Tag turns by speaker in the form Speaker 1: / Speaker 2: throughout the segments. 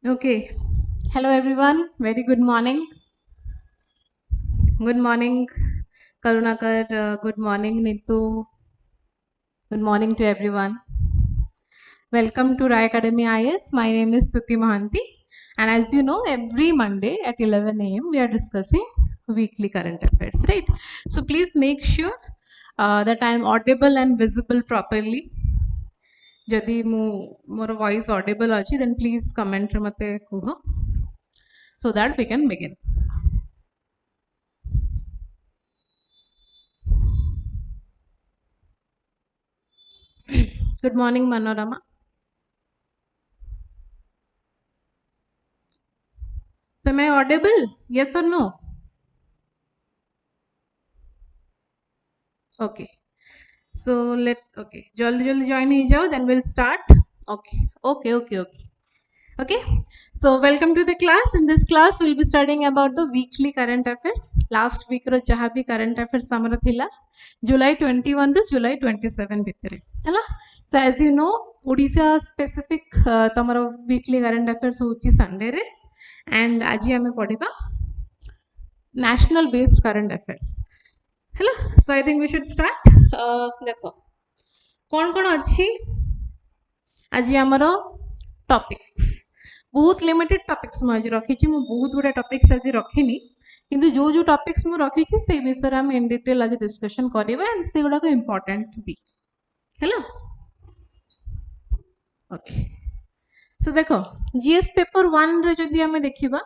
Speaker 1: Okay. Hello everyone. Very good morning. Good morning, Karunakar. Good morning, Nitu. Good morning to everyone. Welcome to RAYACADEMY IAS. My name is Tuti Mahanti. And as you know, every Monday at 11 a.m. we are discussing weekly current affairs, right? So please make sure that I am audible and visible properly. Jadi ମୋର voice audible ଅଛି, then please comment ରେ मते कुह so that we can begin. Good morning, Manorama. So am I audible? Yes or no? Okay. So okay. Jaldi join hi jao, then we'll start. Okay. Okay. So welcome to the class. In this class, we'll be studying about the weekly current affairs. Last week ro jaha bhi current affairs samara thila, July 21 to July 27 bhitere. Hala? So as you know, Odisha specific tamara weekly current affairs hochi Sunday re, and aji ame padhiba national based current affairs. Hello, so I think we should start. देखो कौन अच्छी आज आमर topics बहुत limited topics मु आज रखी मु बहुत गुडा टॉपिक्स आज रखिनी किंतु जो जो टॉपिक्स मु रखी से विषय हम इन डिटेल आज डिस्कशन करबा एंड से गुडा को इंपोर्टेंट भी हेलो ओके सो देखो जीएस पेपर 1 रे जदी हमें देखिबा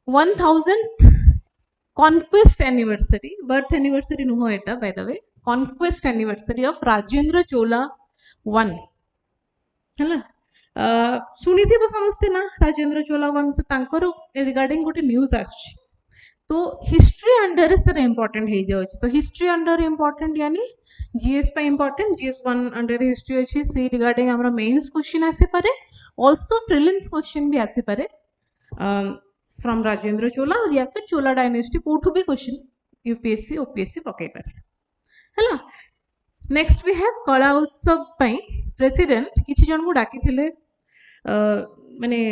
Speaker 1: 1000th conquest anniversary birth anniversary नुह एटा by the way conquest anniversary of Rajendra Chola 1 हैला सुनी थी समस्ते ना राजेंद्र चोला 1 तो तांकर रिगार्डिंग गोटे न्यूज आछि तो हिस्ट्री अंडर सर इंपोर्टेंट हे जाउ तो हिस्ट्री अंडर इंपोर्टेंट यानी जीएस पे इंपोर्टेंट जीएस 1 अंडर हिस्ट्री अछि से रिगार्डिंग हमरा मेंस क्वेश्चन आसी पारे आल्सो प्रीलिम्स क्वेश्चन भी आसी पारे फ्रॉम राजेंद्र चोला और या फिर चोला डायनेस्टी कोठु भी क्वेश्चन यूपीएससी ओपीएससी पकाई पारे हैला नेक्स्ट वी हैव कला उत्सव पई प्रेसिडेंट किछि जन को डाकी थिले माने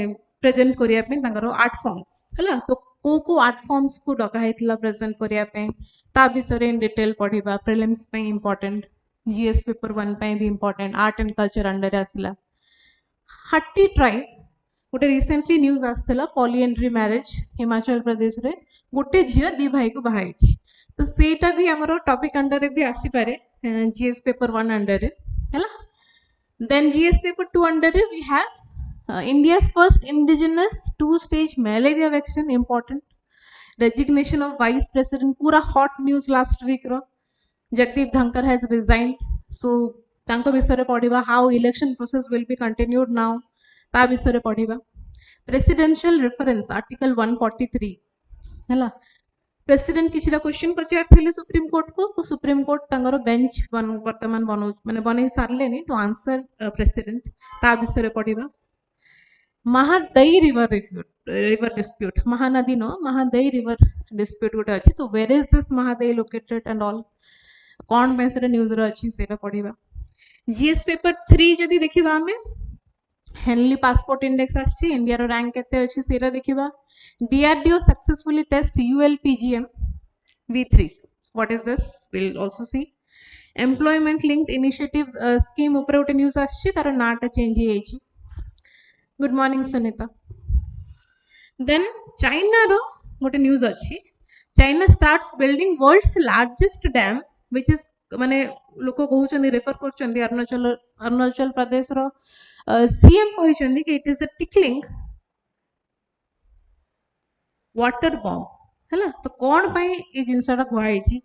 Speaker 1: प्रेजेंट करिया पे तांकर आर्ट फॉर्म्स हैला तो को आर्ट फॉर्म्स को डका हैतिला प्रेजेंट करिया पे ता विषय इन डिटेल पढिबा प्रीलिम्स पे इंपोर्टेंट जीएस पेपर 1 पे भी important art and culture under आसिला हट्टी ट्राइब गोटे रिसेंटली न्यूज आसला पॉलीएंड्री मैरिज हिमाचल प्रदेश रे गोटे झिया दी भाई को बाहाई तो सेटा भी हमरो टॉपिक अंडर भी आसी पारे जीएस पेपर 1 अंडर हैला then GS paper 2 under we have India's first indigenous 2-stage malaria vaccine important resignation of vice president पूरा hot news last week रो Jagdeep Dhankar has resigned so तांको विषय रे पढिबा how election process will be continued now ता विषय रे पढिबा presidential reference article 143 हैला president किछिरा question पचार थिले सुप्रीम कोर्ट को तो सुप्रीम कोर्ट तांगर बेंच वर्तमान बनो माने बनै सारलेनी टू आंसर प्रेसिडेंट ता विषय रे पढिबा Mahadayi river dispute Mahanadi no Mahadayi river dispute गोटे अच्छी तो where is this Mahadayi located and all कौन पे से न्यूज रो अच्छी सेटा पढिबा जीएस पेपर 3 जदी देखिबा हमें हेनली पासपोर्ट इंडेक्स आछि इंडिया रो रैंक केते अछि सेटा देखिबा DRDO successfully test ULPGM V3 what is this will also see employment linked initiative scheme ऊपर गोटे न्यूज आछि तार नाटा चेंज हे आछि good morning Sunita then China रो गोटे न्यूज अच्छी China starts building world's largest dam which is माने लोक कहउचंदी रेफर करचंदी अरुणाचल प्रदेश रो सीएम कहइचंदी कि it is a tickling water bomb हैला तो कोन पई ए जिंसटा गुआइची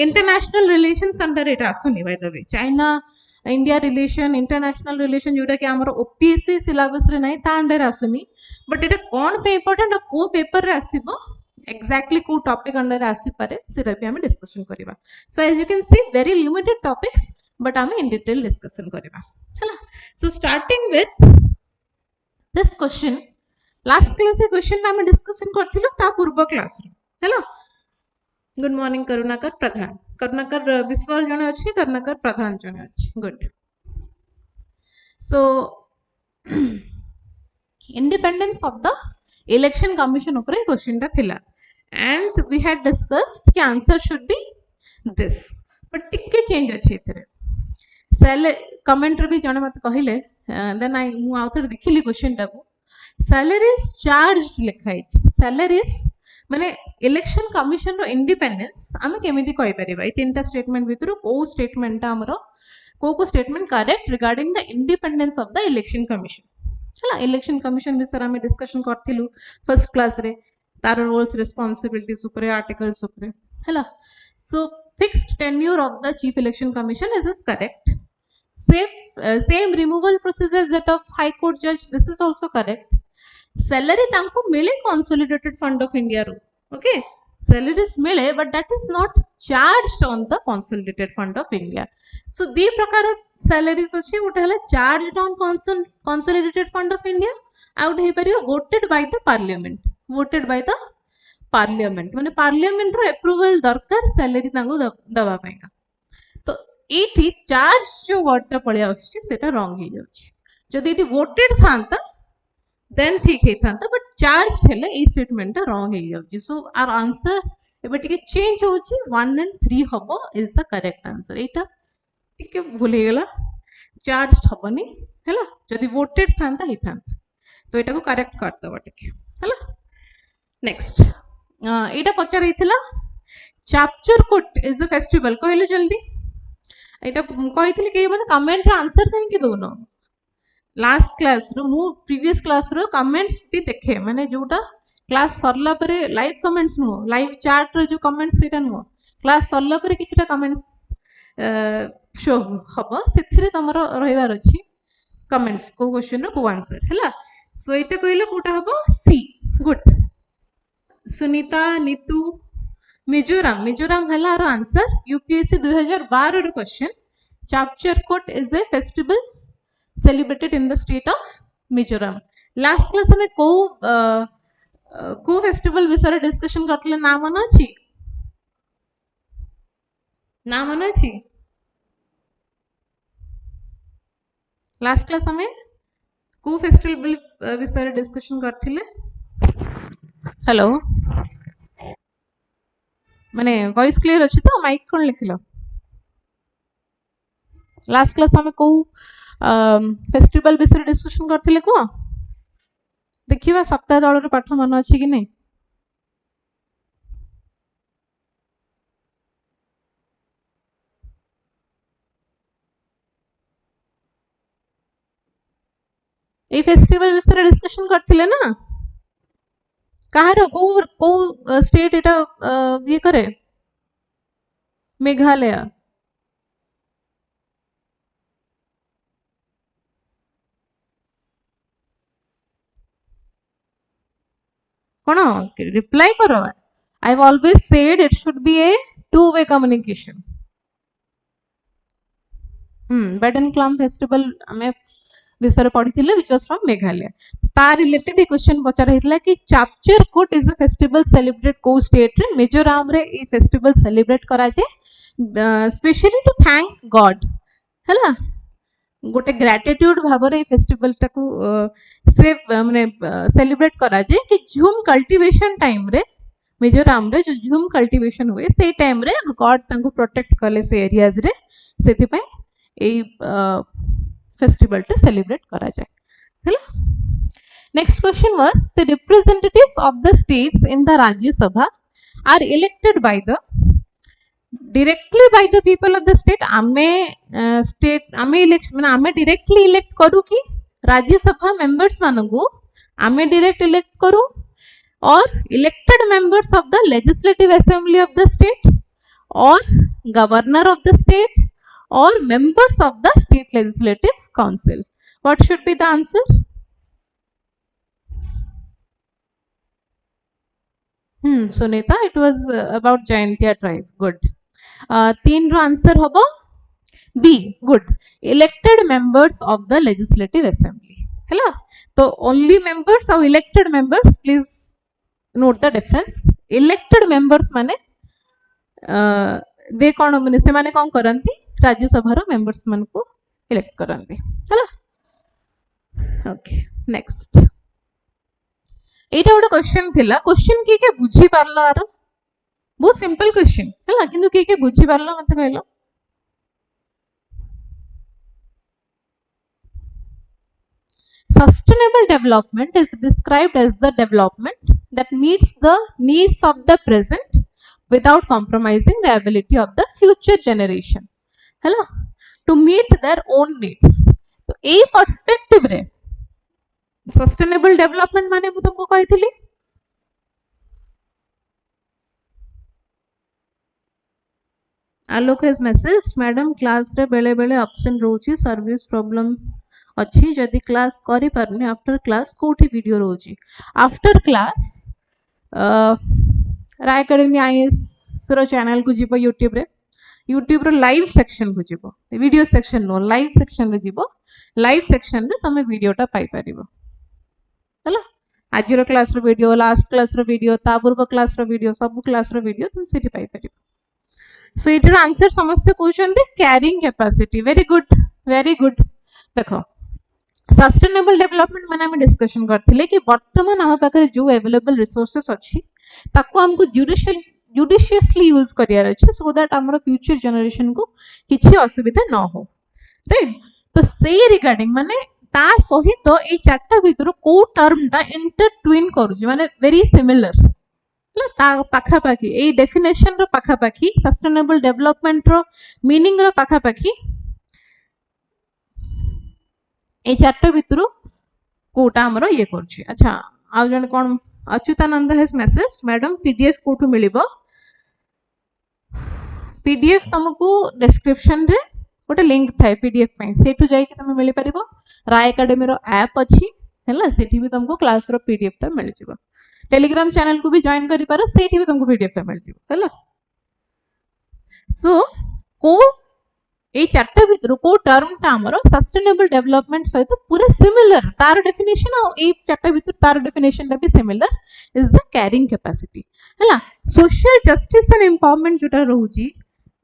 Speaker 1: इंटरनेशनल रिलेशंस अंडर एटा आसुनी by the way China India relation international relation जोटा कि हमर ओपीएससी सिलेबस रे नाही ता अंडर आसुनी बट एटा कोन पे इंपोर्टेंट को पेपर रे आसीबो एक्जेक्टली को टॉपिक अंडर आसी पारे सेरा भी हम डिस्कशन करबा so as you can see very limited topics but हम इन डिटेल डिस्कशन करबा हैला so starting with this question last class ए क्वेश्चन हम डिस्कशन करथिलो ता पूर्व क्लास रे हैला गुड मॉर्निंग करुणाकर प्रधान करुणाकर विश्वाल जने अछि करुणाकर प्रधान जने अछि good so independence of the election commission upare question ta thila, and we had discussed ki answer should be this, but tikke change achi etere commentary भी जने मत कहले, देन आई मु आउथर देखिली क्वेश्चन टाको salaries charged लिखा है, salaries माने election commission रो independence आमे केमिति कहि परिबा ए तीनटा स्टेटमेंट भितरु को स्टेटमेंट ता हमरो को statement correct regarding the independence of the election commission हला इलेक्शन कमिशन विषय आमे डिस्कशन करथिलु फर्स्ट क्लास रे तार रोल्स रिस्पांसिबिलिटीज ऊपर आर्टिकल्स ऊपर हला सो fixed tenure of the chief election commission is correct. Same removal procedures that of high court judge, this is also correct. Salary tanko mile consolidated fund of India ru, okay, salaries mile but that is not charged on the consolidated fund of India. So the prakar salaries achi gote hala charged on consolidated fund of India, out he pariyo voted by the parliament, voted by the parliament माने parliament रो approval दरकार salary तांगो दबा पाएगा, तो एठी charge जो वर्डटा पळे आछि सेटा रॉन्ग हे जाउछि, जदि एठी वोटेड थांता देन ठीक हे थांता, बट चार्ज हेले ए स्टेटमेंटटा रॉन्ग हे जाउछि. सो आवर आंसर एबे टिके चेंज होछि 1 and 3 हबो इज द करेक्ट आंसर. एटा टिके भूल हे गेला, चार्ज हबनी हैला, जदि वोटेड थांता हे थांता, तो एटा को करेक्ट करता बटे हैला. नेक्स्ट एटा पचार हेतिला chapter coat is a festival कहले जल्दी, एटा कहितली के मते कमेंट रे आंसर काहे के दोनो लास्ट क्लास रो मु प्रीवियस क्लास रो कमेंट्स भी देखे, माने जोटा क्लास सरला परे live comments no live chat रो जो कमेंट्स सेटा नो क्लास सरला परे किछटा कमेंट्स शो हबो सेथिरे तमरो रहिवार अछि कमेंट्स को क्वेश्चन रो को आंसर हैला. सो एटा कहिलो कोटा हबो सी. गुड सुनीता नीतू मिजोरम, मिजोरम है आंसर. यूपीएससी 2012 रो question, Chapchar coat is a festival celebrated in the state of Mizoram. Last class में को फेस्टिवल विषय डिस्कशन करतले ना मन अछि, ना मन अछि लास्ट क्लास में को फेस्टिवल विषय डिस्कशन करथिले. हेलो माने वॉइस क्लियर अछि तो माइक कोन लिखिलो लास्ट क्लास में को फेस्टिवल विषय डिस्कशन करथिले को देखिबा सप्ताह दल रो पाठ मन अछि कि नै. ए फेस्टिवल विषय डिस्कशन करथिले ना, कहार को स्टेट एटा ये करे मेघालय. कोन रिप्लाई करो. I have always said it should be A two way communication. Baden क्लम festival हमें विषय पढ़ी थिले व्हिच वाज फ्रॉम मेघालय. ता रिलेटेड क्वेश्चन पचार हेतला कि Chapchar coat is a festival celebrate को स्टेट रे मिजोरम रे ए फेस्टिवल सेलिब्रेट करा जे स्पेशली टू थैंक गॉड हैला, गोटे ग्रेटिट्यूड भाव रे फेस्टिवल टाकू से माने सेलिब्रेट करा जे कि झूम कल्टीवेशन टाइम रे मिजोरम रे जो झूम कल्टीवेशन हुए से टाइम रे गॉड तांको प्रोटेक्ट कले से एरियाज रे, सेति पय ए फेस्टिवल टा सेलिब्रेट करा जाय हैला. Next question was the representatives of the states in the Rajya Sabha are elected by the directly by the people of the state. आमे election माने आमे directly elect करू कि राज्य सभा members मानगु आमे direct elect करू, or elected members of the legislative assembly of the state, or governor of the state, or members of the state legislative council. What should be the answer? Sunita, it was about Jaintia tribe. Good. 3 row answer होबो B. Good. Elected members of the legislative assembly. हैला, तो only members और elected members, please note the difference. Elected members माने दे कौन माने से माने कौन करंती राज्य सभा रो members मन को elect करंती हैला. Okay, next. एटा गोटे क्वेश्चन थिला क्वेश्चन के बुझी पारला आरो बहुत सिंपल क्वेश्चन हैला किंतु के बुझी पारला मते कहलो Sustainable development is described as the development that meets the needs of the present without compromising the ability of the future generation. Hello, to meet their own needs. तो ए पर्सपेक्टिव रे sustainable development माने मु तुमको कहितली आलोक has message madam class रे बेले बेले option रोची service problem अच्छी जदि क्लास करि परने आफ्टर क्लास कोठी वीडियो रोची after class Rai academy IAS रो चैनल को जीवो यूट्यूब रो लाइव सेक्शन को जीवो video section no live section रे जीवो लाइव सेक्शन रे तमे वीडियोटा पाई परिबो चला आज रो क्लास रो वीडियो लास्ट क्लास रो वीडियो ता पूर्व क्लास रो वीडियो सब क्लास रो वीडियो तुम सेठी पाई परिबो सो इटर आंसर समस्त क्वेश्चन दे कैरिंग कैपेसिटी वेरी गुड देखो सस्टेनेबल डेवलपमेंट माने हम डिस्कशन करथिले कि वर्तमान हम पाखरे जो अवेलेबल रिसोर्सेस अछि ताको हमको जुडिशियसली यूज करियार अछि सो दैट हमर फ्यूचर जनरेशन को किछि असुविधा न हो राइट तो से रिगार्डिंग माने ता सहित ए चारटा भितर को टर्म ता इंटरट्विन करूची माने वेरी सिमिलर ला ता पाखा पाखी ए डेफिनेशन रो पाखा पाखी सस्टेनेबल डेवलपमेंट रो मीनिंग रो पाखा पाखी ए चारटा भितर कोटा हमर ये करछि अच्छा आ जन कोन Achyutananda has message madam PDF कोठु मिलिबो पीडीएफ तुमको डिस्क्रिप्शन रे गोटे लिंक थाए पीडीएफ पे सेठु जाई कि तुम मिली परिबो राय एकेडमी रो ऐप अछि हैला सेठी भी तुमको क्लास रो पीडीएफ टा मिल जिवो टेलीग्राम चैनल को भी जॉइन करि पारो सेठी भी तुमको पीडीएफ टा मिल जिवो हैला सो को ए चारटा भितर को टर्म टा हमरो सस्टेनेबल डेवलपमेंट सहित पूरा सिमिलर तार डेफिनेशन आ ए चारटा भितर तार डेफिनेशन टा भी similar is the carrying capacity हैला सोशल जस्टिस एंड एम्पावरमेंट जोटा रहउची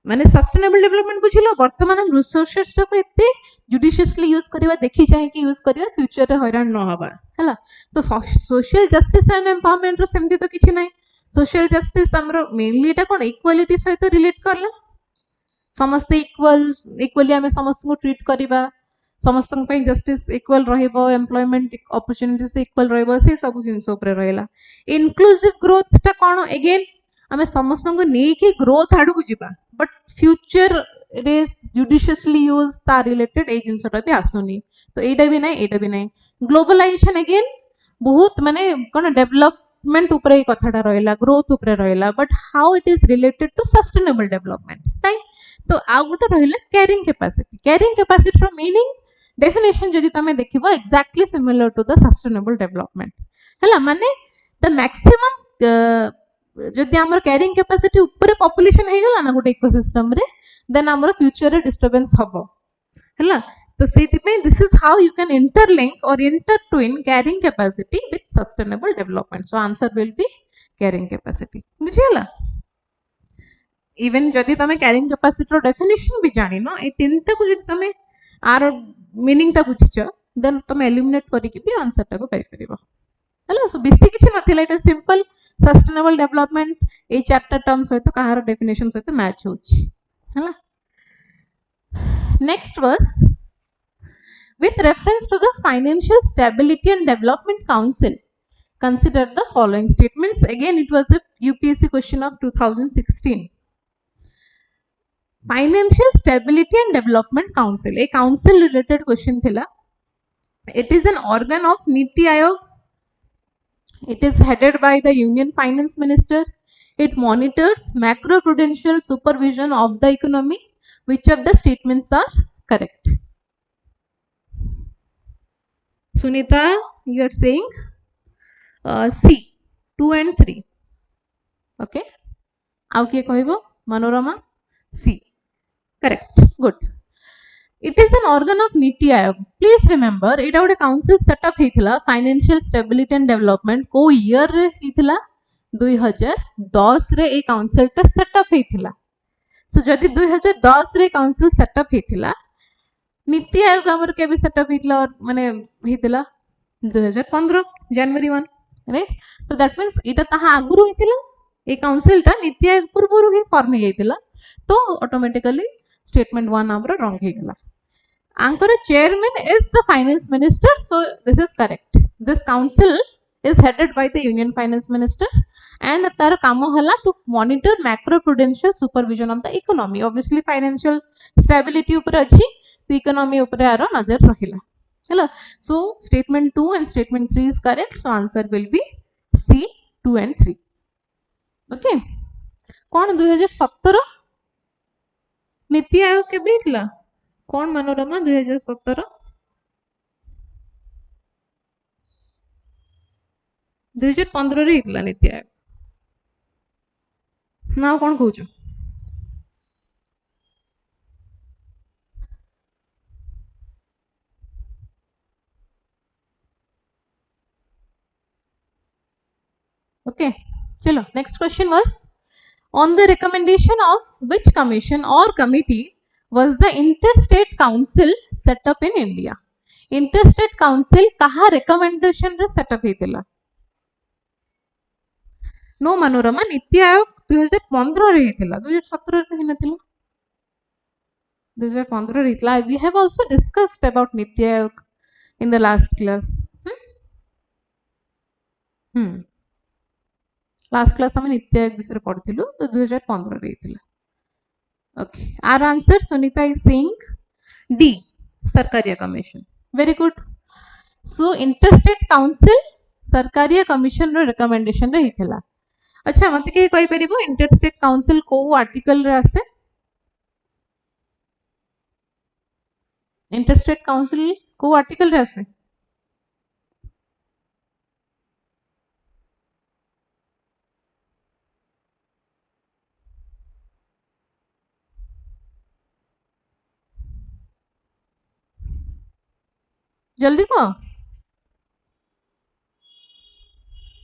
Speaker 1: माने सस्टेनेबल डेवलपमेंट बुझिलो वर्तमान हम रिसोर्सेस टा को एते जुडिशियसली यूज करबा देखि चाहे कि यूज करबा फ्यूचर रे हैरान न होबा हैला तो सोशल जस्टिस एंड एम्पावरमेंट रो सेमति तो किछि नै सोशल जस्टिस हमरो मेनली एटा कोन इक्वालिटी सहित रिलेट करला समस्त इक्वली आमे समस्त को ट्रीट करिबा समस्त को जस्टिस इक्वल रहइबो एम्प्लॉयमेंट अपॉर्चुनिटीज इक्वल रहइबो से सब जिंस ऊपर रहला इंक्लूसिव ग्रोथ ता कोन अगेन आमे समस्त को नै कि ग्रोथ आडू को जिबा बट फ्यूचर रे जुडिशियसली यूज ता रिलेटेड ए जिंसटा भी आसुनी तो एटा भी नै ग्लोबलाइजेशन अगेन बहुत माने कोन डेवलपमेंट ऊपर ए कथाटा रहला ग्रोथ ऊपर रहला but how it is related to sustainable development right तो आ गोटे रहिला कैरिंग कैपेसिटी रो मीनिंग डेफिनेशन जदि तमे देखिबो exactly similar to the sustainable development हैला माने द मैक्सिमम जदि हमर कैरिंग कैपेसिटी ऊपर पॉपुलेशन हे गेला ना गोटे इकोसिस्टम रे देन हमर फ्यूचर रे डिस्टरबेंस हबो हैला तो सेति पे this is how you can interlink or intertwine carrying capacity with sustainable development so answer will be carrying capacity बुझियला इवन जदि तमे कैरिंग कैपेसिटी रो डेफिनेशन भी जानि न ए तीनटा को जदि तमे आर मीनिंग ता बुझिछ देन तमे एलिमिनेट करि कि भी आंसर ता को पाई परिबो हैला सो बेसी किछ नथिला इट सिंपल सस्टेनेबल डेवलपमेंट ए चारटा टर्म्स होय तो कहार डेफिनेशन होय तो मैच होछि हैला नेक्स्ट वर्स with reference to the Financial Stability and Development Council consider the following statements again it was a UPSC question of 2016 Financial Stability and Development Council a council related question thila it is an organ of Niti Aayog it is headed by the Union Finance Minister it monitors macro prudential supervision of the economy which of the statements are correct Sunita you are saying C 2 and 3 okay आउ किए कहबो Manorama C correct good it is an organ of Niti Aayog please remember it गोटे council set up हेथिला financial stability and development को year रे हेथिला 2010 रे ए council ता set up हेथिला so जदि 2010 रे council set up हेथिला NITI Aayog हमर के भी सेटअप हितला और माने हितला 2015 जनवरी 1 राइट तो दैट मीन्स एटा ताहा आगुरु हितिला ए काउंसिल टा नीति आयोग पूर्वरु ही फॉर्म हेइतिला तो ऑटोमेटिकली स्टेटमेंट 1 हमरो रॉन्ग हे गेला Anchor chairman is the finance minister, so this is correct. This council is headed by the union finance minister and tar kamo hala to monitor macro prudential supervision of the economy. Obviously financial stability upare achi to economy upare aro nazar rahila. Hello. So statement 2 and statement 3 is correct. So answer will be C 2 and 3. Okay. कौन 2017 नीति आयोग के बीतला कौन मनोरमा 2017 2015 रे इतला नीति आयोग ना कौन कहूछ okay चलो next question was on the recommendation of which commission or committee was the interstate council set up in India interstate council kaha recommendation रे set up हेतिला no Manorama NITI Aayog 2015 रे हेतिला 2017 रे हिनतिला 2015 रे हितला we have also discussed about NITI Aayog in the last class last class हम नीति आयोग विषय पढ़िथिलु तो 2015 रे हितला okay our answer Sunita is saying the Sarkaria commission very good so interstate council Sarkaria commission रो रिकमेंडेशन रे हितला अच्छा मते के कहि परिबो इंटरस्टेट काउंसिल को आर्टिकल रे आसे इंटरस्टेट काउंसिल को आर्टिकल रे आसे जल्दी को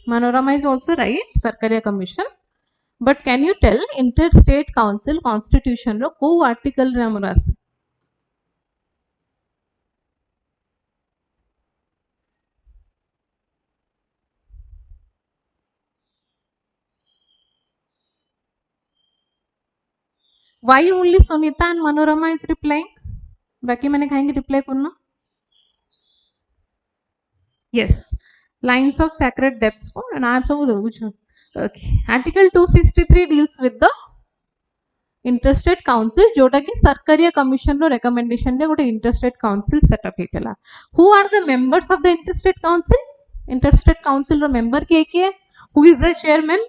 Speaker 1: Manorama is also right, Sarkaria Commission. But can you tell Interstate Council Constitution ro ko article re amara ase? Why only Sunita and Manorama is replying? बाकी मैंने कहेंगे reply करना. Yes, lines of sacred depths for and answer okay. Article 263 deals with the interstate council जोटा कि Sarkaria commission रो recommendation रे गोटे interstate council set up हेतला. Who are the members of the interstate council? Interstate council row member किए किए? Who is the chairman?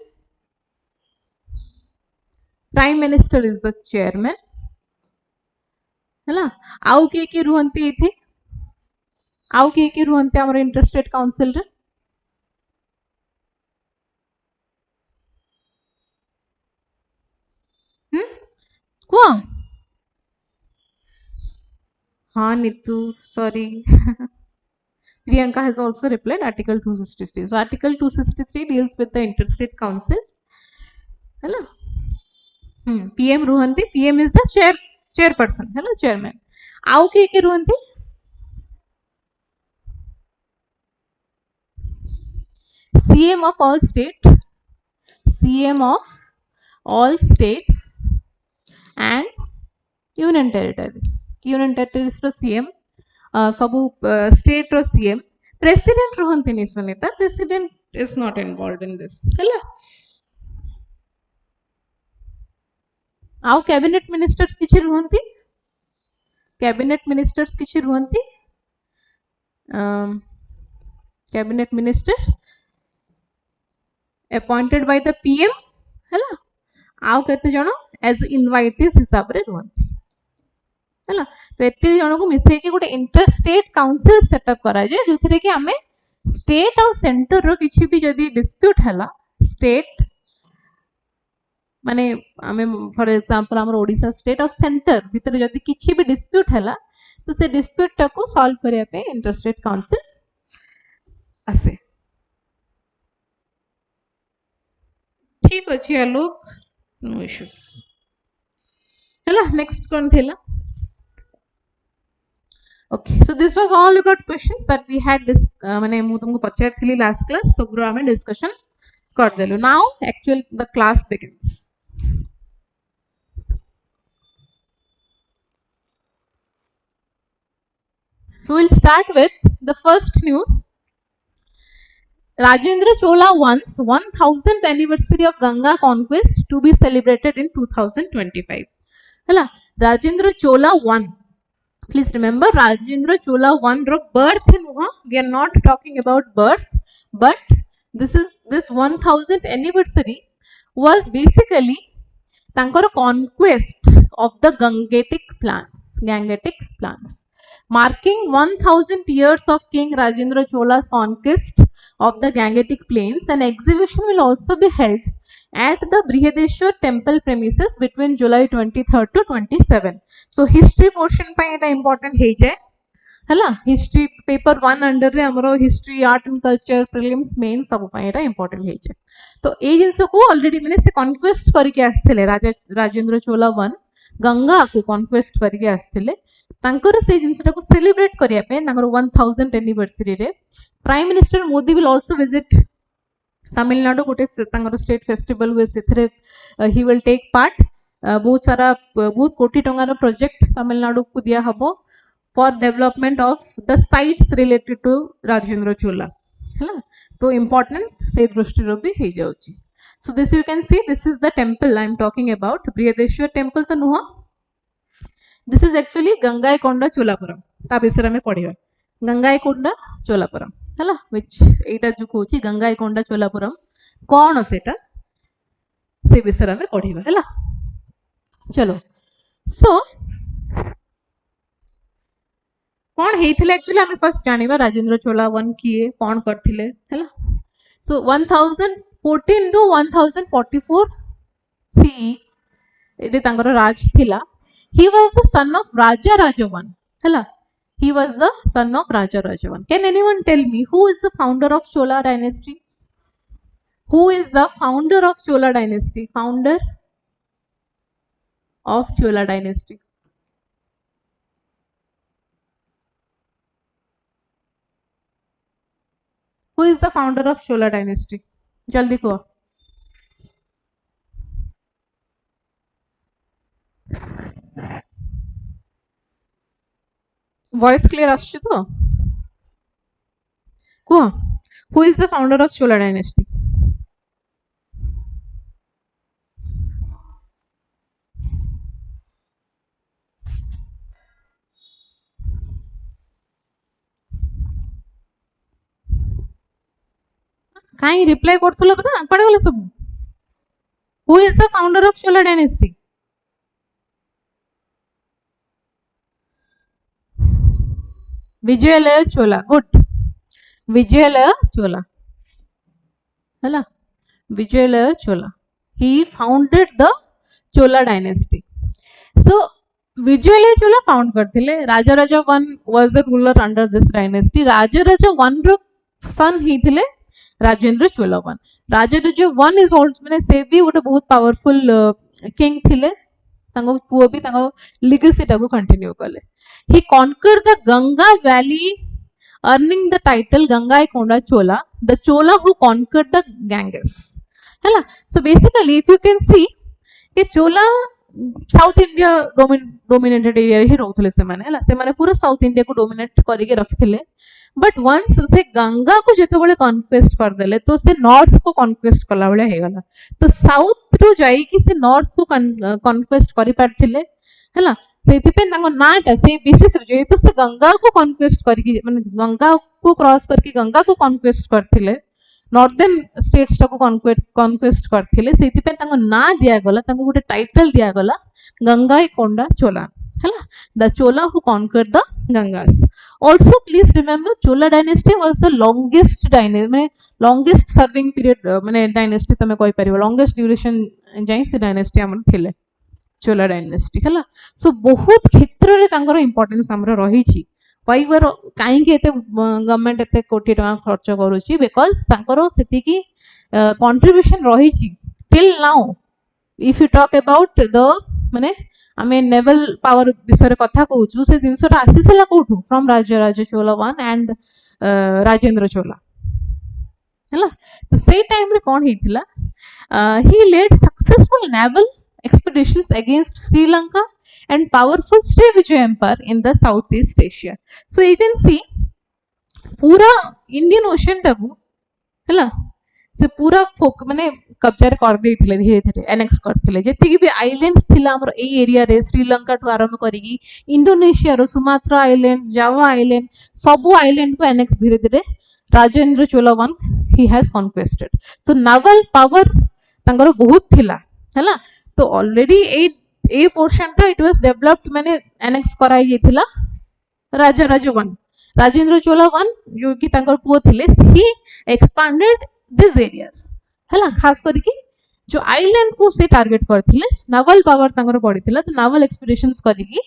Speaker 1: Prime Minister is the chairman. हैला आउ किए रुहंती इथि आउ किए रुहंती हमर इंटरस्टेट काउंसिल रे को हाँ Neetu sorry Priyanka has also replied article 263. So article 263 deals with the interstate council. हैला PM रुहंती PM is the chairperson हैला chairman आउ किए रुहंती CM of all states and union territories row CM सबू state रो CM president रुहंती नहीं Sunita president is not involved in this हैला आउ cabinet ministers किछि रुहंती कैबिनेट मिनिस्टर्स किछि रुहंती cabinet minister appointed by the PM हैला आउ केते जण एज इनवाइटीज हिसाब रे रुहंती हैला तो एते जण को मिसै कि गोटे इंटरस्टेट काउंसिल सेटअप करा जे जोथरे कि हमें स्टेट और सेंटर रो किछि भी जदी डिस्प्यूट हैला स्टेट माने आमे फॉर एग्जांपल हमर ओडिसा स्टेट ऑफ सेंटर भीतर जदी किछि भी डिस्प्यूट हैला तो से डिस्प्यूट टा को सॉल्व करिया पे इंटरस्टेट काउंसिल आसे ठीक अछि आलोक नो इश्यूज हैला नेक्स्ट कोन थेला Okay, so this was all about questions that we had this माने मु तुमको पचार थी last class so ग्रो हमें discussion कर देलु. Now actual the class begins. So we'll start with the first news. Rajendra Chola wants 1000th anniversary of Ganga conquest to be celebrated in 2025. Hala, Rajendra Chola won. Please remember, Rajendra Chola won birth in we are not talking about birth, but this 1000th anniversary was basically tankar conquest of the Gangetic plans, marking 1000 years of King Rajendra Chola's conquest of the Gangetic plains. An exhibition will also be held at the Brihadeshwar temple premises between July 23rd to 27. So history portion pa eta important hei jaye hala, history paper 1 under re amaro history art and culture prelims main सब pa eta important hei jaye. तो ए जिनस को already मैंने से conquest करके आस्थिले Rajendra Chola one Ganga को conquest करके आस्थिले तांकर से जिनसटा को सेलिब्रेट करिया पे तांकर 1000th एनिवर्सरी रे prime minister Modi will also visit Tamil Nadu गोटे तांकर स्टेट फेस्टिवल हुए सेथरे ही विल टेक पार्ट. बहुत सारा बहुत कोटी टंगार प्रोजेक्ट तमिलनाडु को दिया हबो for development of the sites related to Rajendra Chola है. तो इम्पोर्टेंट से दृष्टि भी हो जाउची. So this you can see this is the temple I am talking about Brihadeeswara temple तो नुह this is actually Gangaikonda Cholapuram ता विषय में पढ़िबा गंगाईकोंडा चोलापुरम है व्हिच एटा जो कहूची गंगाईकोंडा चोलापुरम कौन सेटा से विषय में पढ़िबा है. चलो सो कौन हेइथिले एक्चुअली हमें फर्स्ट जानिबा राजेंद्र चोला वन किए कौन करथिले हैला. सो 1014 टू 1044 सीई एदे तांकर राज थिला. He was the son of Raja Rajavan हैला. He was the son of Raja Rajavan. Can anyone tell me who is the founder of Chola dynasty? Who is the founder of Chola dynasty? Founder of Chola dynasty. Who is the founder of Chola dynasty? जल्दी को voice clear आछे तो को Who is the founder of Chola dynasty? कहीं reply करथलो ना पड़े गले सब. Who is the founder of Chola dynasty? Vijayalaya Chola. Good. Vijayalaya Chola. Hala. Vijayalaya Chola. He founded the Chola dynasty. So Vijayalaya Chola found करथिले. Raja Raja I was the ruler under this dynasty. Raja Raja I row son ही थिले Rajendra Chola one. Rajendra one is also मैंने से भी गोटे बहुत powerful king थिले. तांको पुओ भी तांको लीगेसी टाको कंटिन्यू कले. He conquered the Ganga valley earning the title Gangaikonda Chola, the Chola who conquered the Ganges हैला. So basically if you can see कि Chola south India dominated area ही रहउथले से माने पूरा साउथ इंडिया को डोमिनेट करके रखिथिले. बट वंस से गंगा को जेते बळे कॉन्क्वेस्ट कर देले तो से नॉर्थ को कॉन्क्वेस्ट कला बळे हे गला. तो साउथ रो जाई कि से नॉर्थ को कॉन्क्वेस्ट करि पारथिले हैला. सेति पे तांको नाटा से बेसिस जे तो से गंगा को कॉन्क्वेस्ट करके माने गंगा को क्रॉस करके गंगा को कॉन्क्वेस्ट करथिले. नॉर्दर्न स्टेट्स को कॉन्क्वेस्ट करथिले. सेति पे तांको ना दिया गला, तांको गोटे टाइटल दिया गला गंगाईकोंडा चोला हैला. The Chola who conquered the Ganges. Also, please remember, Chola dynasty was the longest dynasty, माने longest serving period, माने dynasty तमे कोई परिवार longest duration जाई से dynasty हमर थिले Chola dynasty हैला. So बहुत क्षेत्र रे तांकर importance हमर रही छी. Why were काहे के एते गवर्नमेंट एते कोटी टका खर्च करूची? Because तांकर सेति की contribution रही छी till now. If you talk about the माने आमे नेवल पावर विषय कथा कहूँ से जिनसटा आसीला कौटू फ्रॉम राजा चोला 1 एंड राजेंद्र चोला है तो से टाइम रे कौन हेतिला he led successful naval expeditions against Sri Lanka and powerful Sri Vijay Empire in the Southeast Asia. So you can see पूरा इंडियन ओशन टाकू है से पूरा फोक माने कब्जा कर धीरे धीरे एनेक्स करथिले जेतिकी भी आइलैंड्स थिला हमर ए एरिया रे श्रीलंका ठु आरंभ करिकी इंडोनेशिया रो सुमात्रा आइलैंड जावा आइलैंड सबु आइलैंड को एनेक्स धीरे धीरे Rajendra Chola 1 he has conquested. So naval power तांगर बहुत थिला हैला तो ऑलरेडी ए पोर्शन टा इट वाज डेवलप्ड माने एनेक्स कराई गेथिला राजा 1 राजेंद्र चोला 1 जो कि तांकर पुओ थिले ही एक्सपांडेड दिस एरियाज हैला खास करके जो आइलैंड को से टारगेट करथिले नावल पावर तांकर पड़िथिला तो नावल एक्सपीडिशंस करिकी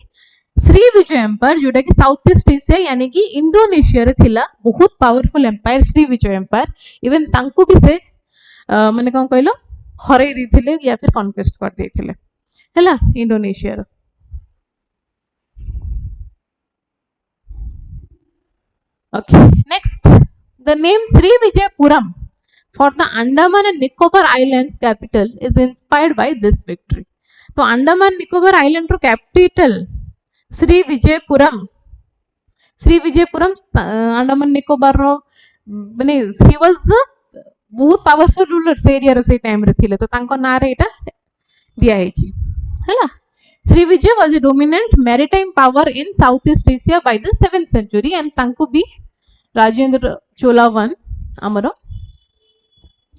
Speaker 1: श्री विजय एम्पायर जोटा कि साउथ ईस्ट एशिया यानी कि इंडोनेशिया रे थिला बहुत powerful empire Shri Vijay empire even तांको भी से माने कोन कहलो हरै दिथिले या फिर कॉन्क्वेस्ट कर देथिले हैला इंडोनेशिया रो. Okay, next the name Sri Vijayapuram for the Andaman and Nicobar Islands capital is inspired by this victory. तो अंडमान निकोबार आइलैंड रो कैपिटल श्री विजयपुरम अंडमान निकोबार रो माने ही वाज द बहुत पावरफुल रूलर से एरिया रे से टाइम रे थिले तो तांको ना रे एटा दिया हेची हैला. Sri Vijay was a dominant maritime power in Southeast Asia by the 7th century and तांको भी राजेंद्र चोला 1 हमरो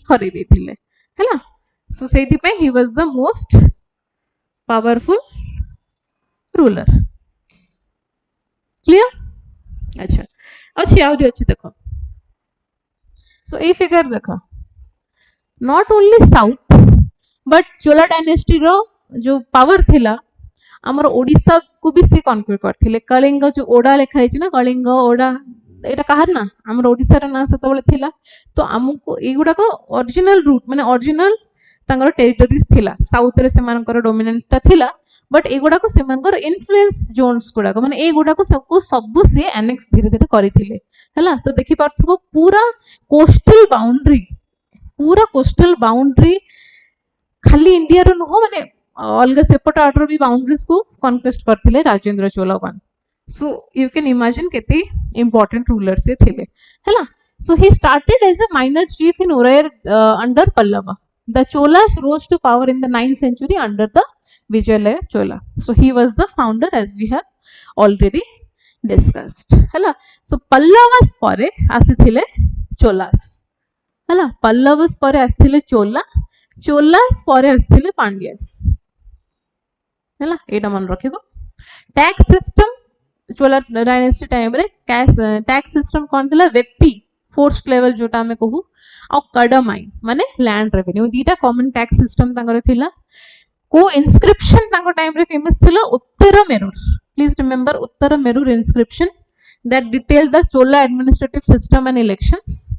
Speaker 1: हरि देथिले हैला. सो सेति पे he was the most powerful ruler. Clear? अच्छा अच्छी आउडी अच्छी देखो. सो ए फिगर देखो not only south but Chola dynasty रो जो पावर थिला हमर ओडिसा को भी से कॉन्क्वेस्ट करथिले. कलिंग जो ओडा लिखा है ना कलिंग ओडा एटा कहार ना हमर ओडिसा रा ना सेतबले थिला तो हमको एगुडा को ओरिजिनल रूट माने ओरिजिनल तांगर टेरिटरीज थिला साउथ रे सेमानकर डोमिनेंट थिला बट एगुडा को सेमानकर इन्फ्लुएंस जोन्स गुडा को माने एगुडा को सब से एनेक्स धीरे धीरे करिथिले हैला. तो देखि पारथबो पूरा कोस्टल बाउंड्री खाली इंडिया रो न हो माने अलग सेपट आर्डर भी बाउंड्रीज को कॉन्क्वेस्ट करथिले Rajendra Chola 1. So you can imagine केते इंपोर्टेंट रूलर से थिले हैला. So he started as a minor chief in Uraiyur under Pallava. The Cholas rose to power in the 9th century under the Vijayalaya Chola. So he was the founder as we have already discussed हैला. So Pallavas परे आसीथिले चोलास हैला. पल्लवास परे आसीथिले चोलास परे आसीथिले पांड्यास हैला. एटा मन रखिबो. टैक्स सिस्टम चोला dynasty time रे tax system कोन थिला व्यक्ति फोर्स्ड लेवल जोटा हमें कहू आ कडमाई माने लैंड रेवेन्यू दीटा कॉमन टैक्स सिस्टम तांगर थिला. को इंस्क्रिप्शन तांको टाइम रे फेमस थिला Uttaramerur. Please remember Uttaramerur inscription that detail the Chola administrative system and elections.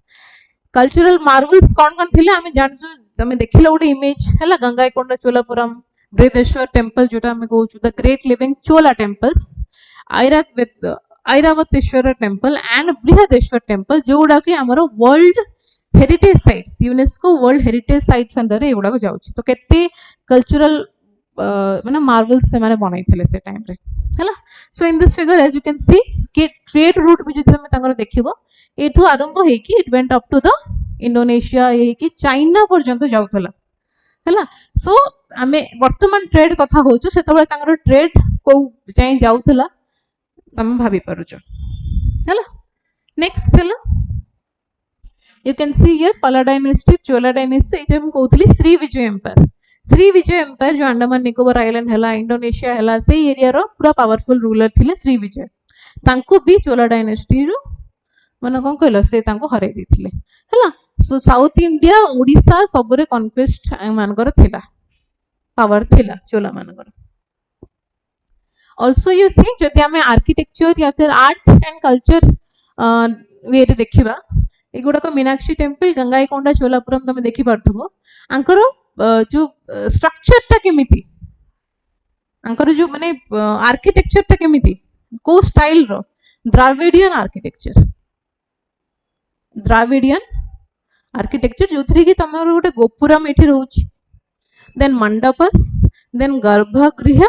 Speaker 1: Cultural marvels कोन थिले हमें जानजो तमे देखिलो गोटे इमेज हैला गंगाईकोंडा चोलापुरम बृहदेश्वर टेम्पल जोटा हमें कहू the great living Chola temples Airavateshwara temple and Brihadeeswara temple जोड़ा कि हमर world heritage sites UNESCO world heritage sites under रे एगुडा को जाउची. तो केते कल्चरल माने मार्वल्स से माने बनाई थिले से टाइम रे हैला. So in this figure as you can see कि ट्रेड रूट भी जति तमे तांगर देखिबो एठू आरंभ हे कि it went up to the Indonesia हे कि चाइना पर्यंत जाउथला हैला. सो आमे वर्तमान ट्रेड कथा होचो सेतबे तांगर ट्रेड को चाहि जाउथला तमे भाबी पारुचो हैला. नेक्स्ट हैला यू कैन सी हियर पल्ला डायनेस्टी चोला डायनेस्टी जे हम कहउतली श्री विजय एम्पायर जो अंडमान निकोबार आइलैंड हैला इंडोनेशिया हैला से एरिया रो पूरा पावरफुल रूलर थिले श्री विजय. तांको भी चोला डायनेस्टी रो माने कोन कहलो से तांको हरै दिथिले हैला. सो साउथ इंडिया ओडिसा सबरे कॉन्क्वेस्ट मानकर थिला पावर थिला चोला मानकर. ऑल्सो यू सी जदि हमें आर्किटेक्चर या फिर आर्ट एंड कल्चर वे रे देखिबा एगुडा को मीनाक्षी टेम्पल गंगाईकोंडा चोलापुरम तमे देखि पारथबो आंकर जो स्ट्रक्चर ता केमिति आंकर जो माने आर्किटेक्चर टा केमिति को स्टाइल रो द्राविडियन आर्किटेक्चर द्राविडियन आर्किटेक्चर जो थी कि तमर गोटे गोपुरम एठी रहउची देन मंडपस देन गर्भगृह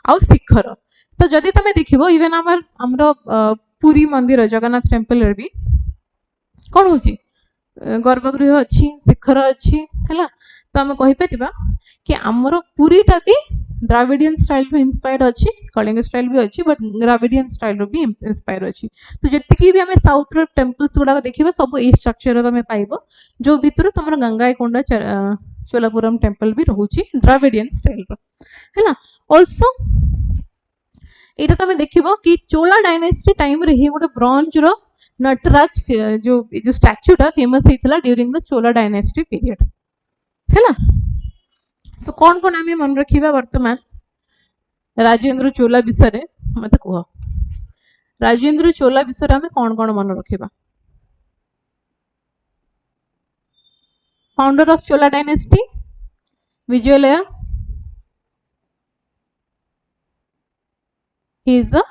Speaker 1: आउ शिखर तो जदि तमे देखिबो इवन हमरो पुरी मंदिर जगन्नाथ टेम्पल रे भी कोन होची गर्भगृह अच्छी शिखर अच्छी है तो आम कहीपर कि आमर पुरीटा भी द्राविडियन स्टाइल भी इंस्पायर्ड अच्छी कलिंग स्टाइल भी अच्छी बट द्राविडियन स्टाइल भी इंस्पायर अच्छी तो जी भी आम साउथ टेम्पल्स गुड़ाक देखा सब ये स्ट्रक्चर तुम पाइब जो भितर तुम गंगाईकोंडा चोलापुरम टेम्पल भी रोचे द्राविडियन स्टाइल है ऑल्सो यहाँ तुम देख कि चोला डायनेस्टी टाइम रे गोटे ब्रॉन्ज रो नटराज जो स्टैच्यूटा फेमस होता during the Chola dynasty period है सो कौन कौन आम मन रखा वर्तमान राजेंद्र चोला विषय मत कह राजेंद्र चोला विषय आम कौन कौन मन रखा founder of Chola dynasty Vijayalaya he is the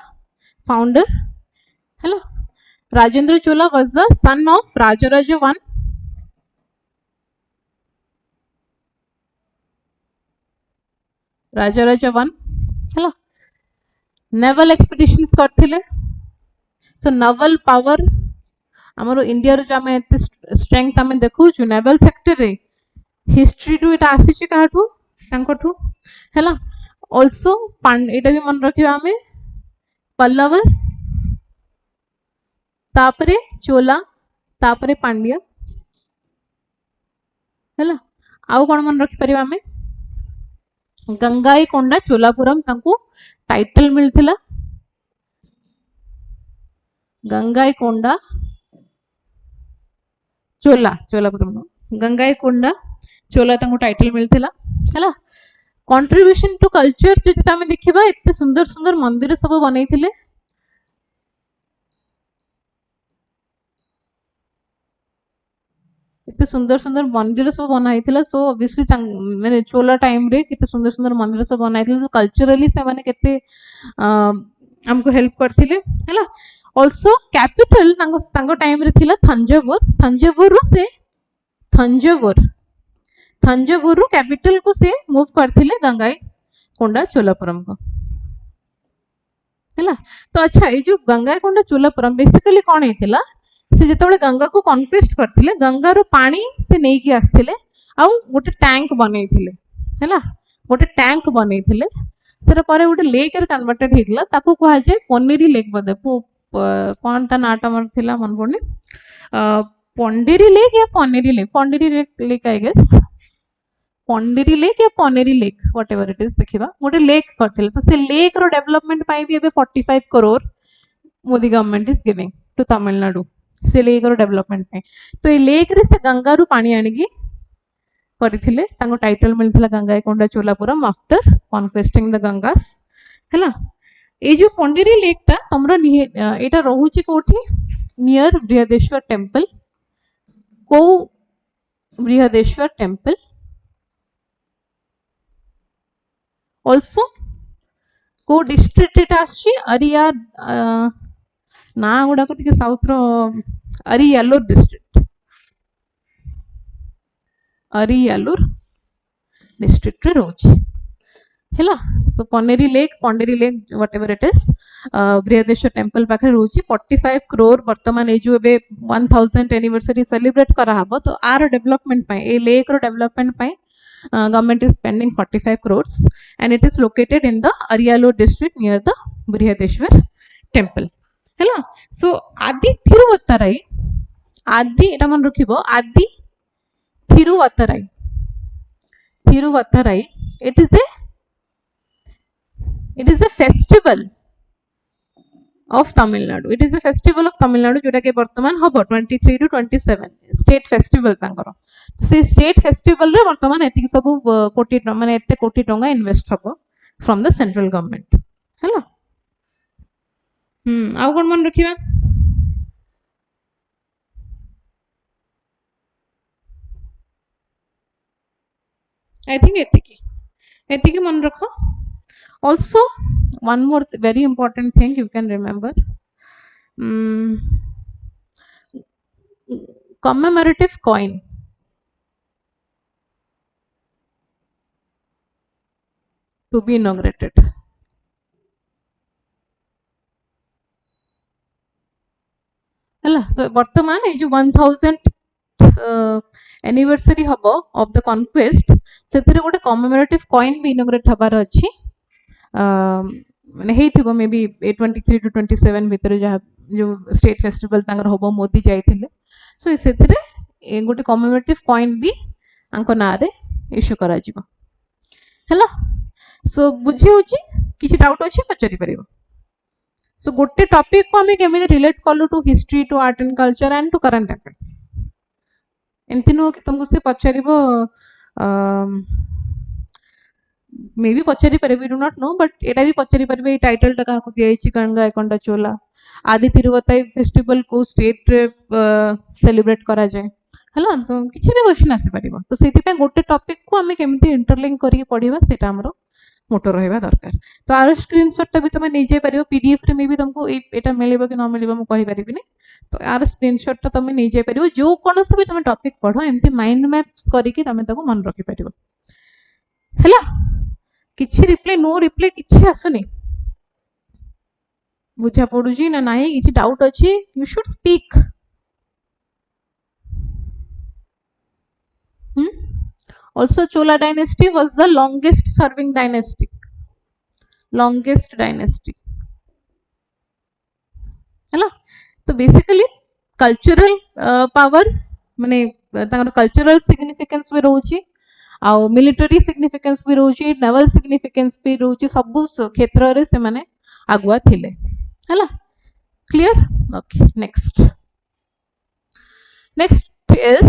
Speaker 1: founder hello Rajendra Chola was the son of Rajaraja I Rajaraja I hello naval expeditions करथिले so naval power हमरो इंडिया रो जामे एते स्ट्रेंथ हमें देखु छु नेवल सेक्टर रे हिस्ट्री टू इटा आसी छि काठू तांकोठू हैला आल्सो एटा भी मन रखिबा हमें पल्लवस तापरे चोला तापरे पांड्या हैला आउ कोन मन रखि परिबा हमें गंगाईकोंडा चोलापुरम तांको टाइटल मिलथिला गंगाईकोंडा चोला चोलापुरम गंगाईकोंडा चोला तांको टाइटल मिलथिला हैला कंट्रीब्यूशन टू कल्चर जो आम देखा एत सुंदर सुंदर मंदिर सब बनई एत सुंदर सुंदर मंदिर सब बनाई सो ऑब्वियसली मैंने चोला टाइम रे कितने सुंदर सुंदर मंदिर सब बनाई तो कल्चरली से माने केते हमको हेल्प करथिले हैला आल्सो कैपिटल तांको टाइम रे थिला थंजावुर से थंजावुर कैपिटल को से मूव करथिले गंगाईकोंडा चोलापुरम को हैला तो अच्छा ये जो गंगाईकोंडा चोलापुरम बेसिकली कौन हेतिला से जेतबे गंगा को कॉन्क्वेस्ट करथिले गंगा रो पानी से नै कि आस्थिले आ गोटे टैंक बनैथिले हैला गोटे टैंक बनैथिले सेरा परे गोटे लेक रे कन्वर्टेड हेतिला ताको कहा जाय पनेरी लेक बदे कोन ता नाटा मन थिला मन पड़ने पंडेरी लेक या Paneri lake I guess Panderi lake या Paneri lake whatever it is देखिबा गोटे लेक करथिले तो से लेक रो डेवलपमेंट पाई भी एबे 45 crore Modi government is giving to Tamil Nadu से लेक रो डेवलपमेंट पे तो ये लेक रे से गंगा रू पानी आनिकी करथिले तांको टाइटल मिलथिला Gangaikonda Cholapuram after conquesting the Ganges हैला ए जो पंडेरी लेक ता तमरो एटा रहूची कोठी नियर बृहदेश्वर टेम्पल को बृहदेश्वर टेम्पल ऑल्सो को डिस्ट्रिक्ट एटा आछि अरिया ना गुडा को टिके साउथ रो अरियालूर डिस्ट्रिक्ट रे रोची हैला so Panderi lake whatever it is Brihadeeswara temple पाखे रोची 45 करोड़ वर्तमान ए जो एबे 1000th एनिवर्सरी सेलिब्रेट करा हबो तो आर डेवलपमेंट पाए ए लेक रो डेवलपमेंट पाए government is spending 45 crores and it is located in the Arialur district near the Brihadeshwar temple हैला so आदि थिरुवत्तराई आदि एटा मन रखिबो आदि थिरुवत्तराई it is a festival of Tamil Nadu. It is a festival of Tamil Nadu जोटा के वर्तमान हबो 23 to 27 state festival तांकर से स्टेट फेस्टिवल रे वर्तमान एति सब कोटी माने एते कोटी टंगा इन्वेस्ट हबो फ्रॉम द सेंट्रल गवर्नमेंट हैला आउ कोन मन रखिबा आई थिंक एति की मन रखो Also, one more very important thing you can remember, commemorative coin to be inaugurated. ହେଲା ତ ବର୍ତ୍ତମାନ ଏଇ ଯୋଉ 1000 anniversary ହବ of the conquest, ସେଥିରେ ଗୋଟେ commemorative coin ବି inaugurate ହବାର ଅଛି, ମାନେ ହେଇଥିବ ମେ ବି 23 to 27 ଭିତରେ ଯାହା ଯୋଉ ଷ୍ଟେଟ୍ ଫେଷ୍ଟିଭାଲ ତାଙ୍କର ହବ, ମୋଦି ଯାଇଥିଲେ, ସୋ ସେଥିରେ ଗୋଟେ commemorative coin ବି ଆଙ୍କ ନାଁରେ ଇସ୍ୟୁ କରାଯିବ। ହେଲା, ସୋ ବୁଝି ହଉଛି, କିଛି ଡାଉଟ୍ ଅଛି ପଚାରି ପାରିବ। सो गोटे टॉपिक को हमें केमिति रिलेट कलु to history, to art and culture and to current affairs. एमती नुह कि तुमको से पचारिबो, मे बी पचारि पारे, we do not know, but एटा भी पचारि पारे टाइटल टा काहाकू दियाइछि, गंगा एकोंडा चोला आदि तिरुवताई फेस्टिवल को स्टेट रे सेलिब्रेट करा जाए। हला तो किछि भी क्वेश्चन आसी पारिबो, तो सेति पे गोटे टॉपिक को हमें केमिति इंटरलिंक करी पढिबा सेटा हमरो मोटर रहा दरकार। तो आर स्क्रीनशॉट भी तुम नहीं जापर, पीडीएफ रे भी तुमको यहाँ मिले कि न मिले मुझे कहीपरि, तो आर स्क्रीनशॉट तुम नहीं जापर, जो कौन भी तुम टॉपिक पढ़ एमती माइंड मैप्स करके तुम मन रखिपर। है किसी रिप्लाई, नो रिप्लाई किसी आसुनी, बुझा पड़ुची ना ना, किसी डाउट अच्छी, you should speak. Also, Chola dynasty was the longest serving dynasty. Longest dynasty. है ना, तो बेसिकली कल्चरल पावर माने तांकर कल्चरल सिग्निफिकेंस भी रहउची, आ मिलिटरी सिग्निफिकेंस भी रहउची, नेवल सिग्निफिकेंस भी रहउची, सब क्षेत्र रे से माने आगुआ थिले। है ना, clear? Okay, next is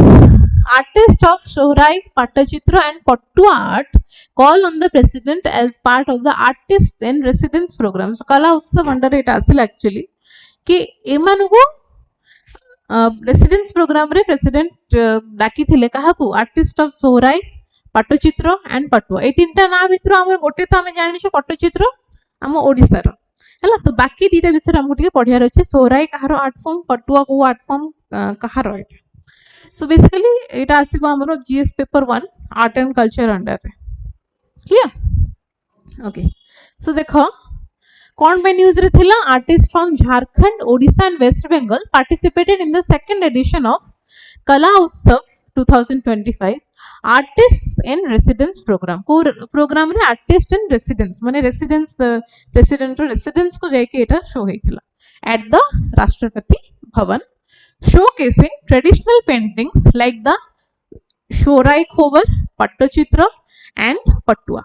Speaker 1: artist of Shohrai, Pattachitra and Pattua art call on the president as part of the artists in residence program. So Kala Utsav under it asil actually कि एमानु को रेसिडेंस प्रोग्राम रे president डाकी थिले काहाकू, artist of Sohrai, Pattachitra and Patua. ए तीनटा ना भितर हम गोटे तो हम जानि छ पट्टचित्र हम ओडिसा रो, हैला, तो बाकी दीटा विषय हमको टिके पढियार अछि, सोहराई कहारो आर्ट फॉर्म, पटुआ को आर्ट फॉर्म कहारो एटा। सो बेसिकली एटा आसीबो हमरो GS paper 1 art and culture under रे। क्लियर? ओके, सो देखो कौन पे न्यूज रे थिला, artist from Jharkhand, Odisha and West Bengal participated in the second edition of Kala Utsav 2025 artists in residence program. को प्रोग्राम रे आर्टिस्ट इन रेसिडेंस माने रेसिडेंस प्रेसिडेंट रेसिडेंस को जाके एटा show हेतिला at the Rashtrapati Bhavan, showcasing traditional paintings like the Shorai Khobar, Pattachitra and Pattua.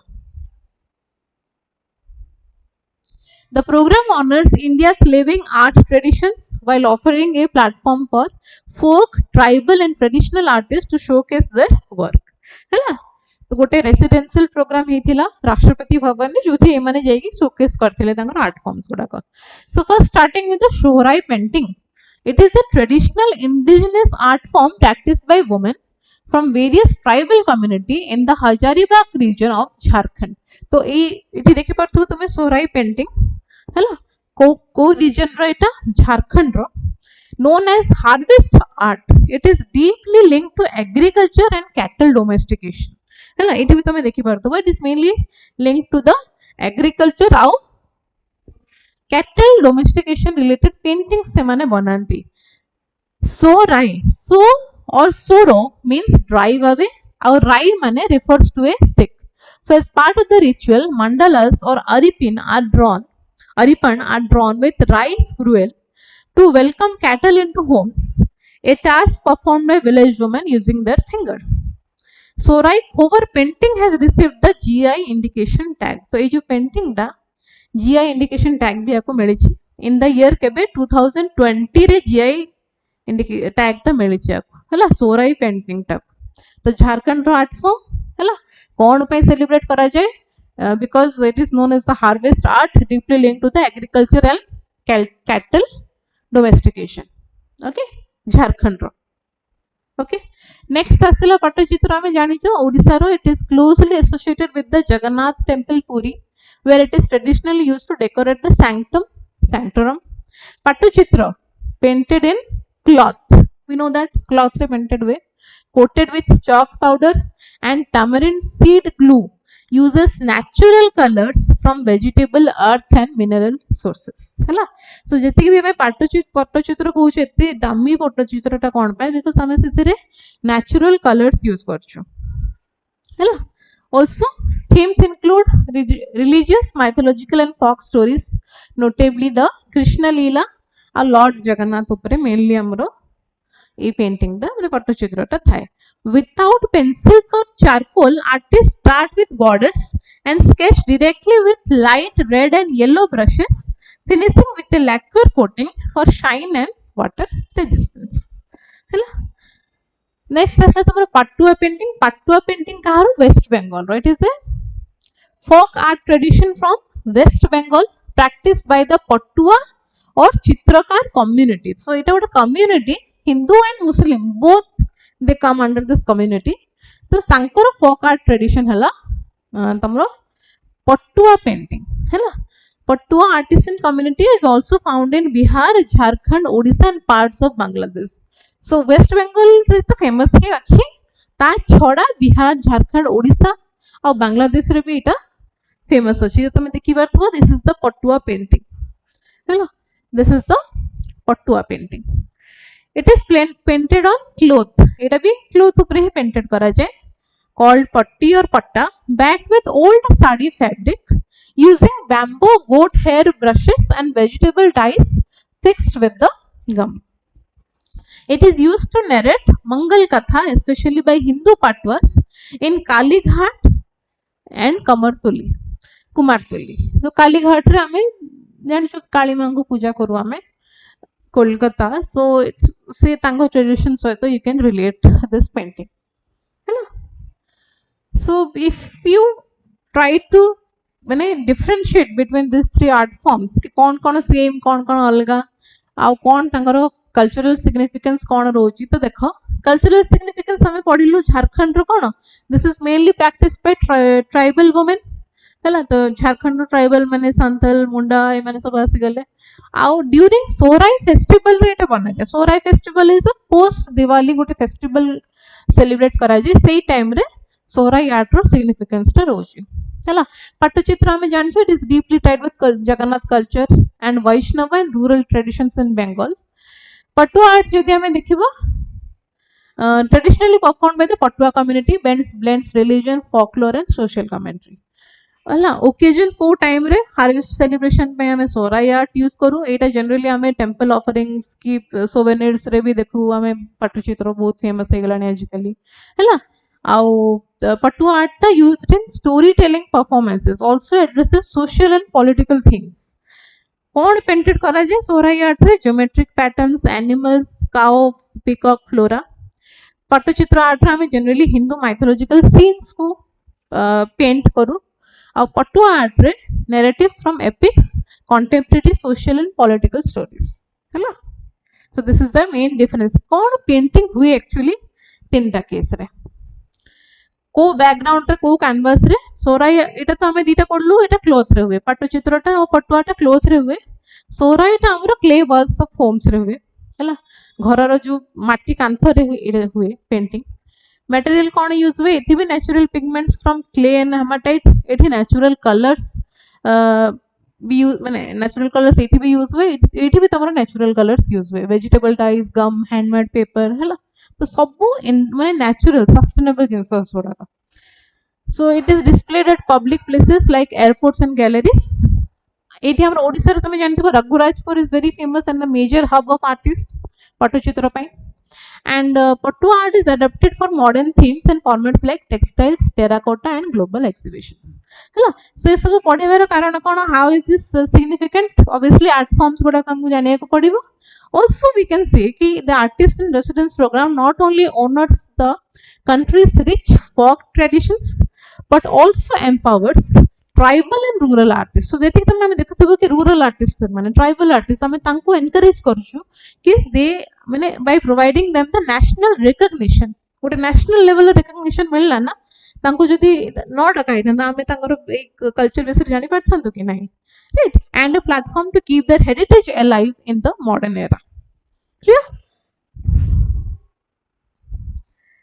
Speaker 1: The program honors India's living art traditions while offering a platform for folk, tribal and traditional artists to showcase their work. है ना, तो गोटे residential programme हेतिला Rashtrapati Bhavan ने, जोथि ए माने जाई कि showcase करथिले तांगर आर्ट फॉर्म्स गुडा। So first starting with the Sohrai painting, it is a traditional indigenous art form practiced by women from various tribal community in the Hazaribagh region of Jharkhand. तो ये देखि परथु तुमे सोहराई पेंटिंग, हैला, को reason row Etah Jharkhand row, known as harvest art. It is deeply linked to agriculture and cattle domestication. हैला, eighty भी तुमे देखि परथु, it is mainly linked to the agriculture आउ कैटल डोमेस्टिकेशन रिलेटेड पेंटिंग से माने बनाती। सो राई, सो और सोरो मीन्स ड्राइव अवे, और राई माने refers to a stick. So as part of the ritual, mandalas or aripan are drawn with rice gruel to welcome cattle into homes, a task performed by village women using their fingers. Sorai Khovar painting has received the GI indication tag. तो ये जो painting दा GI indication tag भी आपको मिली छी in the year केबे 2020 रे GI tag ता मिली छी आपको, हैला, सोराई पेंटिंग टैग। तो झारखंड रो आर्ट फॉर्म, हैला, कोन पे सेलिब्रेट करा जाए, because it is known as the harvest art deeply linked to the agriculture and cattle domestication. Okay, Jharkhand रो। ओके, नेक्स्ट आसिला पट्टचित्र, हमें जानि छ ओडिसा रो, it is closely associated with the Jagannath temple Puri where it is traditionally used to decorate the sanctorum. Pattuchitra, painted in cloth. We know that cloth re painted way, coated with chalk powder and tamarind seed glue, uses natural colors from vegetable, earth and mineral sources. है so जति भी हमें पट्टचित्र कहूँ एते दामी पट्टचित्रटा कौन पाए because हमें से natural colors यूज करछु है also themes include religious, mythological and folk stories, notably the Krishna Leela और Lord Jagannath उपरे mainly हमरो ये पेंटिंग टा माने पट्टचित्रटा थाए. Without pencils or charcoal, artists start with borders and sketch directly with light red and yellow brushes, finishing with a lacquer coating for shine and water resistance. हैला next आसला तमरा Patua painting. Patua painting कहारो वेस्ट बेंगल रो. It is a folk art tradition from West Bengal practiced by the Pattua or Chitrakar community. So it is a community, Hindu and Muslim both they come under this community. So Sankara folk art tradition hala tamro Pattua painting hala. Pattua artisan community is also found in Bihar, Jharkhand, Odisha and parts of Bangladesh. So West Bengal रे तो famous ही अच्छी ता छोड़ा बिहार, झारखंड, ओडिशा और बांग्लादेश रे भी इटा famous अच्छी. तो मैं देखी बार तो this is the Patua painting हेलो. This is the Patua painting. It is painted on cloth. एटा भी क्लोथ ऊपर ही पेंटेड करा जाए. कॉल्ड पट्टी और patta, backed with old sari fabric using bamboo goat hair brushes and vegetable dyes fixed with the gum. It is used to narrate Mangal Katha, especially by Hindu Patwas in Kali Ghat and Kumartuli. So Kali Ghat re ame janchu Kali Mangu puja koru ame Kolkata. So it's say tango tradition so you can relate this painting. Hello. So if you try to differentiate between these three art forms कि कौन कौन same कौन कौन अलगा आउ कौन तांगर cultural significance कौन रोची. तो देखो कल्चरल सिग्निफिकेंस हमें पढ़िलु झारखंड रो कौन this is mainly practice by tribal women हैला. तो झारखंड रो ट्राइबल माने संथल मुंडा ए माने सब आसी गले. आउ ड्यूरिंग सोराई फेस्टिवल रे एटा बना जाय. Sohrai festival is a post Diwali गोटे फेस्टिवल सेलिब्रेट करा जाय. सेही टाइम रे सोराई आर्ट रो सिग्निफिकेंस टा रोची हैला. पट्टचित्र हमें जानछो it is deeply tied with Jagannath culture and Vaishnav and rural traditions in Bengal. Pattua art जदि हमें देखिबो traditionally performed by the Pattua community blends religion, folklore and social commentary. हला occasion को टाइम रे हार्वेस्ट सेलिब्रेशन पे हमें सोराई आर्ट यूज करू. एटा generally हमें टेंपल ऑफरिंग्स की सोवेनिर्स रे भी देखू हमें पट्टचित्र बहुत फेमस हे गलानी आजिकली हला. आउ Pattua art ता used in storytelling performances also addresses social and political themes. कौन पेंटेड करा जाए सोराई आर्ट रे geometric patterns, animals, cow, peacock, flora. Pattachitra art रे हमें जनरली हिंदू माइथोलॉजिकल सीन्स को पेंट करू. और पट्टुआ आर्ट रे narratives from epics, contemporary social and political stories हैला. So this is the main difference. कौन पेंटिंग हुए एक्चुअली तीनटा केस रे को बैकग्राउंड रे को कैनवास रे सोराई एटा तो हमें दीटा पड़लु. एटा क्लॉथ रे हुए पट्टचित्रटा और पट्टुआटा क्लॉथ रे हुए. सोराईटा हमरो क्ले वॉल्स ऑफ होम्स रे हुए हैला. घर रो जो माटी कांथ रे हुए पेंटिंग. मटेरियल कौन यूज हुए एथि भी natural pigments from clay and haematite. एथि नेचुरल कलर्स भी माने नेचुरल कलर्स एथि भी यूज हुए. एथि भी तमरो नेचुरल कलर्स यूज हुए. Vegetable dyes, gum, handmade paper हैला. तो सब माने नेचुरल सस्टेनेबल जिंसस गुडा. So it is displayed at public places like airports and galleries. एटी हमर ओडिसा रे तुम जानथिबो Raghurajpur is very famous and the major hub of artists Pattachitra पई. And Pattua art is adapted for modern themes and formats like textiles, terracotta and global exhibitions. Hello. So ये सब पढ़ेबार कारण कौन? How is this significant? Obviously art forms गुड़ा हमको जाने को पड़िबो. Also we can say कि the artist in residence program not only honors the country's rich folk traditions but also empowers tribal and rural artist. So जेति तुम हमें देखथबो कि रूरल आर्टिस्ट माने ट्राइबल आर्टिस्ट हमें तांको एनकरेज करछु कि दे माने by providing them the national recognition. गोटे नेशनल लेवल रिकॉग्निशन मिलला ना तांको जदि न डकाई था आमे तांकर एक कल्चर विषय जानि पारथांतो कि नाही, right, and a platform to keep their heritage alive in the modern era. Clear?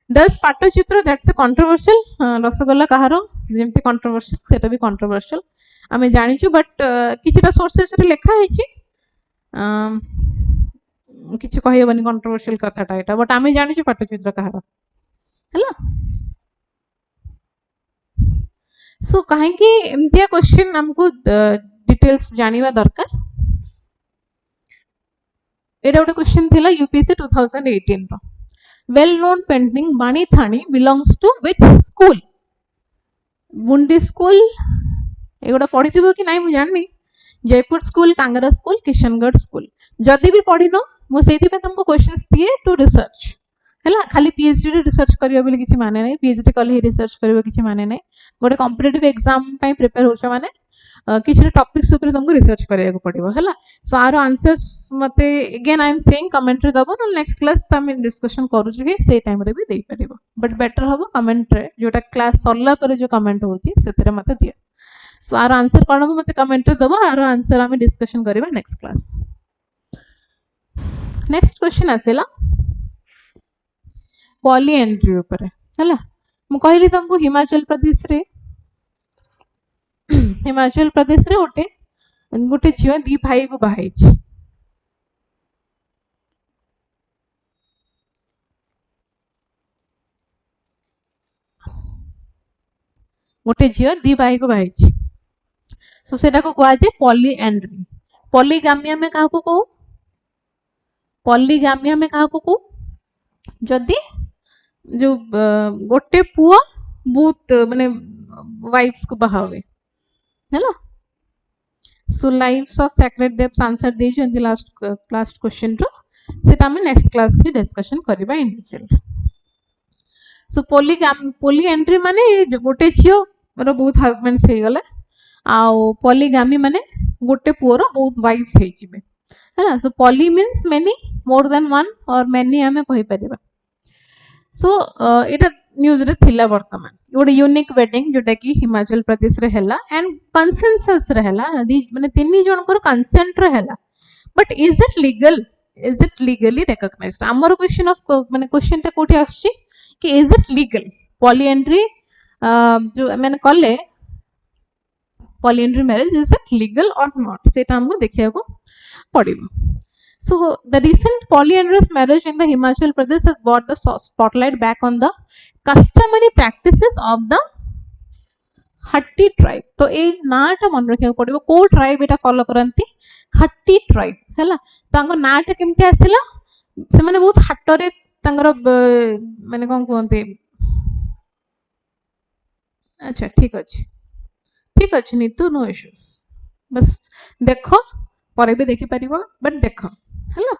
Speaker 1: Does Pattachitra that's a controversial rasgulla कहारो जेमती कंट्रोवर्शियल सेटा भी कंट्रोवर्शियल आमे जानिछु, बट किछिटा सोर्सेस रे लेखा हेछि किछि कहबनी कंट्रोवर्शियल कथाटा एटा, बट आमे जानिछु पाटचित्र कहारो हैला। सो काहे कि एमतिया क्वेश्चन हमको डिटेल्स जानिबा दरकार। एटा गोटे क्वेश्चन थिला यूपीएससी 2018 रो। Well known painting Bani Thani belongs to which school? Bundi school एगोटा पढ़िथिबो कि नाही मु जाननी, Jaipur school, Kangra school, Kishangarh school. जदि भी पढ़िनो मु सेति पे तुमको क्वेश्चंस दिए टू रिसर्च हैला। खाली पीएचडी रे रिसर्च करियो बोली किछि माने नाही, पीएचडी कले ही रिसर्च करियो किछि माने नाही। गोटे कॉम्पिटिटिव एग्जाम पे प्रिपेयर होछ माने किछि टॉपिक्स ऊपर तुमको रिसर्च करिया को पड़िबो हैला। सो आरो आंसर्स मते again I am saying comment रे दबो न नेक्स्ट क्लास त हम डिस्कशन करू छी से टाइम रे भी देई परिबो, बट बेटर हबो कमेंट रे जोटा क्लास सरला पर जो कमेंट होची सेतरे मते दिया। सो आरो आंसर कोन हबो मते कमेंट रे दबो, आरो आंसर हम डिस्कशन करिबा नेक्स्ट क्लास। नेक्स्ट क्वेश्चन आसेला पॉलीएंड्री ऊपर हैला। मु कहली तुमको हिमाचल प्रदेश रे गोटे झियो दी भाई को बाहाई छी। गोटे झियो दी भाई को बाहाई छी, सो सेटा को कहा जे पॉलीएंड्री। पॉलीगामिया में काहा को कहू? पॉलीगामिया में काहा को कहू? जदि जो गोटे पुआ बहुत माने वाइफ्स को बाहावे हैला। सो लाइव्स ऑफ सैक्रेड डेप्स आंसर दे जंदी लास्ट क्वेश्चन रो, सेटा हम नेक्स्ट क्लास रे डिस्कशन करबा इन डिटेल। सो पॉलीएंड्री माने गोटे झियो रो बहुत हस्बैंड्स हे गले, आ पॉलीगामी माने गोटे पुआ रो बहुत वाइफ्स हे जिवे हैला। So poly means many, more than one, or many हमें कहि परिबा। सो एटा न्यूज रे थिला वर्तमान गोटे यूनिक वेडिंग जोटा कि हिमाचल प्रदेश रे हैला एंड कंसेंसस रे हैला, माने तीन जन को कंसेंट रे हैला, but is it legal? Is it legally recognized? हमर क्वेश्चन ऑफ माने क्वेश्चन टा कोठी आछि कि इज इट लीगल पॉलीएंड्री जो मैंने कले polyandry marriage, is it legal और नॉट, सेटा हमको देखिया को पड़िबो। So the recent polyandrous marriage in the Himachal Pradesh has brought the spotlight back on the customary practices of the Hatti tribe. तो ए नाटा मन रखिया पड़िबो, को ट्राइब एटा फॉलो करंती? हट्टी ट्राइब हैला। तांको नाटा केमते आसिला? से माने बहुत हट्टरे तांगर माने कोन कोनते, अच्छा ठीक अछि नीतू, नो इश्यूज, बस देखो परे भी देखि परिबो, बट देखो हैला।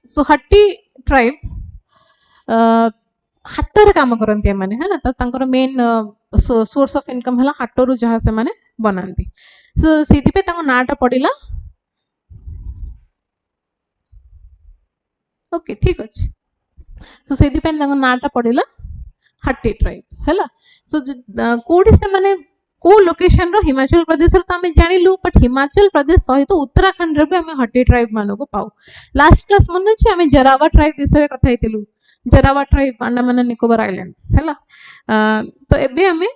Speaker 1: सो हट्टी ट्राइब हाटरे काम करती माने है ना, तो तांकर मेन सोर्स ऑफ इनकम है हाटरू जहाँ से माने बनाती। सो सीधी पे तांको नाटा पड़िला, ओके ठीक अछि। सो सीधी पे तांको नाटा पड़िला हट्टी ट्राइब हैला। सो कोडी से माने को लोकेशन रो हिमाचल प्रदेश रो तो हमें जानिलु, बट हिमाचल प्रदेश सहित उत्तराखंड रे भी हमें हट्टी ट्राइब मानो को पाऊ। लास्ट क्लास मन अछि हमें जरावा ट्राइब विषय कथा हेतिलु, Jarawa tribe Andaman and Nicobar islands हैला। तो एबे हमें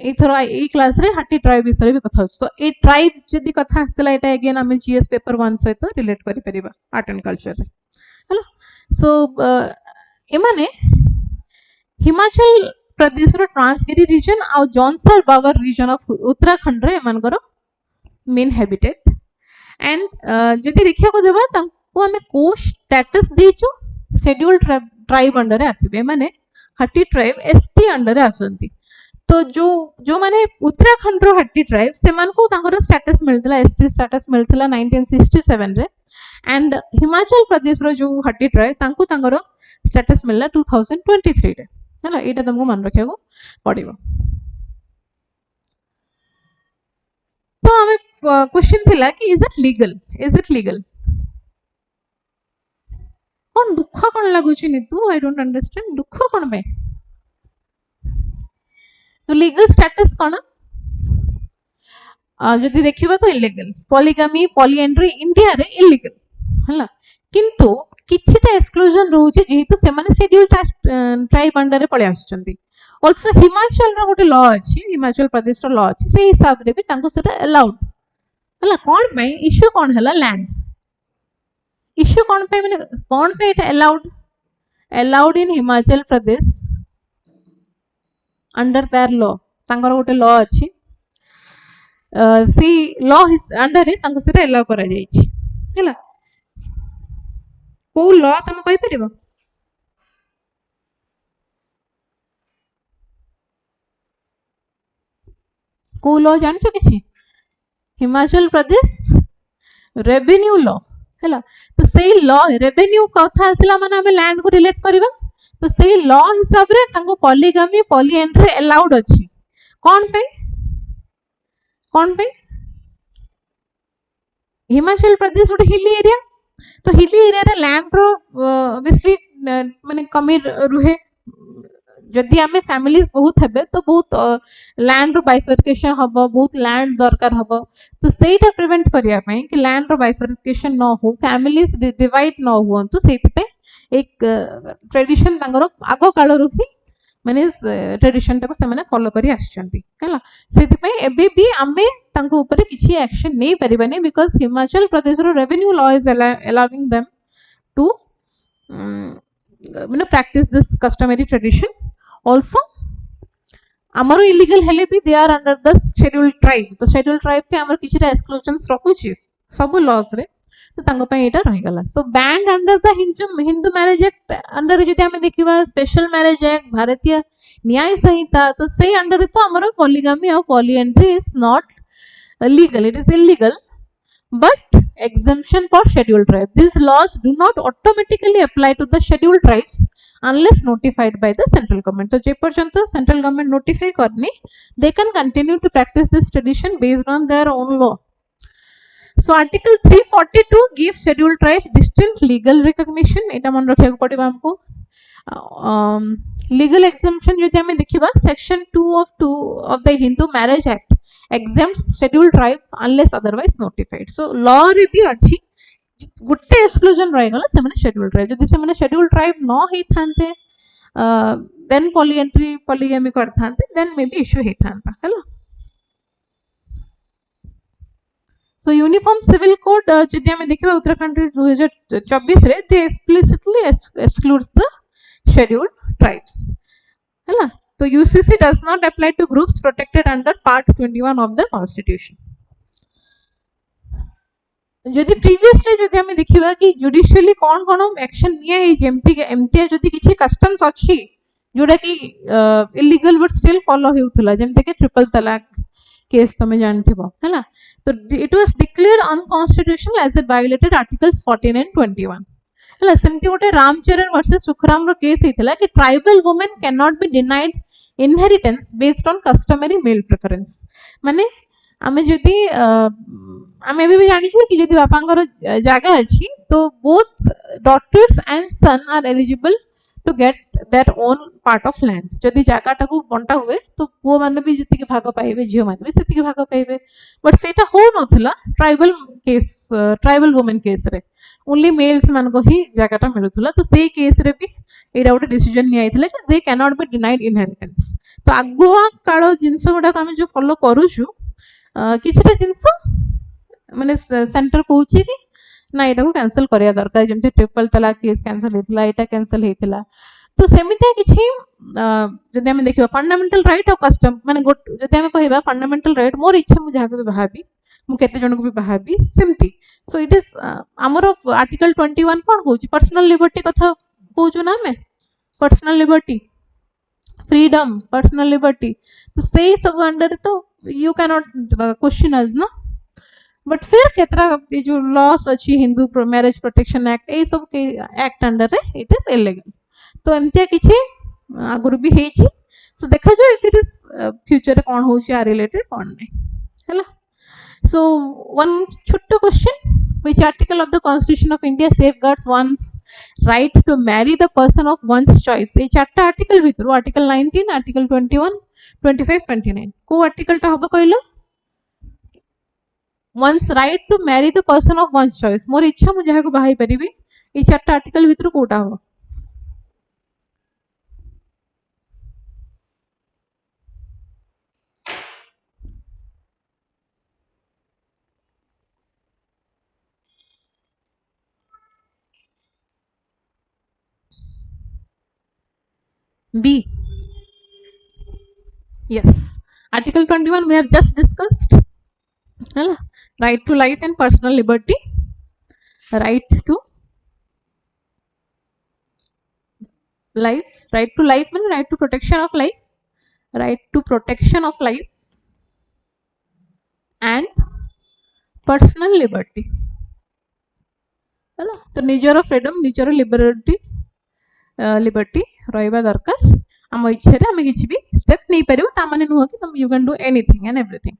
Speaker 1: एथर ए क्लास रे हट्टी ट्राइब विषय भी कथा होछ। तो ए ट्राइब जदी कथा आसला एटा अगेन हमें जीएस पेपर 1 सहित रिलेट करि परिबा आर्ट एंड कल्चर रे हैला। सो ए माने हिमाचल प्रदेश रो ट्रांसगिरी रीजन आ जॉनसर बावर रीजन ऑफ उत्तराखंड रे एमानकर मेन हैबिटेट। एंड जदी देखिया को देबा तांको हमें को स्टेटस देचो, शेड्यूल्ड ट्राइब अंडर रे आसीबे, माने हट्टी ट्राइब एसटी अंडर रे आसंती। तो जो माने उत्तराखंड रो हट्टी ट्राइब से मान को तांकर स्टेटस मिलतला, एसटी स्टेटस मिलतला 1967 रे। एंड हिमाचल प्रदेश रो जो हट्टी ट्राइब तांको तांकर स्टेटस मिलला 2023 रे हैला। एटा तुमको मन रखिया को पड़िबो। तो हमें क्वेश्चन थिला कि is it legal, is it legal. कौन दुख कौन लागुची नीतू, आई डोंट अंडरस्टैंड दुख कौन पे तो लीगल स्टेटस कौन जदि देखिबा तो इलीगल पॉलीगामी पॉलीएंड्री इंडिया रे इलीगल हला किंतु किछिटा एक्सक्लूजन रहउची जेहेतु से माने शेड्यूल ट्राइब अंडर रे पळे आछंती ऑल्सो हिमाचल रो गोटे लॉ अछि हिमाचल प्रदेश रो लॉ अछि से हिसाब रे भी तांको सेटा अलाउड हला कोन पे इश्यू कोन हला लैंड इश्यू कोन पे माने कोन पे एटा allowed in Himachal Pradesh under their law तांकर गोटे लॉ अछि सी लॉ अंडर रे तांको सेटा अलाउ करा जाय छी हला को लॉ तुम कहि परिबो को लॉ जान छ किछि हिमाचल प्रदेश रेवेन्यू लॉ हैला तो सेही लॉ रेवेन्यू कथा आसला माने हम लैंड को रिलेट करबा तो सेही लॉ हिसाब रे तांको पॉलीगामी पॉलीएंड्री अलाउड अछि कोन पे हिमाचल प्रदेश गोटे हिली एरिया तो हिली एरिया रे लैंड रो ऑब्वियसली माने कमी रुहे जदि आमे फैमिलीज बहुत हेबे तो बहुत लैंड रो बाइफर्केशन हबो बहुत लैंड दरकार हबो तो सेटा प्रिवेंट करिया पई कि लैंड रो बाइफर्केशन न हो फैमिलीज डिवाइड न हो तो सेति पे एक ट्रेडिशन तांगर आगो काल रु ही माने ट्रेडिशन टाको से माने फॉलो करी आछंती हैला सेति पे एबे भी आमे तांको ऊपर किछि एक्शन नै परिबानी बिकॉज़ हिमाचल प्रदेश रो revenue law is allowing them to practice this customary tradition also amaro illegal hele भी they are under the scheduled tribe तो scheduled tribe पे हमर किछटा exclusions रखुची सब laws रे तो तांको पे एटा रहि गला सो banned under the hindu marriage act under जदि हम देखिबा special marriage act भारतीय न्याय संहिता तो से अंडर तो हमर polygamy और polyandry is not legal it is illegal but exemption for scheduled tribe these laws do not automatically apply to the scheduled tribes unless notified by the central government तो जे पर्यंत central government notify करनी they can continue to practice this tradition based on their own law so article 342 gives scheduled tribes distinct legal recognition एटा मन रखिया को पड़िबा हमको legal exemption जदि हमें देखिबा section 2 of the hindu marriage act exempts scheduled tribe unless otherwise notified so law रे भी अछि गुट्टे एक्सक्लूजन रह गला से माने scheduled tribe जदि से माने scheduled tribe न हे थानते then polyandry polygamy कर थानते then maybe issue हे थानता हैला so uniform civil code जदि हमें देखिबा उत्तराखंड 2024 रे they explicitly excludes the scheduled tribes हैला तो UCC does not apply to groups protected under part 21 of the constitution जदि प्रीवियसली जदि हमें देखिबा कि जुडिशियली कोन एक्शन निया हे जेमती जदि किछि कस्टम्स अछि जोडा कि इलीगल बट स्टिल फॉलो हेउथला जेमते कि ट्रिपल तलाक केस तमे जानथिबो हैला तो it was declared unconstitutional as it violated articles 14 and 21 हैला सेमती गोटे रामचरण वर्सेस सुखराम रो केस हेतला कि tribal women can not be denied inheritance based on customary male preference माने आमे जदि आमे भी जानि छी कि जदि बापांगर जागा अछि तो both daughters and son are eligible to get their own part of land जदि जागा टाको बंटा हुए तो पुओ माने भी जति के भाग पाइबे झियो माने भी सेति के भाग पाइबे बट सेटा हो नथला ट्राइबल वुमेन केस रे ओनली मेल्स मान को ही जागाटा मिलुथला तो से केस रे भी एटा गोटे डिसीजन नि आइथिला कि they can not be denied inheritance तो आगुआ कालो जिंस गुडा हम जो फॉलो करूछु किछटा जिंस माने सेंटर कहूची कि ना एटा को कैंसिल करिया दरकार जेमते ट्रिपल तलाक केस कैंसिल हेतला एटा कैंसिल हेतला तो सेमिते किछि जदि हम देखिबा फंडामेंटल राइट और कस्टम माने जदि हम कहबा फंडामेंटल राइट मोर इच्छा मु जाके भी बाहाबी मु केते जन को भी बाहाबी सिमती सो इट इज हमर आर्टिकल 21 कोन कहूची पर्सनल लिबर्टी कथा कहूछु ना हमें personal liberty freedom personal liberty तो से सब अंडर तो यू कैन नॉट क्वेश्चन अस ना बट फिर केतरा ये जो लॉस अछि हिंदू मैरिज प्रोटेक्शन एक्ट ए सब के एक्ट अंडर रे इट इज इलीगल तो एमतिया किछि आगुर भी हेछि सो देखा जो इफ इट इज फ्यूचर कोन होछि आ रिलेटेड कोन नै हैला सो वन छोटो question which article of the Constitution of India safeguards one's right to marry the person of one's choice? এই চারটা আর্টিকেল ভিতর আর্টিকেল 19, আর্টিকেল 21, 25, 29 কো আর্টিকেলটা হবে কইলো? one's right to marry the person of one's choice, মোর ইচ্ছা মু যাহাকে বাহাই পারিবি, এই চারটা আর্টিকেল ভিতর কোটা হবে? B. Yes. Article 21 we have just discussed. Right to life and personal liberty. Right to life. Right to life means right to protection of life. Right to protection of life and personal liberty. तो निजर freedom निजर liberty liberty रहिबा दरकार आम इच्छा रे आम किछि भी स्टेप नै परिबो ता माने नुह कि तुम you can do anything and everything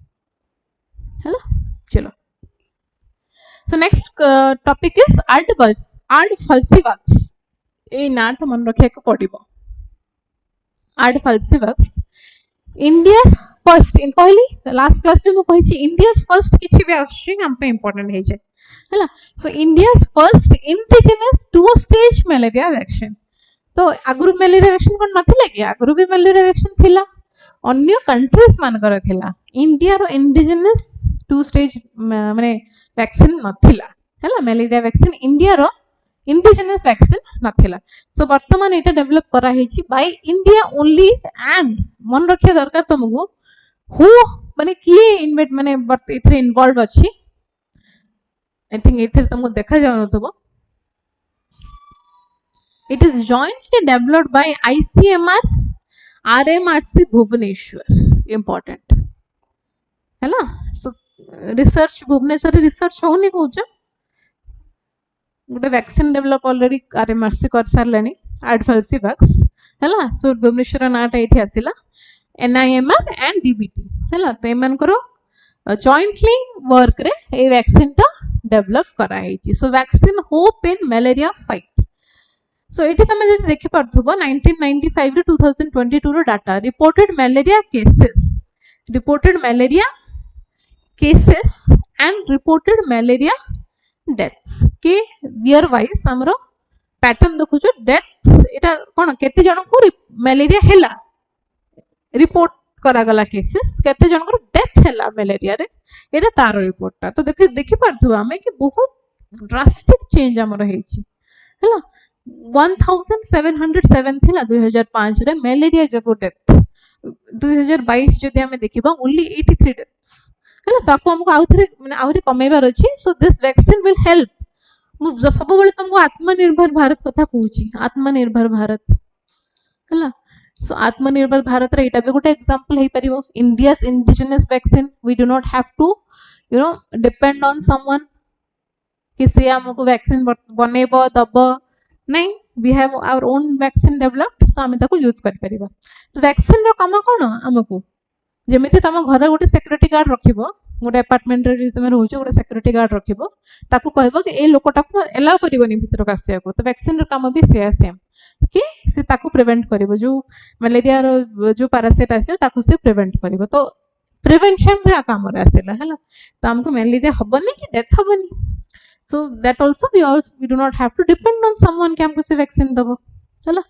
Speaker 1: हैला चलो so next topic is AdFalciVax ए नाट मन रखिया को पडिबो AdFalciVax इंडिया फर्स्ट इन कहली लास्ट क्लास में मु कहि इंडिया फर्स्ट किछि भी आछि हम पे इंपोर्टेंट हे जाय हैला so India first indigenous two stage malaria vaccine तो आगुरु मलेरिया वैक्सीन कोन नथिला कि आगुरु भी मलेरिया वैक्सीन थिला अन्य कंट्रीज मानकर थिला इंडिया रो इंडिजिनस टू स्टेज माने वैक्सीन नथिला हैला मलेरिया वैक्सीन इंडिया रो इंडिजिनस वैक्सीन नथिला सो वर्तमान एटा डेवलप करा हेची बाय इंडिया ओनली एंड मन रखिया दरकार तुमको हु माने की इन्वेट माने इथरे इन्वॉल्व अछि आई थिंक इथरे तुमको देखा जाउ नथबो It is jointly developed by ICMR, RMRC Bhubaneswar. Important. है ना? So research Bhubaneswar research होने को उच्च गुटे वैक्सीन डेवलप ऑलरेडी RMRC कर सारलानी AdFalciVax है ना? So Bhubaneswar NATA इठी आसिला NIMR and DBT है ना? तो एमन करो jointly work रे ये वैक्सीन टा डेवलप करा है जी. So vaccine hope in malaria fight. So it is हमें जो देखी पड़ता है 1995 रे 2022 रो data reported malaria cases and reported malaria deaths के year wise हमरो पैटर्न देखु जो डेथ एटा कोन केते जन को मलेरिया हेला रिपोर्ट करा गला केसेस केते जन को डेथ हेला मलेरिया रे एटा तारो रिपोर्ट ता तो देखि पड़थु हमें कि बहुत ड्रास्टिक चेंज हमरो हेची हेला 1707 थिला 2005 रे मलेरिया जको डेथ 2022 जदि हमें देखिबा ओनली 83 डेथ्स हेला ताको हमको आउथरे माने आउरी कमेबार अछि so this vaccine will help मु सब बेले तुमको आत्मनिर्भर भारत कथा कहूची आत्मनिर्भर भारत हेला सो आत्मनिर्भर भारत रे एटा भी गोटे एग्जांपल हे परिबो India's indigenous vaccine we do not have to you know depend on someone कि से हमको वैक्सीन बनेबो दबो नहीं we have our own vaccine developed तो हमें ताको यूज कर परिबा तो वैक्सीन रो काम कोन हमको जेमिति तम घर गोटे सिक्योरिटी गार्ड रखिबो गोटे अपार्टमेंट रे तुम रहउछ गोटे सिक्योरिटी गार्ड रखिबो ताको कहबो कि ए लोकटा को अलाउ करिवोनी भीतर कासिया को तो वैक्सीन रो काम भी सेम कि से ताको प्रिवेंट करिवो जो मलेरिया रो जो पैरासाइट आसे ताको से प्रिवेंट करिवो तो प्रिवेंशन रे काम रे आसेला हला तो हमको मलेरिया हबनी कि death हबनी so that also we do not have to depend on someone कि हमको से वैक्सीन दबो चला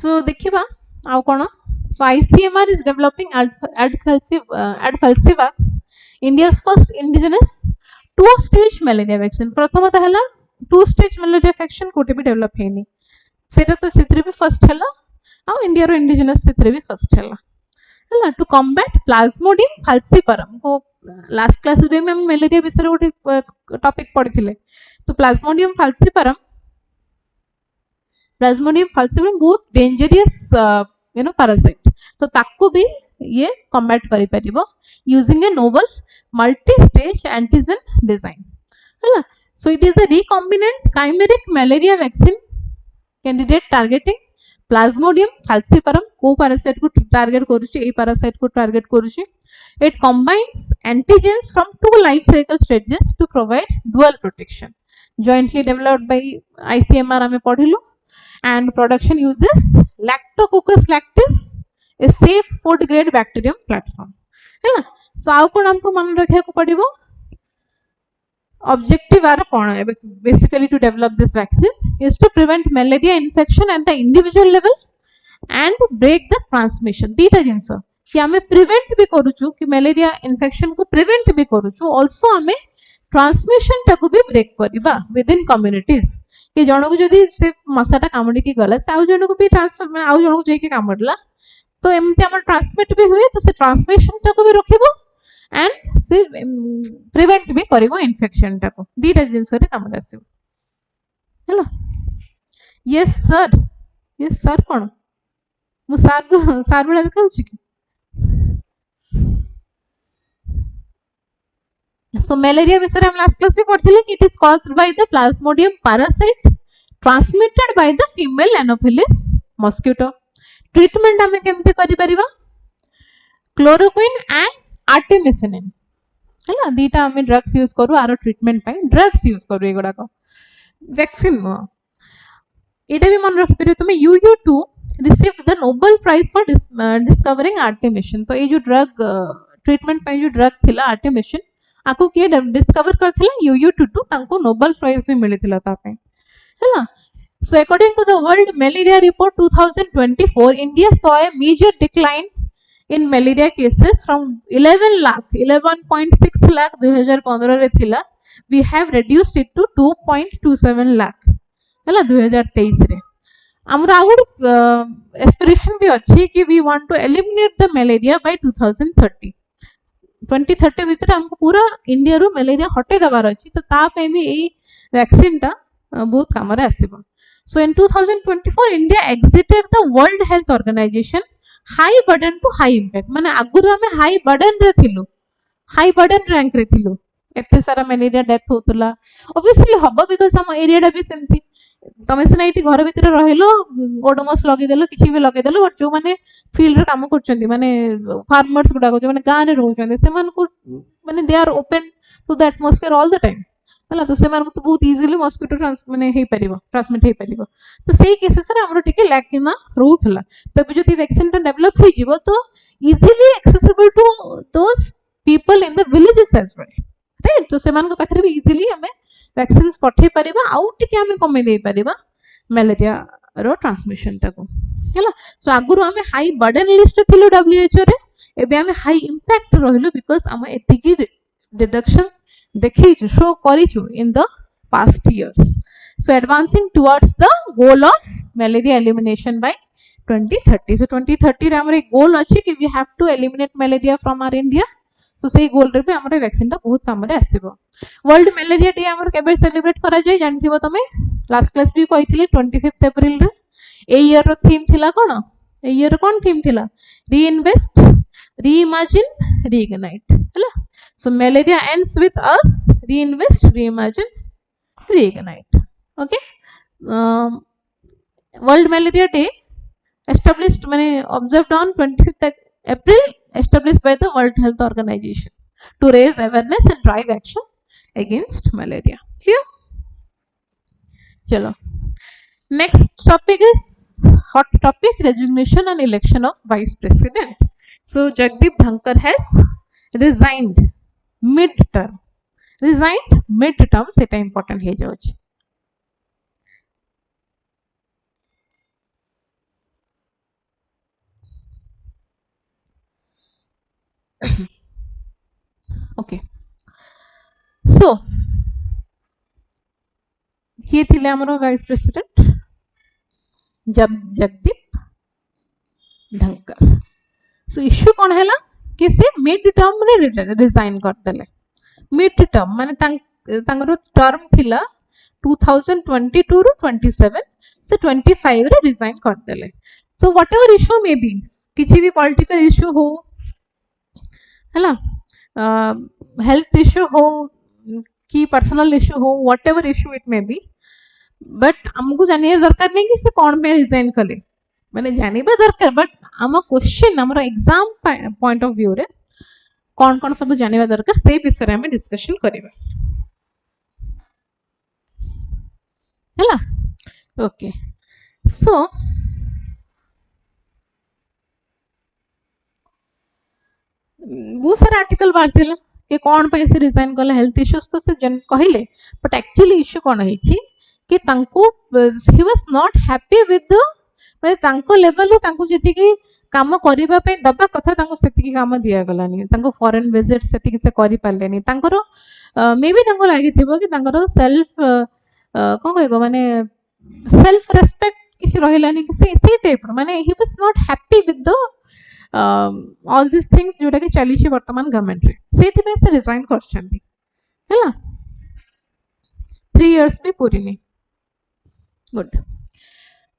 Speaker 1: so देखिबा आउ कोन so ICMR is developing AdFalciVax India's first indigenous two stage malaria vaccine प्रथमतः हला two stage malaria vaccine कोटे भी डेवलप हेनी सेटा तो सितरे भी फर्स्ट हला आ इंडिया रो इंडिजिनस सितरे भी फर्स्ट हला हला टू कॉम्बैट प्लाज्मोडियम फाल्सिपारम को लास्ट क्लास में हम मलेरिया विषय गोटे टॉपिक पढ़िथिले तो प्लाज्मोडियम फाल्सिपारम बहुत डेंजरियस यू नो पैरासाइट तो ताको भी ये कॉम्बैट करि परिबो using a novel multi stage antigen design हला so it is a recombinant chimeric malaria vaccine candidate targeting Plasmodium falciparum को पैरासाइट को टारगेट करूची ए पैरासाइट को टारगेट करूची it combines antigens from two life cycle stages to provide dual protection jointly developed by ICMR ame padhilu and production uses lactococcus lactis a safe food grade bacterium platform है ना so आउ कोन हमको मन रखिया को पड़िबो objective are कौन है basically to develop this vaccine is to prevent malaria infection at the individual level and break the transmission दीटा जिंस कि आमे प्रिवेंट भी करूछु कि मलेरिया इन्फेक्शन को प्रिवेंट भी करूछु आल्सो आमे ट्रांसमिशन टाको भी ब्रेक करबा विद इन कम्युनिटीज कि जण को जदी से मसाटा कामडी की गला से आउ जण को भी ट्रांसफर आउ जण को जे के कामडला तो एमते हमर ट्रांसमिट भी हुए तो से ट्रांसमिशन टाको भी रखिबो एंड से प्रिवेंट भी करिवो इन्फेक्शन टाको दीटा जिंस रे काम आसीबो हेलो यस सर कोन मु सार बडा देखाउ छी कि So malaria विषय हम last class में पढ़थिले कि it is caused by the plasmodium parasite transmitted by the female anopheles mosquito. Treatment हमें केमते करि परिबा chloroquine and artemisinin हैला दीटा हमें ड्रग्स यूज करू आरो ट्रीटमेंट पय ड्रग्स यूज करू एगुडा को वैक्सीन नो एटा भी मन रख परियो तुमे UU2 received the Nobel Prize for discovering artemisinin तो ये जो ड्रग ट्रीटमेंट पय जो ड्रग थिला artemisinin आको के डिस्कवर करथिला UU22 तांको नोबेल प्राइज भी मिलिथिला तापे हैला so according to the world malaria report 2024 India saw a major decline in malaria cases from 11 lakh 11.6 lakh 2015 रे थिला we have reduced it to 2.27 lakh हैला 2023 रे हमरा आउड एस्पिरेशन भी अछि कि we want to eliminate the malaria by 2030 2030 भीतर हमको पूरा इंडिया रो मलेरिया हटे दबार अछि तो ता पे भी एई वैक्सीन टा बहुत काम रे आसीबो so in 2024 India exited the World Health Organization high burden to high impact माने आगुर हमें हाई बर्डन रे थिलु हाई बर्डन रैंक रे थिलु एते सारा मलेरिया डेथ होतला ऑब्वियसली हबो बिकॉज़ हम एरिया डा भी सेमती तमे से नाइटी घर भीतर रहिलो ओडोमस लगे देलो किछि भी लगे देलो बट जो माने फील्ड रे काम करचंदी माने फार्मर्स गुडा को जो माने गां रे रहउचंदी से मान को माने they are open to the atmosphere all the time हला तो से मान को तो बहुत इजीली मॉस्किटो ट्रांस माने हे परिबो ट्रांसमिट हे परिबो तो सेही केसेस रे हमरो टिके लैक ना रहउथला तबे जदी वैक्सीन टा डेवलप हे जिवो तो easily accessible to those people in the villages as well right तो से मान को पाखरे भी इजीली हमें वैक्सीन्स पठे परिबा आउ टिके हमें कमे दे परिबा मलेरिया रो ट्रांसमिशन टाको हला सो आगुरो हमें हाई बर्डन लिस्ट थिलो WHO रे एबे हमें हाई इंपैक्ट रहिलो बिकॉज़ हम एतिकी डिडक्शन देखि शो करिछु in the past years so advancing towards the goal of malaria elimination by 2030 so 2030 रे हमर एक गोल अछि कि we have to eliminate malaria from our India so सेही गोल रे भी हमर वैक्सीन टा बहुत काम रे आसीबो वर्ल्ड मलेरिया डे हमर केबे सेलिब्रेट करा जाय जानथिबो तमे लास्ट क्लास भी कहिथिले 25 अप्रैल रे ए ईयर रो थीम थिला कोन ए ईयर कोन थीम थिला रीइन्वेस्ट रीइमेजिन रीइग्नाइट हला so malaria ends with us reinvest reimagine reignite okay world malaria day established माने observed on 25th April established by the World Health Organization to raise awareness and drive action against malaria clear chalo next topic is hot topic resignation and election of vice president so Jagdeep Dhankar has resigned mid term seta important he jauch okay so ये थिले हमरो vice president Jagdeep धनकर so issue कोन हैला कि से mid term रे resign कर देले मिड टर्म माने तांगरो टर्म थिला 2022 रो 27 से 25 रे रिजाइन कर देले so whatever issue may be किछि भी पॉलिटिकल इश्यू हो हैला हेल्थ इश्यू हो कि पर्सनल इश्यू हो whatever issue it may be but हमको जानिए दरकार नहीं कि से कौन पे रिजाइन कले माने जानिबा दरकार बट आम क्वेश्चन आम एग्जाम पॉइंट ऑफ व्यू रे कौन कौन सब जानिबा दरकार से विषय रे हम डिस्कशन करिबा हैला ओके सो बहुत सारा आर्टिकल बाहर कि कौन पे से रिजाइन कले हेल्थ इश्यूज तो से कहले बट एक्चुअली इश्यू कौन है कि तांको he was not happy with माने तांको लेवल रो तांको जति कि काम करिबा पे दबा कथा तांको सेति कि काम दिया गलानी तांको फॉरेन विजिट सेति कि से करि पालेनी तांको मे बी तांको लागि थिबो कि तांको सेल्फ कोन कहबो माने सेल्फ रेस्पेक्ट किसी रहिलानी कि से टाइप माने he was not happy with the all these things जोटा कि चली वर्तमान गवर्नमेंट रे सेति पे से रिजाइन करछंती हैला 3 इयर्स भी पूरी नहीं गुड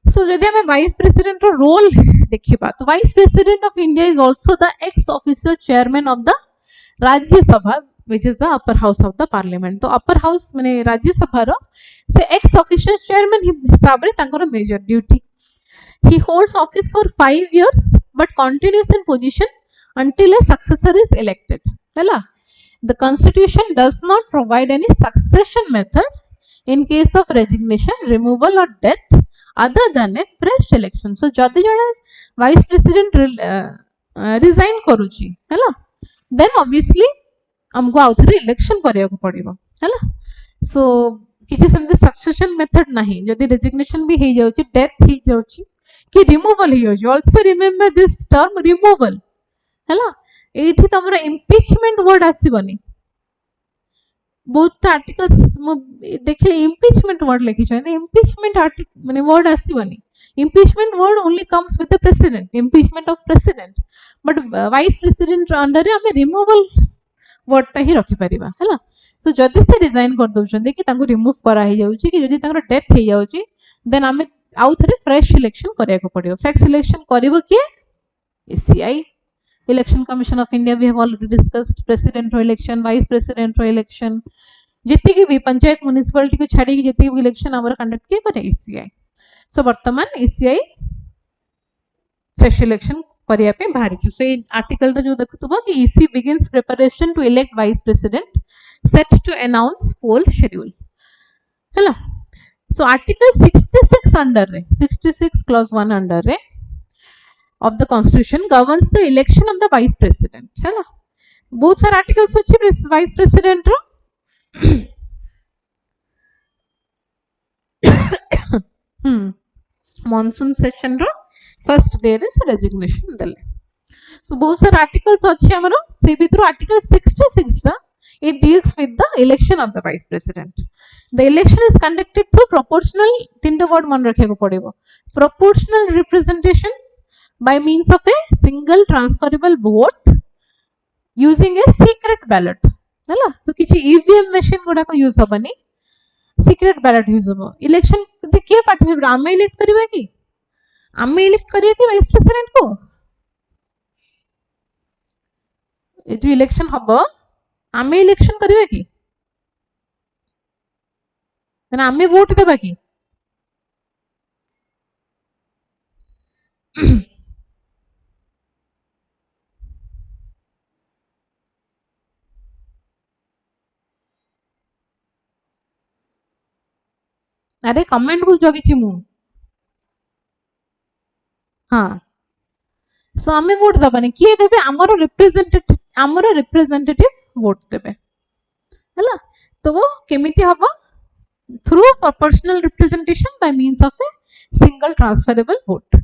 Speaker 1: सो जदि हमें वाइस प्रेसिडेंट रो रोल देखिबा तो vice president of India is also the x official chairman of the राज्य सभा which is the upper house of the parliament तो upper house माने राज्य सभा रो से एक्स ऑफिशियल चेयरमैन हिसाब रे तांकर major duty he holds office for 5 years but continues in position until a successor is elected hela the constitution does not provide any succession method in case of resignation removal or death other than a fresh election so jodi jana vice president resign करूची hela then obviously हमको आउथरे election करिया को पड़िबो hela so किछि सेमते succession method नाही जदी resignation भी हे जाउची death हे जाउची कि रिमूवल ही हो also remember this term removal हैला एठी तमरा इंपीचमेंट वर्ड आसीबनी बहुत आर्टिकल्स देखले इंपीचमेंट वर्ड लिखि छै इंपीचमेंट आर्टिकल माने वर्ड आसीबनी impeachment word only comes with the president impeachment of president but vice president under रे हमें रिमूवल वर्ड ता ही रखि परिबा हैला सो जदी से रिजाइन कर दोछन कि तांको रिमूव करा ही जाउची कि जदी तांको डेथ हे जाउची देन हमें आउ थे फ्रेश इलेक्शन करिया को पड़ियो फ्रेश इलेक्शन करिवो के ECI election commission of India we have already discussed president रो इलेक्शन वाइस प्रेसिडेंट रो इलेक्शन जति की भी पंचायत म्युनिसिपलिटी को छाड़ी जति भी इलेक्शन हमर कंडक्ट के करे एसीआई सो वर्तमान एसीआई फ्रेश इलेक्शन करिया पे बाहर छी से आर्टिकल रे जो देखतबो कि EC begins preparation to elect vice president set to announce poll schedule हैला so article 66 under re 66 clause 1 under re of the constitution governs the election of the vice president है ना बहुत सारे articles अच्छी vice president रो monsoon session रो first day रे से resignation देले so बहुत सारे articles अच्छी हमरो से भी थ्रू article 66 रा it deals with the election of the vice president the election is conducted through proportional tinta word मन रखे को पड़ेगा proportional representation by means of a single transferable vote using a secret ballot हैला तो किछि EVM machine गुडा को use होबनी secret ballot use होबो election they के पार्टिसिपेट आमे इलेक्ट करबा कि आमे इलेक्ट करिया कि वाइस प्रेसिडेंट को ए जो इलेक्शन हबो आमे इलेक्शन करिवे कि ना आमे वोट देबा कि अरे कमेंट को जगिछि मु हां सो आमे वोट दबानी किए देबे हमरो रिप्रेजेंटेटिव वोट देबे हैला तो वो केमिति हबो through proportional representation by means of a single transferable vote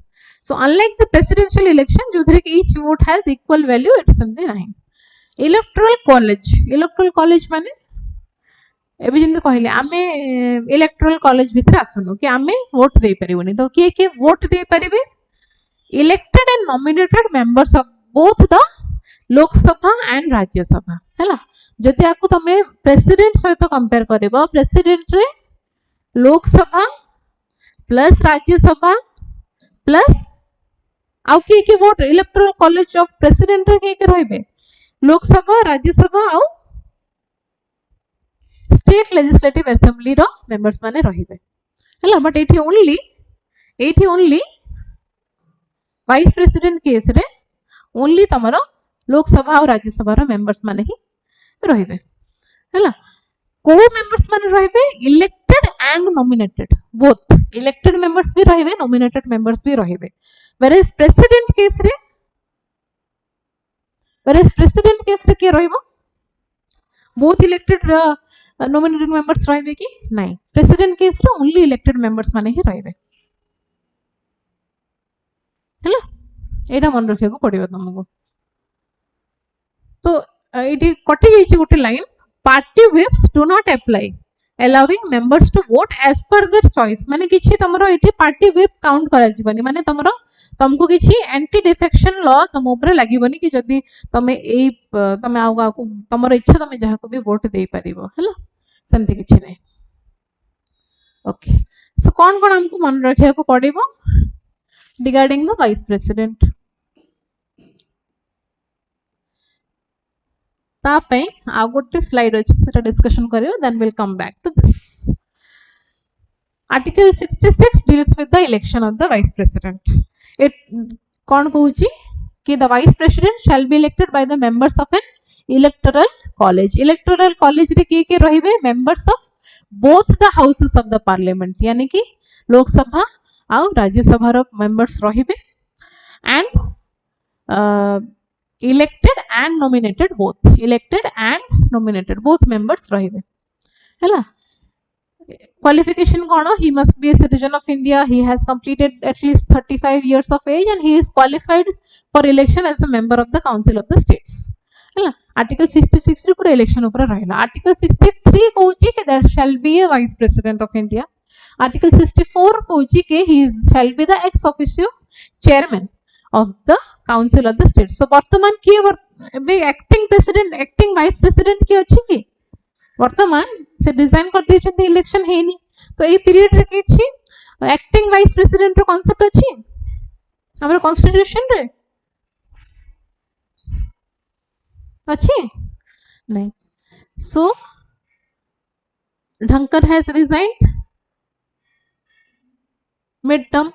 Speaker 1: so unlike the presidential election जो थरे each vote has equal value it something नाही इलेक्टोरल कॉलेज माने एबे जिंद कहले आमे इलेक्टोरल कॉलेज भीतर आसनु कि आमे वोट दे परिबोनी तो के वोट दे परिबे elected and nominated members of both the Lok Sabha and Rajya Sabha हैला जति आकु तमे प्रेसिडेंट सहित कंपेयर करबो प्रेसिडेंट रे लोक सभा प्लस राज्य सभा प्लस आउ के vote electoral college of president रे के रहबे लोक सभा राज्य सभा आउ स्टेट लेजिस्लेटिव असेंबली रो मेंबर्स माने रहिबे हैला बट एठी ओनली वाइस प्रेसिडेंट केस रे ओनली तमर लोकसभा और राज्यसभा रो मेंबर्स माने ही रहिबे हैला को मेंबर्स माने रहिबे elected and nominated both elected members भी रहिबे नॉमिनेटेड मेंबर्स भी रहिबे whereas प्रेसिडेंट केस रे के रहिबो बोथ इलेक्टेड नॉमिनेटेड मेंबर्स रहिबे कि नहीं प्रेसिडेंट केस रे ओनली इलेक्टेड मेंबर्स माने ही रहिबे हैला एटा मन रखिया को पड़िबो तुमको तो इटी कटि जाइछि गोटे line party whips do not apply allowing members to vote as per their choice माने किछि तमरो एठी पार्टी व्हिप काउंट करा जिवनी माने तमरो तुमको किछि एंटी डिफेक्शन लॉ तुम ऊपर लागिवनी कि जदी तमे एई तमे आउगा को तमरो इच्छा तमे जहा को भी वोट देई परिबो हैला सेमति किछि नै ओके सो कोन कोन हमको मन रखिया को पड़िबो रिगार्डिंग द वाइस प्रेसिडेंट तापे आ गोटे स्लाइड अछि सेटा डिस्कशन करियो then will come back to this article 66 deals with the election of the vice president it कोन कहूची कि the vice president shall be elected by the members of an electoral college रे के रहिबे members of both the houses of the parliament यानी कि लोकसभा आ राज्यसभा रो मेंबर्स रहिबे and elected and nominated both members rahibe hela qualification kono he must be a citizen of India he has completed at least 35 years of age and he is qualified for election as a member of the council of the states hela article 66 रे पूरा election ऊपर रहला article 63 कहूची कि there shall be a vice president of India article 64 कहूची कि he shall be the ex officio chairman of the council of the state so वर्तमान किए बे acting president acting vice president की अछि कि वर्तमान से डिजाइन कर दै छथि इलेक्शन हेनी तो ए पीरियड रे किछि एक्टिंग वाइस प्रेसिडेंट रो कांसेप्ट अछि हमर कॉन्स्टिट्यूशन रे अछि नहीं so Dhankar has resigned mid term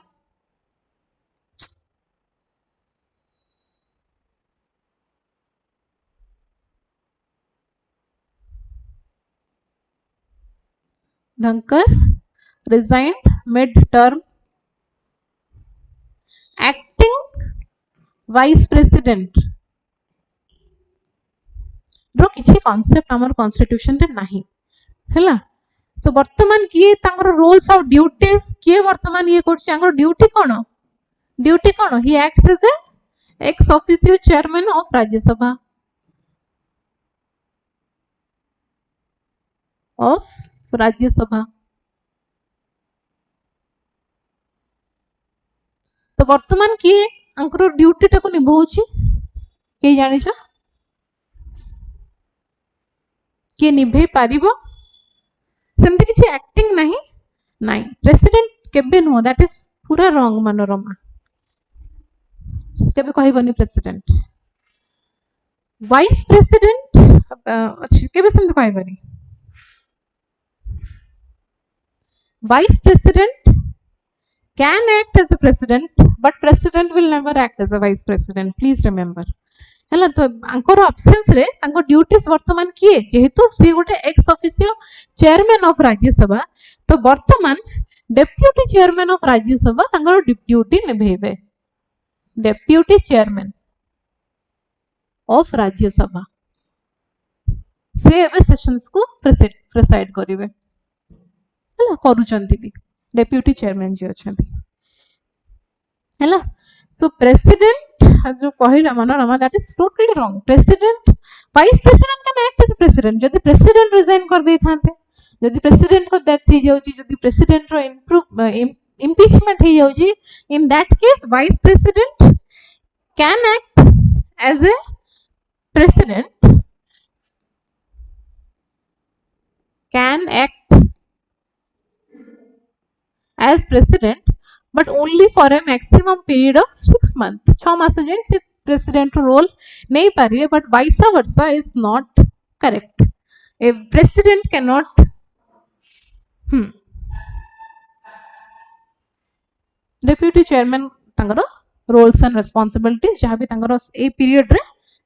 Speaker 1: Dhankar resigned mid-term. Acting vice president. रो किछि कांसेप्ट हमर कॉन्स्टिट्यूशन रे नाही हैला तो वर्तमान किए तांगर रोल्स ऑफ ड्यूटीज किए वर्तमान ये करछि तांगर ड्यूटी कोन he acts as a ex officio chairman of Rajya Sabha Rajya Sabha तो वर्तमान किए अंकर ड्यूटी टाको निभाउछि के जानि छ के निभे पारिबो सेमति किछि एक्टिंग नाही प्रेसिडेंट केबे नो दैट इज पूरा रॉन्ग मनोरमा केबे कहबनी प्रेसिडेंट वाइस प्रेसिडेंट केबे सेमति कहबनी Vice President can act as a president, but President will never act as a Vice President. Please remember. हैला तो अंकर ऑप्शंस रे अंको ड्यूटीज वर्तमान किए जेहेतु सी गोटे ex officio chairman of Rajya Sabha तो वर्तमान डेप्यूटी चेयरमैन ऑफ राज्यसभा तंगर ड्यूटी निभेबे डेप्यूटी चेयरमैन ऑफ राज्यसभा से एबे सेशंस को प्रेसाइड करिवे हैला करूचंती भी डेप्यूटी चेयरमैन जी अछंती हैला सो प्रेसिडेंट जो कहिला Manorama that is totally wrong president vice president can act as president जदि प्रेसिडेंट रिजाइन कर दे थांते जदि प्रेसिडेंट को डेथ ही जाउची जदि प्रेसिडेंट रो इम्पीचमेंट ही जाउची in that case vice president can act as a president can act as president but only for a maximum period of 6 months 6 मास जाए से president role नहीं पारिए but vice versa is not correct a president cannot deputy chairman तंगरो roles and responsibilities जहाँ भी तांकर a period रे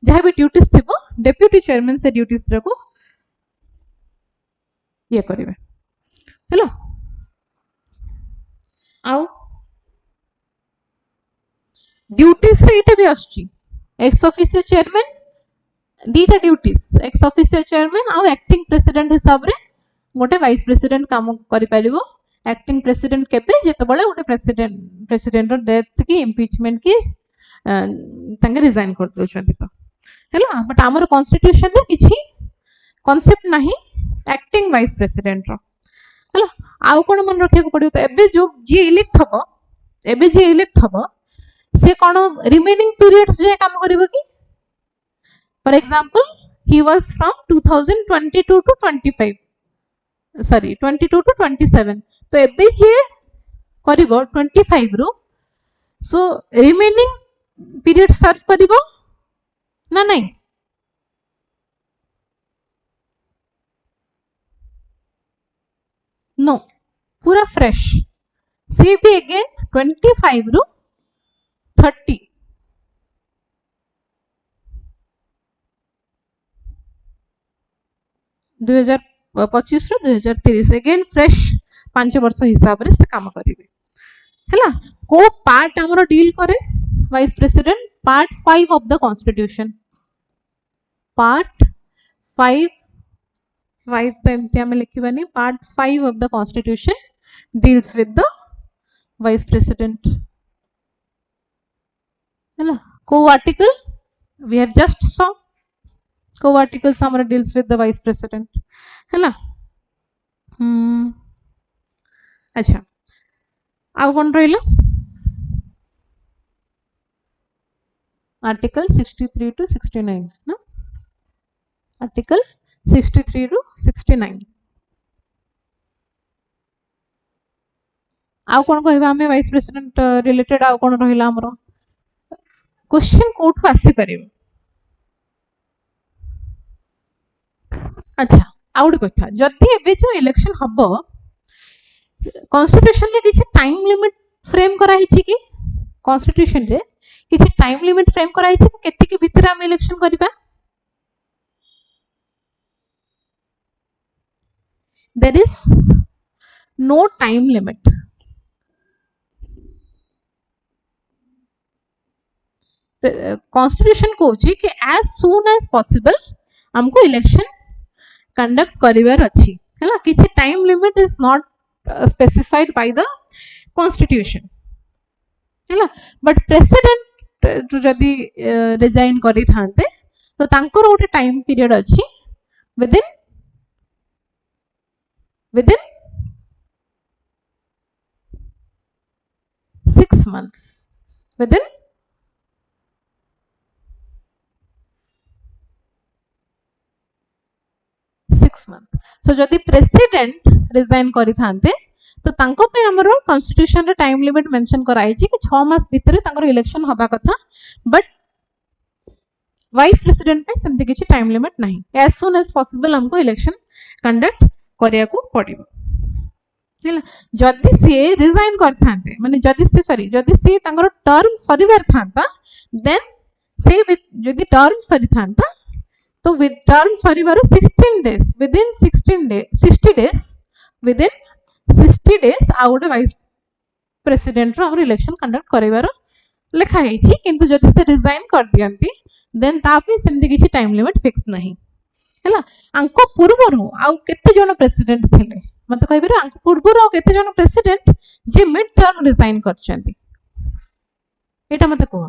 Speaker 1: जहाँ भी ड्यूटीज थिबो डेप्यूटी चेयरमैन से ड्यूटीज को ये करेंगे हेलो आउ ड्यूटीज रे इटा भी आछी एक्स ऑफिशियो चेयरमैन दीटा ड्यूटीज एक्स ऑफिशियो चेयरमैन आउ एक्टिंग प्रेसिडेंट हिसाब रे गोटे वाइस प्रेसिडेंट काम करि परिबो एक्टिंग प्रेसिडेंट केबे जेतबळे गोटे प्रेसिडेंट डेथ की इम्पीचमेंट की तांगे रिजाइन कर दोछंती तो हैला बट हमर कॉन्स्टिट्यूशन रे किछि कांसेप्ट नाही एक्टिंग वाइस प्रेसिडेंट रो हैला आउ कोन मन रखे को पडियो तो एबे जो जे इलेक्ट हबो से कोन रिमेनिंग पीरियड्स जे काम करिवो की for example he was from 2022 to 25 sorry 22 to 27 तो एबे जे करिवो 25 रो सो रिमेनिंग पीरियड सर्व करिवो ना नहीं नो पूरा फ्रेश सी भी अगेन 25 रू 30 2025 रू 2030 अगेन फ्रेश 5 वर्ष हिसाब रे से काम करिवे हैला को पार्ट हमरो डील करे vice president part 5 of the constitution part 5 तो एमती हमें लिखिबानी part 5 of the constitution deals with the vice president हैला को article we have just saw को आर्टिकल्स हमारा deals with the vice president हैला अच्छा आउ कोन रहिला आर्टिकल 63 टू 69 ना आर्टिकल 63 टू 69 आउ कोन कहबा हमें वाइस प्रेसिडेंट रिलेटेड आउ कोन रहिला हमरो क्वेश्चन कोठु आसी परिबो अच्छा आउट कथा जदि एबे जो इलेक्शन हबो कॉन्स्टिट्यूशन रे किछि टाइम लिमिट फ्रेम करा हिछि कि कॉन्स्टिट्यूशन रे किछि टाइम लिमिट फ्रेम करा हिछि कि केति के भीतर हम इलेक्शन करिबा there is no time limit constitution कहूछि कि एज सून एज पॉसिबल हमको इलेक्शन कंडक्ट करिवार अछि हैला किछि time limit is not specified by the constitution हैला बट प्रेसिडेंट जदि रिजाइन करि थांते तो तांकर ओटे टाइम पीरियड अछि within 6 months within 6 months so जदि प्रेसिडेंट रिजाइन करि थांते तो तांको पे हमरो कॉन्स्टिट्यूशन रे टाइम लिमिट मेंशन कराई छी कि 6 मास भीतर तांकर इलेक्शन हबा कथा बट वाइस प्रेसिडेंट पे सेमति किछि टाइम लिमिट नाही एज सून एज पॉसिबल हमको इलेक्शन कंडक्ट करिया को पड़िबो हैला जदि से रिजाइन करथांते माने जदि से सॉरी जदि से तांकर टर्म सरीवर थांता देन से जदि टर्म सरी थांता तो विद टर्म सरीवर 16 days within 16 day 60 days within 60 days आउट वाइस प्रेसिडेंट रो हमर इलेक्शन कंडक्ट करिवार लिखा है छी किंतु जदि से रिजाइन कर दियंती देन तापे सेमति किछि टाइम लिमिट फिक्स नहीं हैला अंको पूर्वरु आउ केते जण प्रेसिडेंट थिले मत कहबिरे अंको पूर्वरु आउ केते जण प्रेसिडेंट जे मिड टर्म रिजाइन करचंती एटा मते को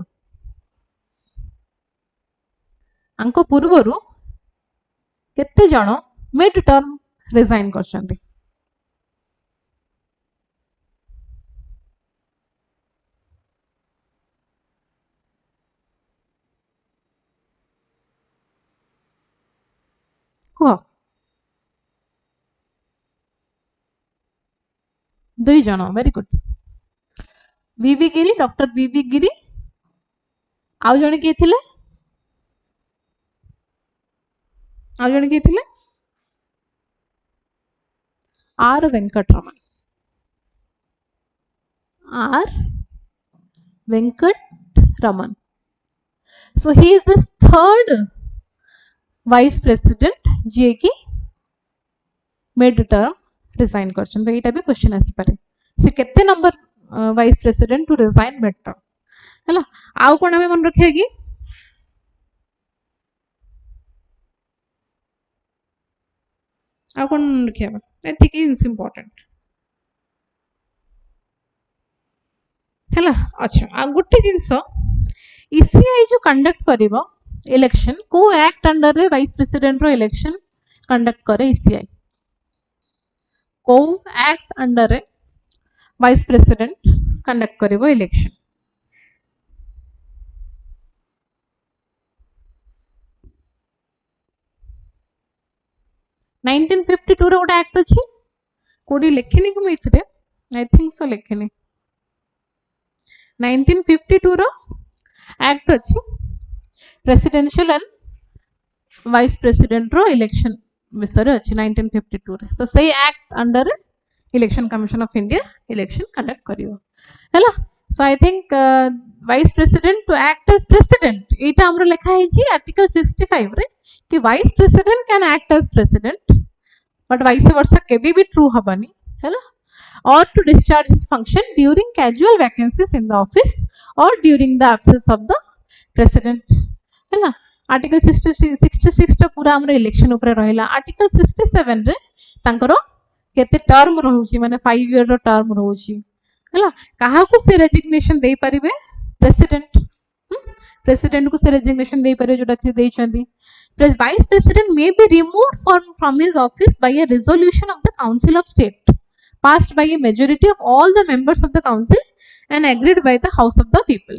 Speaker 1: अंको पूर्वरु केते जण मिड टर्म रिजाइन करचंती को 2 जण very good V V Giri doctor V V Giri आउ जण के थिले R Venkataraman Raman. So he is the third vice president जे कि mid term resign करछन. तो एटा भी क्वेश्चन आसी पारे से केते number vice president to resign mid term हैला. आउ कोन हमें मन रखिया कि आउ कोन रखिया एतिक इज इंपोर्टेंट हैला. अच्छा आ गुटे जिंस ईसीआई जो कंडक्ट करिवो इलेक्शन को एक्ट अंडर रे वाइस प्रेसिडेंट रो इलेक्शन कंडक्ट करे ईसीआई को एक्ट अंडर रे वाइस प्रेसिडेंट कंडक्ट करिवो इलेक्शन. नाइनटीन 52 रो गोटे एक्ट अछि कोडी लेखिनी को मिथरे आई थिंक सो लेखिनी 1952 रो एक्ट अछि प्रेसिडेंशियल एंड वाइस प्रेसिडेंट रो इलेक्शन विषय रे अछि 1952 रे. तो सही act under election commission of India election conduct करिवो हैला. So I think vice president to act as president एटा हमरो लेखा है जी आर्टिकल 65 रे कि vice president can act as president but vice versa केबी भी ट्रू हबनी हैला. Or to discharge his function during casual vacancies in the office or during the absence of the president हैला. आर्टिकल 66 टा पूरा हमरो इलेक्शन ऊपर रहिला. आर्टिकल 67 रे तांकरो केते टर्म रहउची माने 5 इयर रो टर्म रहउची हैला. काहा को से रेजिग्नेशन देई परिबे प्रेसिडेंट प्रेसिडेंट को से रेजिग्नेशन देई परिबे जोटा कि देइछंदी. Vice President may be removed from his office by a resolution of the Council of State passed by a majority of all the members of the council and agreed by the House of the People.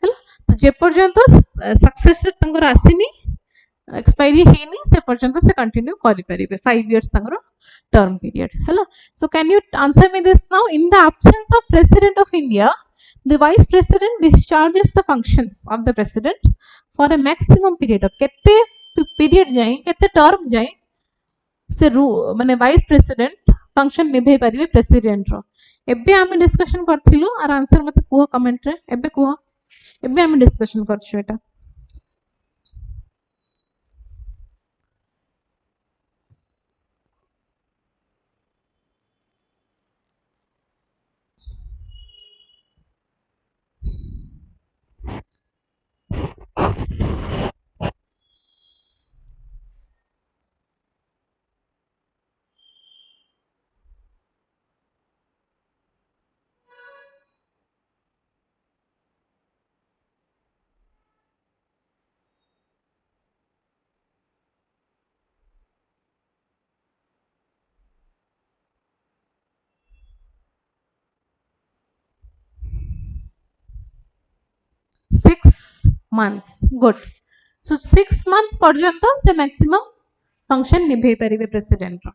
Speaker 1: हैला. तो जे पर्यंत successor तंगर आसीनी expiry हेनी से पर्यंत से continue करि परिबे 5 years तंगर term period हैला. So can you answer me this now. In the absence of president of India the vice president discharges the functions of the president for a maximum period of kete period जाए केते term जाए से माने vice president function निभे परिबे president रो. एबे हम discussion करथिलु our answer मते कुहो comment रे एबे कुहो एबे हम डिस्कशन करछु एटा. months good. So 6 month पर्यंत से maximum function निभे परिबे प्रेसिडेंट रो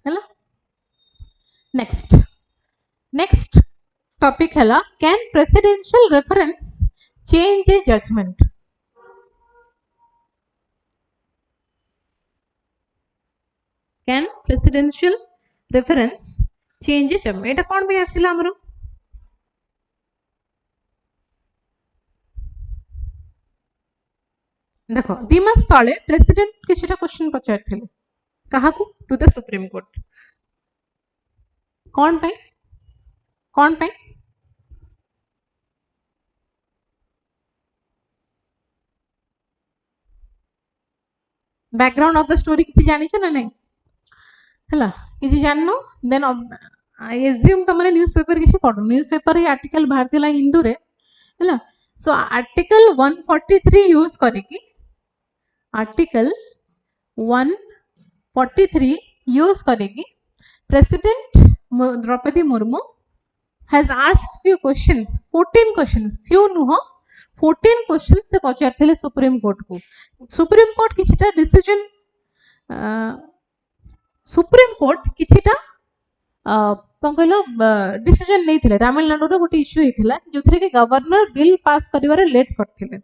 Speaker 1: हैला. next topic हैला can presidential reference change a judgment. can presidential reference change a judgment एटा कोन भी आसिला हमरो देखो 2 मास तले प्रेसिडेंट किछटा क्वेश्चन पचारथिले कहा को टू द सुप्रीम कोर्ट कोन पे बैकग्राउंड ऑफ द स्टोरी किछि जानि छ ना नहीं हला किछि जाननो देन आई एज्यूम तमरे न्यूज़पेपर किछि पढो न्यूज़पेपर ही आर्टिकल भारतीला हिंदू रे हला. सो आर्टिकल 143 यूज करिकी आर्टिकल 143 यूज करेगी president Draupadi Murmu has asked few questions 14 questions few नुह 14 questions से पचारथिले सुप्रीम कोर्ट को. सुप्रीम कोर्ट किछटा डिसीजन सुप्रीम कोर्ट किछटा कोन कहलो डिसीजन नै थिले. तमिलनाडु रो गोटे इश्यू हेथिला जोथरे के गवर्नर बिल पास करिवारे लेट करथिले.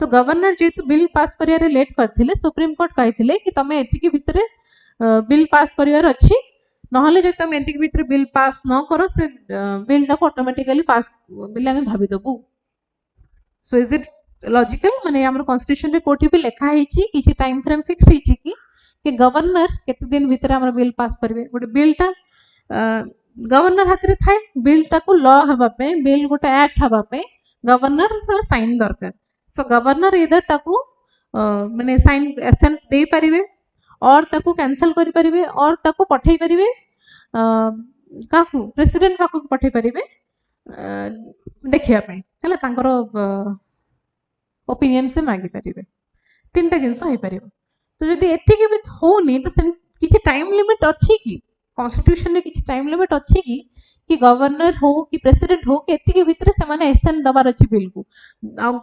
Speaker 1: तो गवर्नर जेतु बिल पास करियारे लेट करथिले सुप्रीम कोर्ट कहिथिले कि तमे एतिकी भितरे बिल पास करिवार अछि नहले जे तमे एतिकी भितरे बिल पास न करो से बिल टा ऑटोमेटिकली पास बिल हमें भाबी दबु सो इज इट लॉजिकल माने हमर कॉन्स्टिट्यूशन रे कोठी भी लिखा है कि टाइम फ्रेम फिक्स है कि गवर्नर केते दिन भीतर हमर बिल पास करबे गोटे बिलटा गवर्नर हाथ रे थाए बिलटा को लॉ हबा पे बिल गोटे एक्ट हबा पे गवर्नर रो साइन दरकार सो गवर्नर इधर ताको माने साइन एसेंट दे परिबे और ताको कैंसिल करि परिबे और ताको पठै परिबे काकू प्रेसिडेंट पाखु पठै परिबे देखिया पे हला तांकर ओपिनियन से मागी परिबे तीनटा जिंस होई परिबो तो जदि एतिके भी होनी तो किछि टाइम लिमिट अछि कि कॉन्स्टिट्यूशन रे किछि टाइम लिमिट अछि कि गवर्नर हो कि प्रेसिडेंट हो कि एतिके भितरे से माने एक्शन दबार अछि बिल को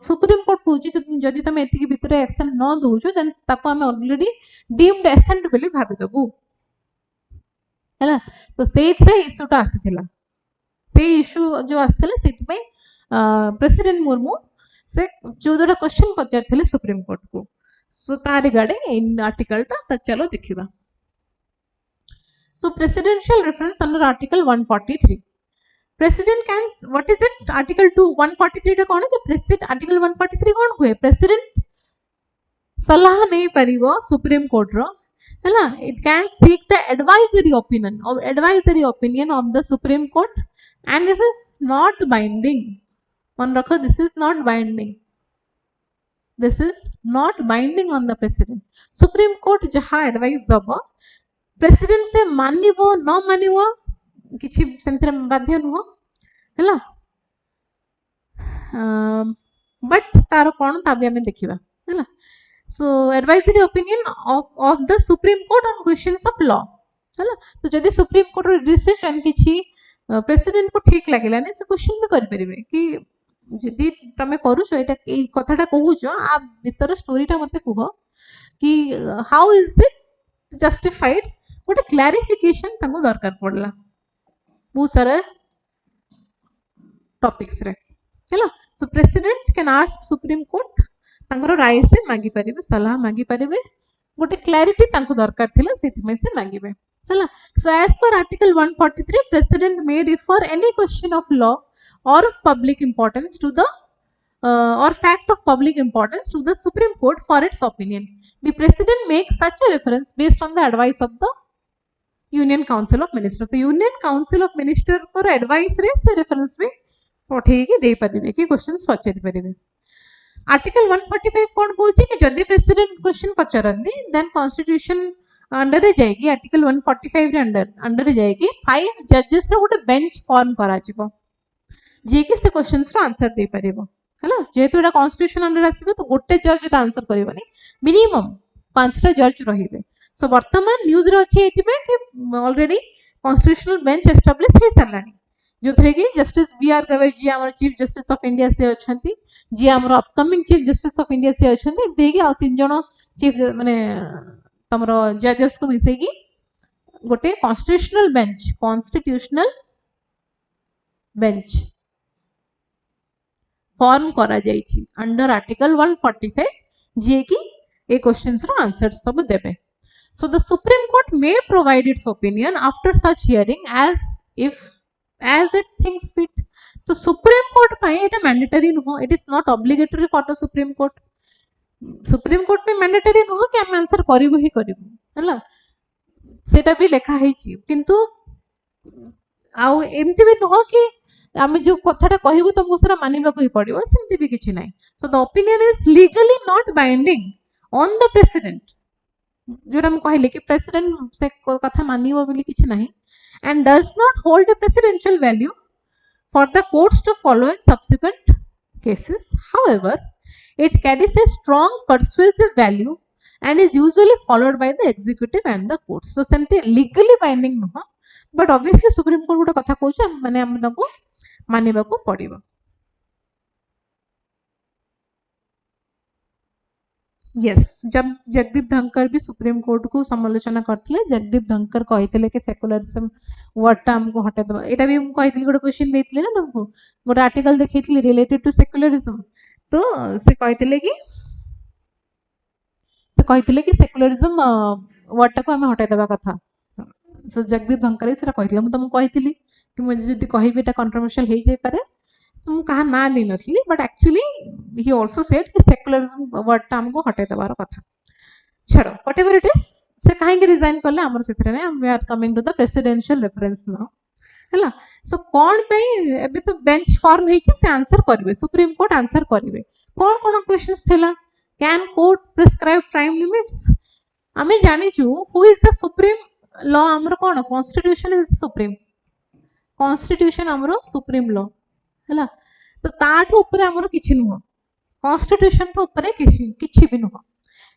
Speaker 1: सुप्रीम कोर्ट कहूची जदि तमे एतिके भितरे एक्शन न दोजो देन ताको हम ऑलरेडी डीम्ड एसेंट बोली भाबी दबु हैला तो सेथरे इशूटा आसीथिला से इशू जो आसीथिला सेति पे प्रेसिडेंट मुर्मू से 14टा क्वेश्चन पचारथिले सुप्रीम कोर्ट को सो ता रिगार्डिंग इन आर्टिकल ता चलो देखिबा so presidential reference under article 143 president can what is it article 2 143 टा कोन है president article 143 कोन हुए president सलाह नहीं परिवो सुप्रीम कोर्ट रो है ना it can seek the advisory opinion of the supreme court and this is not binding मन रखो this is not binding on the president supreme court जहा advice दबो प्रेसिडेंट से मानिबो न मानिबो किछि सेंतर बाध्य नुह हैला बट तार कोन ताबे हमें देखिबा हैला so advisory opinion of the supreme court on questions of law हैला तो जदि सुप्रीम कोर्ट रो डिसीजन किछि प्रेसिडेंट को ठीक लागेला ने से क्वेश्चन भी कर परिबे कि जदि तमे करूछो एटा ए कथाटा कहूछो आ भीतर स्टोरीटा मते कहो कि हाउ इज इट जस्टिफाइड गोटे क्लारिफिकेशन तांको दरकार पड़ला बहुत सारा टॉपिक्स रे हैला सो president can ask supreme court तांकर राय से मागी परिबे सलाह मागी परिबे गोटे क्लैरिटी तांको दरकार थिला सेति में से मागीबे हैला so as per article 143 president may refer any question of law or public importance to the or fact of public importance to the Supreme Court for its opinion. The President makes such a reference based on the advice of the Union Council of Ministers. तो Union Council of Ministers को advice रे से reference में पठेगी दे परिबे कि questions पचारि परिबे. Article 145 कौन कहूची कि जदि प्रेसिडेंट क्वेश्चन पचारंदी देन कॉन्स्टिट्यूशन अंडर रे जाएगी आर्टिकल 145 रे अंडर रे जाएगी 5 जजेस रो गोटे बेंच फॉर्म करा जिवो जे कि से क्वेश्चंस रो आंसर दे परिबो हैला जेहेतु एटा कॉन्स्टिट्यूशन अंडर आसीबे तो गोटे जज एटा आंसर करबनी मिनिमम 5टा जज रहिबे सो वर्तमान न्यूज रे अछि एतिबे कि ऑलरेडी कॉन्स्टिट्यूशनल बेंच एस्टैब्लिश हे सरलानी जो थरे कि जस्टिस बीआर गवई जी हमर चीफ जस्टिस ऑफ इंडिया से अछंती जी हमर upcoming chief justice of India से अछंती देगी आ तीन जण चीफ माने तमरो जजेस को मिसेगी गोटे कॉन्स्टिट्यूशनल बेंच फॉर्म करा जाइछि अंडर आर्टिकल 145 जे कि ए क्वेश्चंस रो आंसर सब देबे so the supreme court may provide its opinion after such hearing as it thinks fit तो सुप्रीम कोर्ट पाए एटा मैंडेटरी नुह it is not obligatory for the supreme court में मैंडेटरी नुह कि हम आंसर करिवो ही करिवो हला सेटा भी लिखा है किंतु आउ एमती भी नुह कि आमे जो कथाटा कहबो त मोसरा मानिबा को ही पड़िबो सेमती भी किछि नै so the opinion is legally not binding on the president जो हम कहले कि प्रेसिडेंट से कथा मानिबो बोली किछि नै and does not hold a presidential value for the courts to follow in subsequent cases. However, it carries a strong persuasive value and is usually followed by the executive and the courts. So, something legally binding no, but obviously Supreme Court गोटे कथा कहूछ माने हम ताको मानिबा को पड़िबो. Yes जब जगदीप धनकर भी सुप्रीम कोर्ट को समालोचना करथिले जगदीप धनकर कहिथिले कि सेकुलरिज्म वर्ड हमको हटे दबा एटा भी हम कहिथिले गोटे क्वेश्चन देथिले ना तुमको गोटे आर्टिकल देखैथिले रिलेटेड टू सेकुलरिज्म तो से कहिथिले कि सेकुलरिज्म वर्ड को हम हटे दबा कथा सो जगदीप धनकर से कहिथिले हम तुमको कहिथिली कि मुझे जदी कहिबे एटा कंट्रोवर्शियल हे जाय पारे मु कहा ना दे नथली but actually he also said कि सेक्युलरिज्म वर्ड टा हमको हटे दबार कथा छड़ो व्हाटएवर इट इज से काहे के रिजाइन करले हमर सेथरे ने we are coming to the presidential reference now हैला सो कोन पे एबे तो बेंच फॉर्म हे कि से आंसर करबे सुप्रीम कोर्ट आंसर करबे कोन क्वेश्चंस थिला can court prescribe time limits आमे जानि छु who is the supreme law हमर कोन कॉन्स्टिट्यूशन इज सुप्रीम कॉन्स्टिट्यूशन हमर सुप्रीम लॉ हैला तो ताठो ऊपर हमर किछि नुह कॉन्स्टिट्यूशन तो ऊपर किछि भी नुह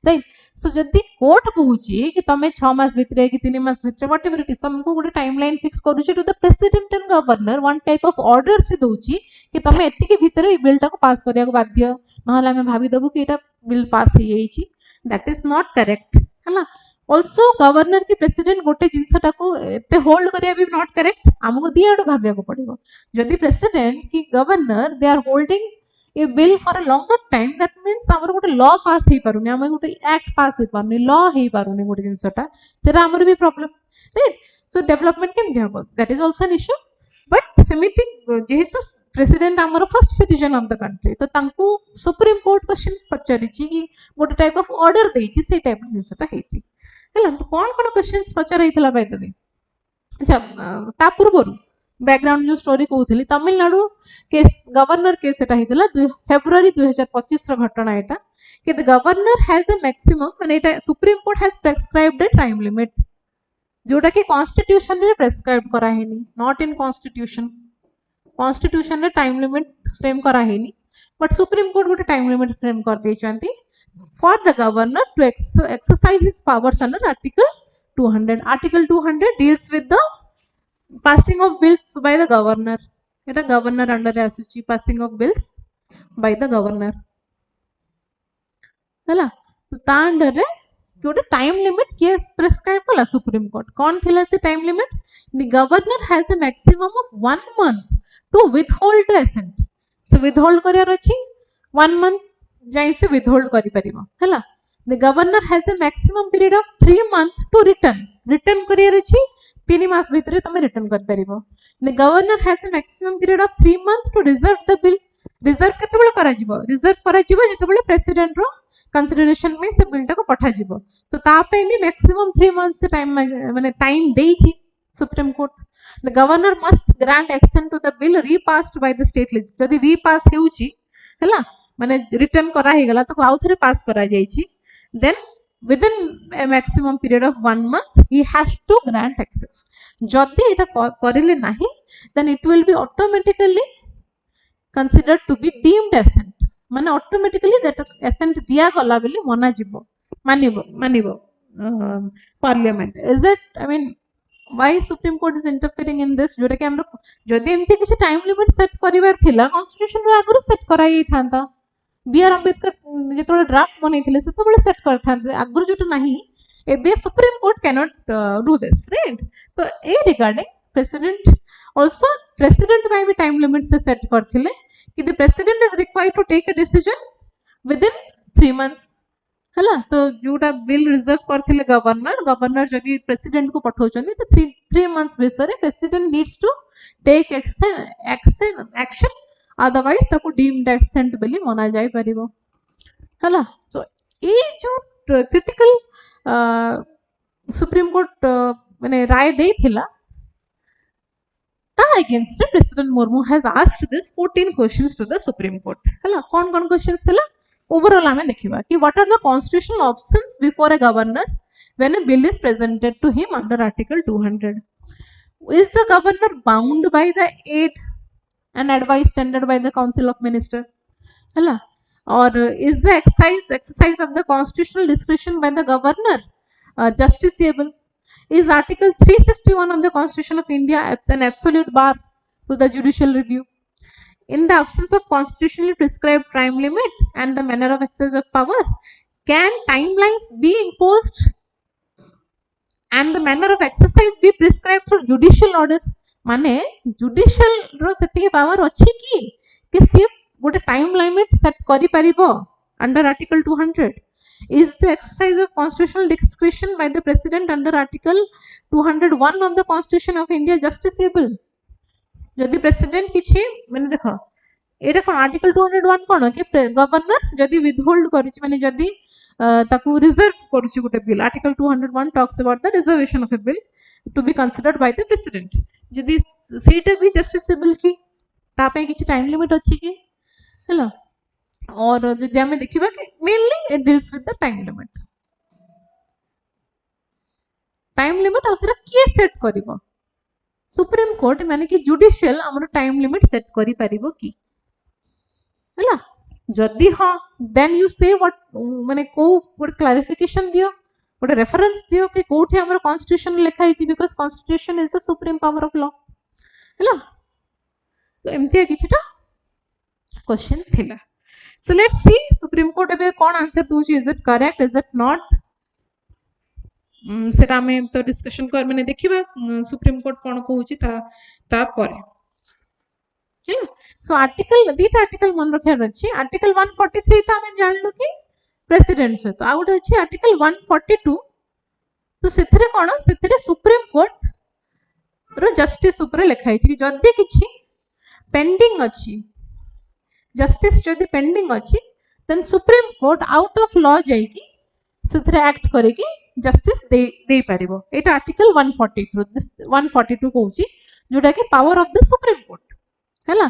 Speaker 1: राइट सो जदी कोर्ट कहूची कि तमे 6 मास भितरे कि 3 मास भितरे व्हाटएवर इट इज तुमको गोटे टाइमलाइन फिक्स करूची to the president and governor one type of order से दोची कि तमे एति के भितरे ई बिल टा को पास करिया को बाध्य नहला हमें भाबी दबु कि एटा बिल पास हे जाईची दैट इज नॉट करेक्ट हैला ऑल्सो गवर्नर की प्रेसिडेंट गोटे जिनसटा को एते होल्ड करिया भी नॉट करेक्ट हमको दियाडो भाबिया को पड़िबो जदी प्रेसिडेंट की governor they are holding a bill for a longer time that means हमर गोटे लॉ पास हे पारुनी हम गोटे एक्ट पास हे पारुनी लॉ हे पारुनी गोटे जिनसटा सेरा हमर भी प्रॉब्लम राइट सो डेवलपमेंट केम दिहबो that is also an issue but सेमिति जेहेतु प्रेसिडेंट हमर first citizen of the country तो तांको सुप्रीम कोर्ट क्वेश्चन पचारि छी कि गोटे टाइप ऑफ ऑर्डर देई छी से टाइप जिनसटा हे छी हला तो कोन क्वेश्चंस पचार हेतला बाय द वे अच्छा ता पूर्वरु बैकग्राउंड जो स्टोरी कहूली तमिलनाडु केस गवर्नर केस एटा हेतला फेब्रुअरी 2025 रो घटना एटा कि the governor has a maximum माने एटा supreme court has prescribed a time limit जोटा कि कॉन्स्टिट्यूशन रे प्रेस्क्राइब करा हेनी नॉट इन कॉन्स्टिट्यूशन कॉन्स्टिट्यूशन रे टाइम लिमिट फ्रेम करा हेनी बट सुप्रीम कोर्ट गोटे टाइम लिमिट फ्रेम कर देचंती for the governor to exercise his powers under article 200 deals with the passing of bills by the governor eta governor under asuchi passing of bills by the governor hela to ta under re gote time limit ke prescribe kala supreme court kon thila se time limit the governor has a maximum of 1 month to withhold the assent so withhold kariyar achi 1 month jai se withhold kari paribo hela the governor has a maximum period of 3 months to return kariyar achi 3 मास भितरे तमे return कर परिबो the governor has a maximum period of 3 month to reserve the bill reserve केतेबेले करा जिवो reserve करा जिवो जेतेबेले प्रेसिडेंट रो कंसीडरेशन में से बिल टा को पठा जिवो तो ता पे भी मैक्सिमम 3 मंथ से टाइम माने टाइम देई छी supreme court the governor must grant action to the bill repassed by the state legislature जदी रीपास हेउची हला माने रिटर्न करा हे गला तो आउ थरे पास करा जाई छी then within a maximum period of 1 month he has to grant access jodi eta korile nahi then it will be automatically considered to be deemed assent mane automatically that assent diya gala beli mona jibo manibo parliament is it I mean why supreme court is interfering in this jora ki amro jodi emti kichi time limit set karibar thila constitution ro aguru set karai thanta B R Ambedkar जेतोले draft बनेथिले सेतोले set करथांते आगुर जोटा नाही एबे supreme court can not do this right तो ए regarding president also president by भी टाइम लिमिट से सेट करथिले कि the president is required to take a decision within 3 months हला तो जोटा बिल रिजर्व करथिले गवर्नर जदी प्रेसिडेंट को पठौचनी तो 3 मंथ्स बेसरे president needs to take action otherwise ताको डीम्ड एब्सेंट बेली मना जाय परिबो हला सो ए जो क्रिटिकल सुप्रीम कोर्ट माने राय देथिला ता against president Murmu has asked this 14 questions to the supreme court हला कोन क्वेश्चंस थिला ओवरऑल हमें देखिबा कि what are the constitutional options before a governor when a bill is presented to him under article 200 is the governor bound by the aid and advice tendered by the council of minister hela or is the exercise of the constitutional discretion by the governor justiciable is article 361 of the constitution of india an absolute bar to the judicial review in the absence of constitutionally prescribed time limit and the manner of exercise of power can timelines be imposed and the manner of exercise be prescribed through judicial order माने judicial रो सेति power अछि कि से गोटे time limit set करि परिबो under article 200 is the exercise of constitutional discretion by the president under article 201 of the constitution of india justiciable जदि president किछि माने देखो एटा कोन आर्टिकल 201 कोन कि गवर्नर जदि विथहोल्ड करिछि माने जदि ताकू रिजर्व करिछि गुटे bill article 201 talks about the reservation of a bill to be considered by the president जदि सेटा भी जस्टिसेबल की ता पे किछि टाइम लिमिट अछि कि हैला और जदि हमें देखिबा कि mainly it deals with the time limit और सेटा किए सेट करिवो सुप्रीम कोर्ट माने कि जुडिशियल हमर टाइम लिमिट सेट करि परिबो कि हैला जदि हां देन यू से व्हाट माने को क्लैरिफिकेशन दियो गोटे रेफरेंस दियो कि कोठी हमर कॉन्स्टिट्यूशन लिखा हिची because constitution is the supreme power of law हैला तो एमती किछटा क्वेश्चन थिला so let's see supreme court एबे कोन आंसर दोची is it correct is it not सेटा हमें तो डिस्कशन कर माने देखिबा सुप्रीम कोर्ट कोन कहूची ता परे हैला सो आर्टिकल दीटा आर्टिकल मन रखियार अछि आर्टिकल 143 तो हमें जानलु कि प्रेसिडेंट से तो आउट अछि आर्टिकल 142 तो सेथरे कोन सेथरे सुप्रीम कोर्ट रो जस्टिस ऊपर लिखा है कि जदि किछि पेंडिंग अछि जस्टिस जदि पेंडिंग अछि then supreme court out of law जाई कि सेथरे एक्ट करे कि जस्टिस दे पारिबो एटा आर्टिकल 142 कहूची जोटा कि power of the supreme court हैला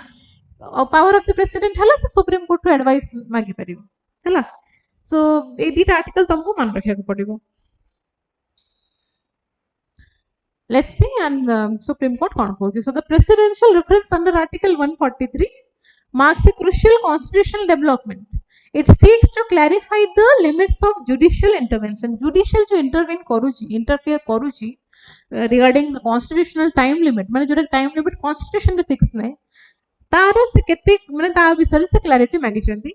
Speaker 1: पावर ऑफ द प्रेसिडेंट हैला से सुप्रीम कोर्ट टू एडवाइस मागी पारिबो हैला सो ए दीटा आर्टिकल तुमको मन रखिया को पड़िबो let's see and supreme court kon कहूची so the presidential reference under article 143 marks a crucial constitutional development it seeks to clarify the limits of judicial intervention judicial जो interfere करूची regarding the constitutional time limit माने जोटा time limit constitution रे fix नै तारो से केते माने ता विषय से क्लैरिटी मागी चंती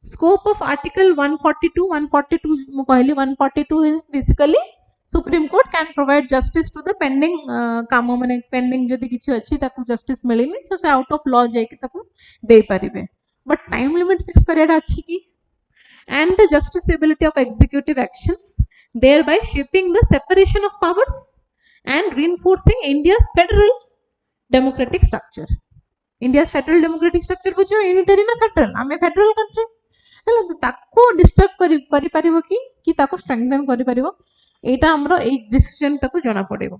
Speaker 1: scope of article 142 मु कहली 142 is basically supreme court can provide justice to the pending काम माने पेंडिंग जदि किछि अछि ताकू जस्टिस मिलिनी सो से आउट ऑफ लॉ जाय कि ताकू दे परिबे बट टाइम लिमिट फिक्स करियाडा अछि कि and the justiciability of executive actions thereby shaping the separation of powers and reinforcing India's federal democratic structure India's federal democratic structure बुझो यूनिटरी ना फेडरल हमें फेडरल कंट्री हला तो ताको डिस्टर्ब करि परिबो कि ताको स्ट्रेंथन करि परिबो एटा हमरो ए डिसीजन टाको जणा पड़ेबो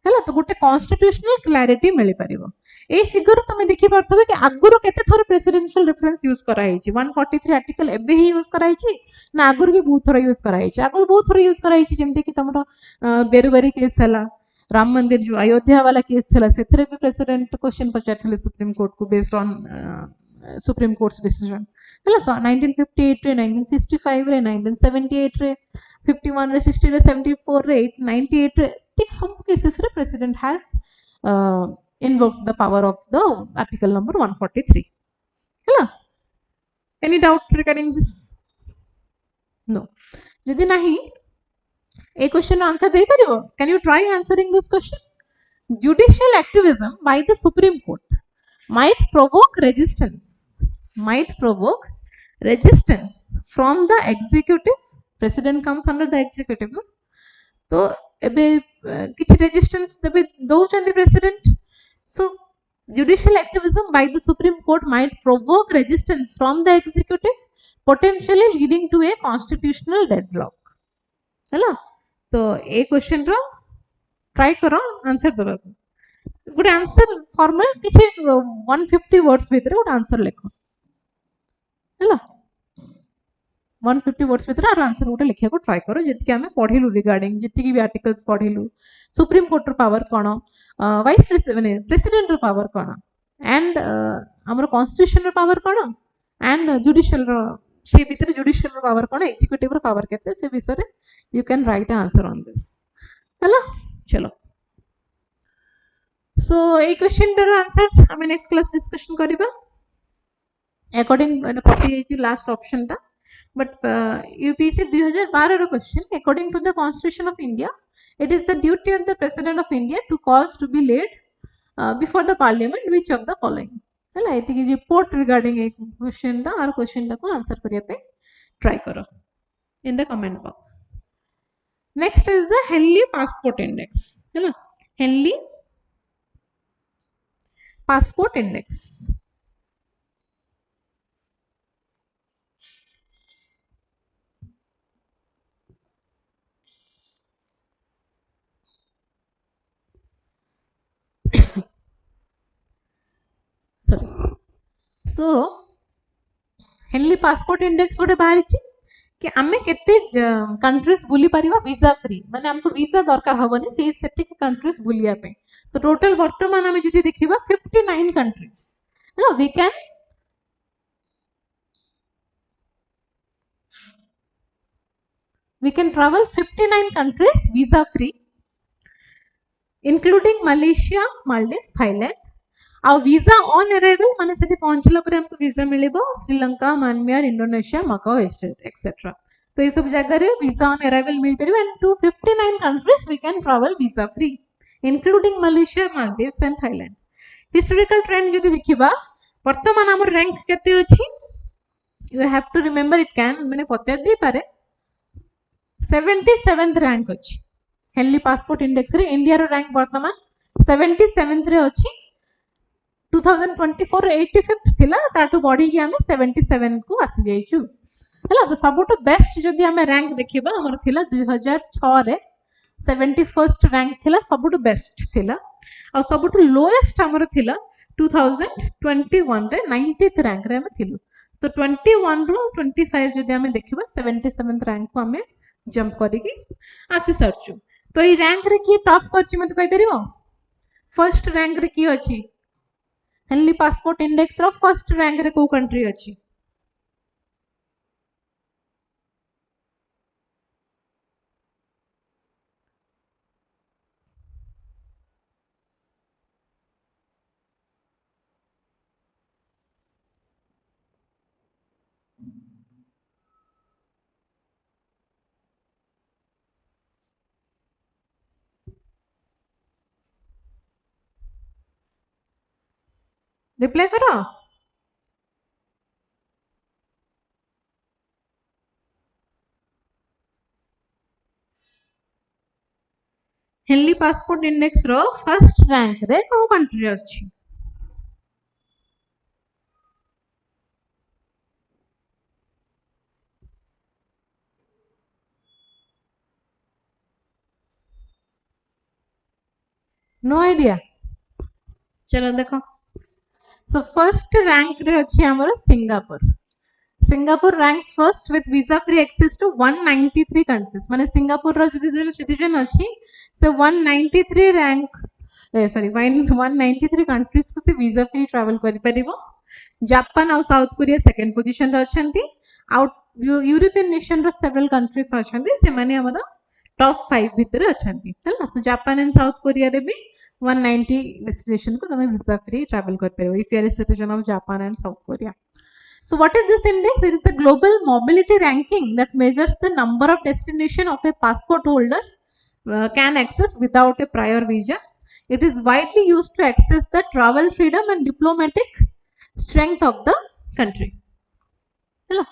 Speaker 1: हला तो गोटे कॉन्स्टिट्यूशनल क्लैरिटी मिलि परिबो ए फिगर तमे देखि परथबे कि आगुरो केते थोर प्रेसिडेंशियल रेफरेंस यूज करा हिची 143 आर्टिकल एबे ही यूज करा हिची ना आगुरो भी बहुत थोर यूज करा हिची आगुरो बहुत थोर यूज करा हिची जेमते कि तमरो बेरुबारी केस हला राम मंदिर जो अयोध्या वाला केस हला सेथरे भी प्रेसिडेंट क्वेश्चन पचारथले सुप्रीम कोर्ट को based on supreme courts decision हला तो 1958 रे 1965 रे 1978 रे 51 रे 60 रे 74 रे 98 रे ठीक सब केसेस रे president has invoked the power of the article number 143 हला any doubt regarding this no जदि नाही ए क्वेश्चन आंसर दे परिबो can you try answering this question judicial activism by the supreme court might provoke resistance from the executive president comes under the executive no तो एबे किछि resistance देबे दउचंदी president so judicial activism by the supreme court might provoke resistance from the executive potentially leading to a constitutional deadlock हैला तो ए question रो try करो answer देबा good answer formal किछि 150 वर्ड्स भीतर गुड आंसर लिखो हैला 150 वर्ड्स भीतर आंसर गोटे लिखिया को ट्राई करो जेति हमें पढिलु रिगार्डिंग जेति भी आर्टिकल्स पढिलु सुप्रीम कोर्ट रो पावर कोन वाइस प्रेसिडेंट रो पावर कोन एंड हमर कॉन्स्टिट्यूशन रो पावर कोन एंड जुडिशियल रो से भीतर जुडिशियल रो पावर कोन एग्जीक्यूटिव रो पावर केते से विषय रे you can write answer on this हैला चलो सो ए क्वेश्चन रो आंसर हमें नेक्स्ट क्लास डिस्कशन करिबा अकॉर्डिंग कॉपी है लास्ट ऑप्शन टा but UPSC 2012 रो क्वेश्चन according to the constitution of India it is the duty of the president of India to cause to be laid before the parliament which of the following हैला एति की report regarding ए question दा और question दा को answer करिया पे try करो in the comment box next is the Henley passport index हैला Henley passport index सो हेनली पासपोर्ट इंडेक्स गोटे बाहरी कि आमे केते कंट्रीज बुली परिबा वीजा फ्री माने हमको वीजा दरकार हबनी से सेटिक कंट्रीज बुलिया पे तो टोटल वर्तमान आमे जदि देखिबा 59 कंट्रीज है we can travel 59 countries visa free including Malaysia, Maldives, Thailand. Our visa on arrival माने सेठी पहुंचला पर हमको वीजा मिलेबो Sri Lanka, Myanmar, Indonesia, Macau, etcetera. तो ये सब जगह रे वीजा ऑन अराइवल मिल परिबो and to 59 countries we can travel visa free including Malaysia, Maldives and Thailand. Historical trend जदि देखिबा वर्तमान हमर रैंक केते अछि you have to remember it can माने पचार दे पारे 77th रैंक अछि हेनली पासपोर्ट इंडेक्स रे इंडिया रो रैंक वर्तमान 77th रे अछि 2024 रे 85th थिला ताटू बढ़ी कि हमें 77 को आसी जाइछु हला तो सबटो बेस्ट जदि हमें रैंक देखिबा हमर थिला 2006 रे 71st रैंक थिला सबटो बेस्ट थिला और सबटो लोएस्ट हमर थिला 2021 रे 90th रैंक रे हमें थिलु सो 21 रो 25 जदि हमें देखिबा 77th रैंक को हमें जंप करिकी आसी सरचु तो ये रैंक रे की टॉप करछि मते कहि परिबो फर्स्ट रैंक रे की अछि हेनली पासपोर्ट इंडेक्स रो फर्स्ट रैंक रे को कंट्री अछि रिप्लाई करो हेनली पासपोर्ट इंडेक्स रो फर्स्ट रैंक रे को कंट्री अछि नो आइडिया चलो देखो सो फर्स्ट रैंक रे अछि हमर Singapore ranks first with visa free access to 193 countries माने सिंगापुर रो जदि सिटीजन अछि से 193 रैंक सॉरी 193 कंट्रीज को से वीजा फ्री ट्रैवल करि परिबो जापान और साउथ कोरिया सेकंड पोजीशन रे अछंती आउट यूरोपियन नेशन रो सेवरल कंट्रीज अछंती से माने हमर टॉप 5 भीतर अछंती हला तो जापान एंड साउथ कोरिया रे भी 190 डेस्टिनेशन को तमे वीजा फ्री ट्रैवल कर परिबो if you are a citizen of Japan and South Korea. So what is this index? It is a global mobility ranking that measures the number of destination of a passport holder can access without a prior visa. It is widely used to access the travel freedom and diplomatic strength of the country. Hello.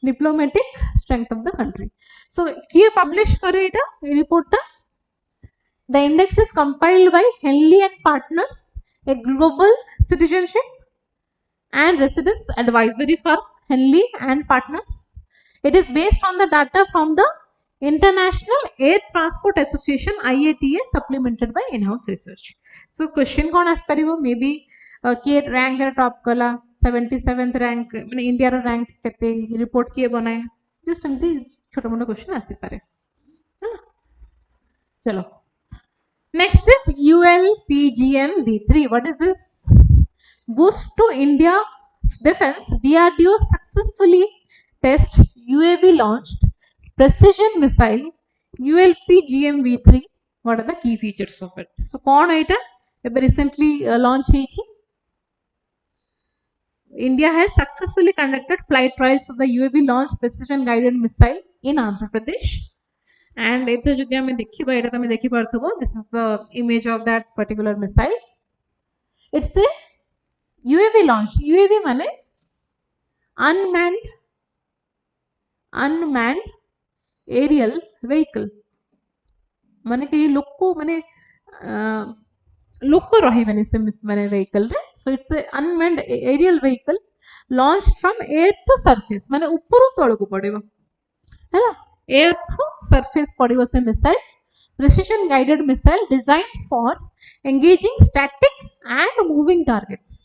Speaker 1: Diplomatic strength of the country. So kiye publish kare ita report ta The index is compiled by Henley and Partners, a global citizenship and residence advisory firm, Henley and Partners. It is based on the data from the International Air Transport Association (IATA), supplemented by in-house research. So, question कौन आस परिबो? Maybe किए rank रे top कला 77th rank माने India रो rank केते report किए बनाए just एमती छोटा मोटा क्वेश्चन आसी पारे है ना चलो Next is ULPGM V3. What is this? Boost to India's defense. DRDO successfully test UAV launched precision missile ULPGM V3. What are the key features of it? So, कौन है इटा recently launched है India has successfully conducted flight trials of the UAV launched precision guided missile in Andhra Pradesh. And एथे जदि हमें देखिबा एटा तमे देखि परथबो this is the image of that particular missile. It's a UAV launch. UAV माने unmanned aerial vehicle. माने कि लोको माने लोको रहिबनि से माने vehicle रे. So it's a unmanned aerial vehicle launched from air to surface. माने ऊपर तळको पड़िबो. हैला एयर टू सरफेस पड़िबो से missile precision guided missile designed for engaging static and moving targets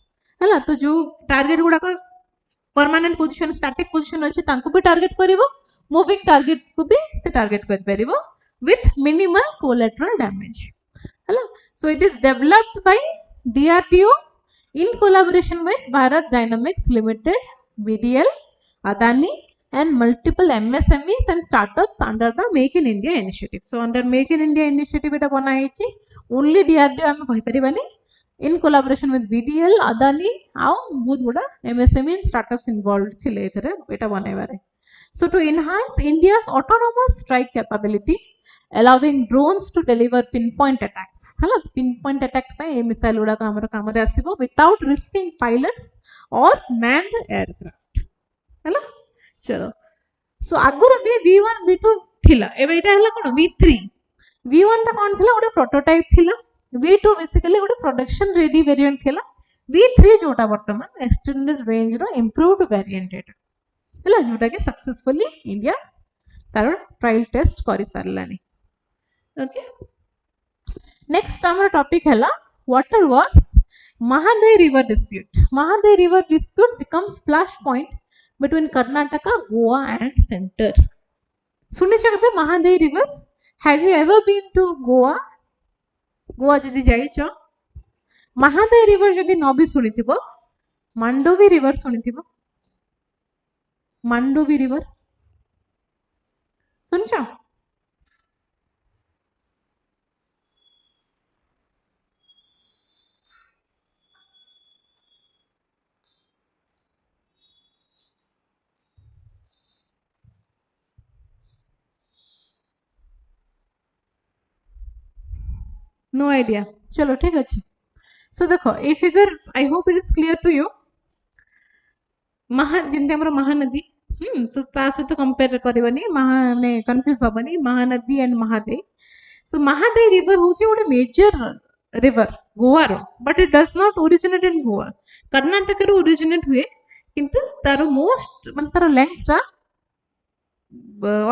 Speaker 1: है तो जो टारगेट गुड़ाक परमानेंट पोजिशन स्टैटिक पोजिशन अच्छे भी टारगेट करिवो मूविंग टारगेट को भी से टारगेट कर परिवो with minimal collateral damage है so it is developed by DRDO in collaboration with Bharat Dynamics Limited, BDL, Adani and multiple MSMEs and startups under the Make in India initiative. So under Make in India initiative এটা বনা হয়েছে only DRDO আমি কହି পারিবানি in collaboration with BDL, Adani ଆଉ ବହୁତ ଗୁଡ଼ା MSME and startups involved ଥିଲେ ଏଥିରେ এটা ବନାଇବାରେ. So to enhance India's autonomous strike capability, allowing drones to deliver pinpoint attacks hala pinpoint attack पे ए मिसाइल गुड़ा का हमर काम रे आसीबो without risking pilots or manned aircraft hala चलो so आगुर भी V1 V2 थिला एबे एटा हला कोन V3 V1 ता कोन थिला ओडे प्रोटोटाइप थिला V2 बेसिकली ओडे प्रोडक्शन रेडी वेरिएंट थिला V3 जोटा वर्तमान एक्सटेंडेड रेंज रो इंप्रूव्ड वेरिएंट एटा हला जोटा के सक्सेसफुली इंडिया तार ट्रायल टेस्ट करि सारलानी. Okay. Next our topic hela water was Mahadayi river dispute. Mahadayi river dispute becomes flashpoint between Karnataka, Goa and center. सुनिछ केबे Mahadayi river? Have you ever been to Goa? Goa जदि जाइछो Mahadayi river जदि न भी सुनिथिबो Mandovi river सुनिथिबो Mandovi river सुनिछो No idea. चलो ठीक अच्छे. So देखो ये figure I hope it is clear to you. जमती हमर महानदी तो ता सहित कंपेयर करबनी ने कंफ्यूज हबनी Mahanadi and Mahadei. So Mahadayi river होची गोटे मेजर रिवर गोवा रो but it does not originate in Goa Karnataka रो ओरिजिनेट हुए किंतु तार मोस्ट मतलब तार लेंथ रा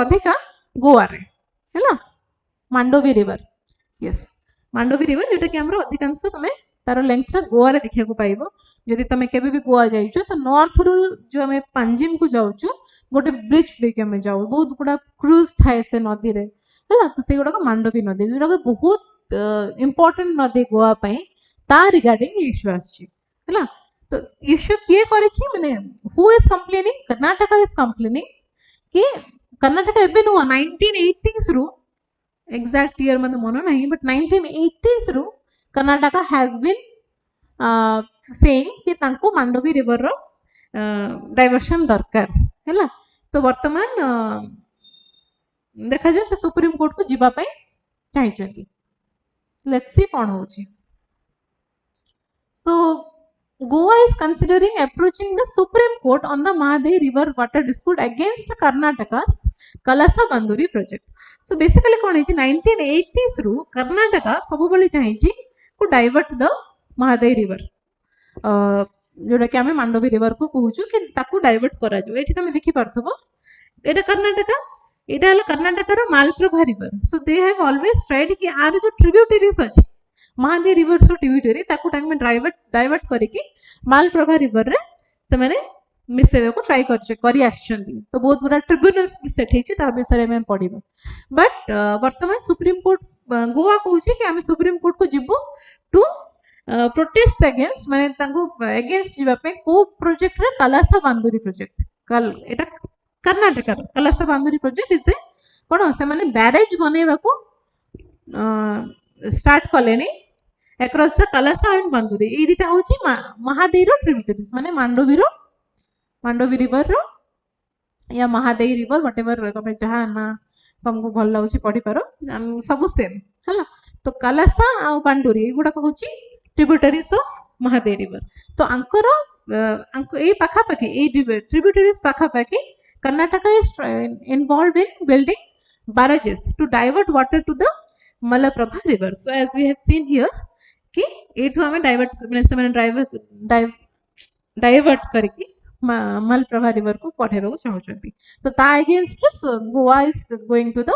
Speaker 1: अधिका गोवा रे हैला Mandovi river. Yes Mandovi river जोटा कि हमरो अधिकांश तमे तार लेंथ रा गोवा रे देखिया को पाइबो. जदि तमे केबे भी गोवा जाइछो तो नॉर्थ रो जो हमें पांजिम को जाउछु गोटे ब्रिज लेके हमें जाउ बहुत गुडा क्रूज थाए से नदी रे हैला तो से गुडा मांडोवी नदी जोटा कि बहुत इंपोर्टेंट नदी गोवा पई ता रिगार्डिंग इश्यू आछि हैला. तो इश्यू किए करिछि माने who is complaining Karnataka is complaining कि कर्नाटका एबे नो 1980s रो exact year मतलब मनो नहीं but 1980s row Karnataka has been saying कि तांको मांडोवी रिवर रो डाइवर्शन दरकार हैला. तो वर्तमान देखा जाय से सुप्रीम कोर्ट को जीवा पई चाहिचंती. लेट्स सी कोन होची. सो Goa is considering approaching the Supreme Court on the Mahadayi river water dispute against Karnataka's Kalasa Banduri project. So basically कौन है 1980s रू कर्नाटका सब बड़ी चाहिए को डाइवर्ट द महादायी रिवर जोटा कि आम मांडवी रिवर को कहूँ कि ताकू डाइवर्ट करा जो एठी तुम देखि पारथबो एटा कर्नाटका एटा हला कर्नाटका रो Malaprabha river. So they have always tried कि आर जो ट्रिब्यूटरीज अछि महादायी रिवर सो ट्रिब्यूटरी ताकू टाइम में डाइवर्ट करके मालप्रभा रिवर रे से माने मिसेबे को ट्राई करी आछंती. तो बहुत गुडा ट्रिब्यूनल्स भी सेट हेछि ता विषय में पढिबो बट वर्तमान सुप्रीम कोर्ट गोवा कहूछि कि आमे सुप्रीम कोर्ट को जिबो टू प्रोटेस्ट अगेंस्ट माने तांको अगेंस्ट जिबा पे को प्रोजेक्ट रे कलासा बांदुरी प्रोजेक्ट कल एटा कर्नाटक रो कलासा बांदुरी प्रोजेक्ट इज ए कोन से माने बैरेज बनेबा को start कलेनी across the Kalasa and Banduri. ये दिटा होची महादेई रो ट्रिब्यूटरीज माने मांडोवी रिवर रो या महादेई रिवर व्हाटएवर तमे जहां ना तुमको भल लागुची पढी पारो सब सेम हला. तो कलासा आ बांडुरी एगुडा होची ट्रिब्यूटरीज ऑफ महादेई रिवर. तो अंको ए पाखा पाखी ए ट्रिब्यूटरीज पाखा पाखी Karnataka is involved in building barrages to divert water to the Malaprabha river. So as we have seen here कि एठु हमें डाइवर्ट करके मलप्रभा रिवर को पठेबा को चाहउछंती. तो ता against Goa is going to the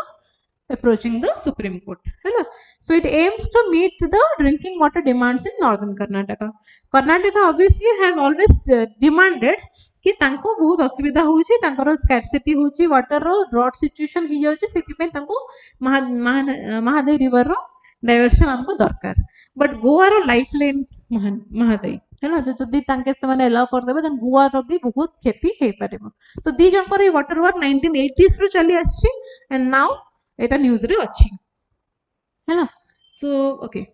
Speaker 1: approaching the Supreme Court. Hello. So it aims to meet the drinking water demands in northern Karnataka. Karnataka obviously have always demanded कि तांको बहुत असुविधा होची तांकर स्कैर्सिटी होची वाटर रो ड्रॉट सिचुएशन ही जाउची सेति पे तांको महादई रिवर रो डाइवर्शन हमको दरकार बट गोवा रो लाइफलाइन महादई है ना जदि तांके से माने अलाउ कर देबे देन गोवा रो भी बहुत खेती हे परबो तो दी जनकर ए वाटर वर्क 1980s रो चली आछि एंड नाउ एटा न्यूज रे अछि है ना so okay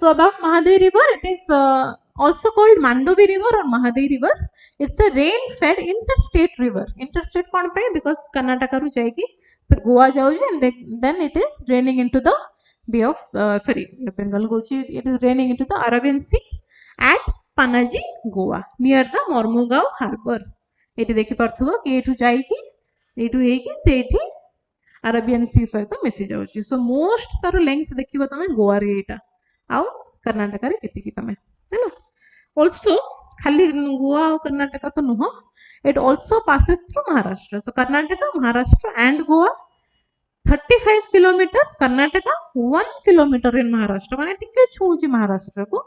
Speaker 1: so about Mahadayi river it is also called Mandovi river or Mahadayi river it's a rain fed interstate river interstate kon pe because Karnataka ru jaiki so Goa jauji and then it is draining into the Bay of Bengal gochi it is draining into the Arabian Sea at Panaji Goa near the Mormugao harbor eti dekhi parthubo ki etu jaiki etu heiki sethi Arabian Sea सहित मिसी जाउची so most तार length देखिबो तमे गोवा रे एटा आउ कर्नाटक रे केतिकी तमे हैना आल्सो खाली गोवा और कर्नाटक तो नुह it also passes through Maharashtra so Karnataka Maharashtra and Goa 35 kilometre Karnataka 1 kilometre in Maharashtra माने टिके छूची महाराष्ट्र को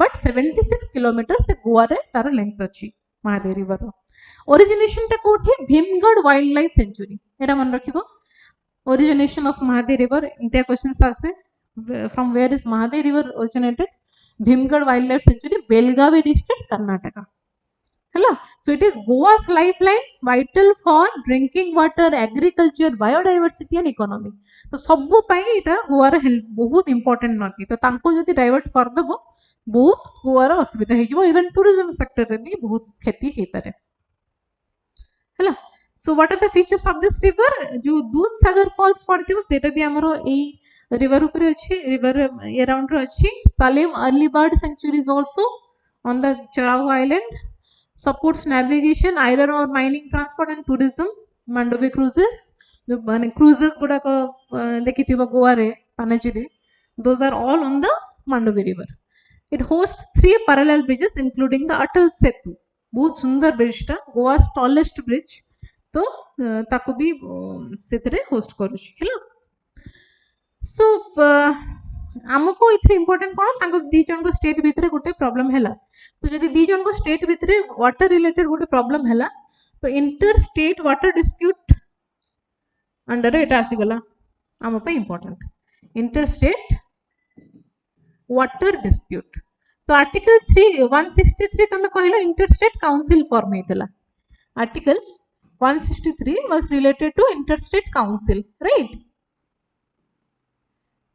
Speaker 1: बट 76 किलोमीटर से गोवा रे तार लेंथ अछि महादेवी रिवर ओरिजिनेशन टा कोठी भीमगढ़ वाइल्ड लाइफ सेंचुरी एटा मन रखिबो origination of Mahadayi river india questions ase from where is Mahadayi river originated Bhimgarh wildlife sanctuary Belgavi district Karnataka hela so it is Goa's lifeline vital for drinking water agriculture biodiversity and economy तो सब पाई एटा गोवा रे help बहुत important नदी तो तांको जदी divert कर दबो बहुत गोवा रे असुविधा हे जिवो इवन टूरिज्म सेक्टर रे भी बहुत क्षति हे पारे हला So what are the features of this river? जो दूध सागर फॉल्स पड़ती हो सेटा भी हमरो ए रिवर ऊपर अछि रिवर अराउंड रो अछि Salim early bird sanctuary is also on the Charao island supports navigation iron ore mining transport and tourism Mandovi cruises जो माने cruises गुडा को देखिथिबो गोवा रे पानाजी रे those are all on the Mandovi river it hosts 3 parallel bridges including the Atal Setu बहुत सुंदर bridge टा Goa's tallest bridge तो ताको भी सेतरे होस्ट करूची हेलो सो हमको इथरे इंपोर्टेंट कोन ताको दी जन को स्टेट भितरे गोटे प्रॉब्लम हैला तो जदी दी जन को स्टेट भितरे वाटर रिलेटेड गोटे प्रॉब्लम हैला तो inter state water dispute under एटा आसी गला हम पे important inter state water dispute तो आर्टिकल 163 तमे कहलो इंटर स्टेट काउंसिल फॉर्म हेतला article 163 was related to interstate council right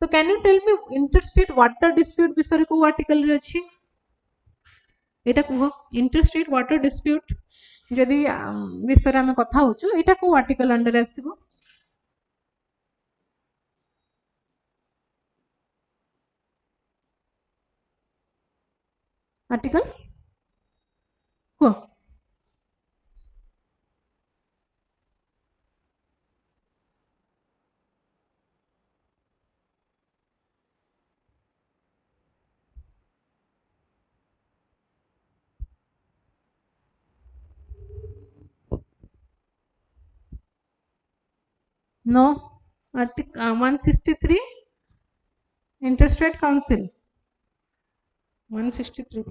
Speaker 1: so can you tell me interstate water dispute विषय को आर्टिकल रे अछि एटा को interstate water dispute जदी विषय रे हम कथा होछु एटा को आर्टिकल अंडर आसीबो आर्टिकल को No, Article 163 Interstate Council 163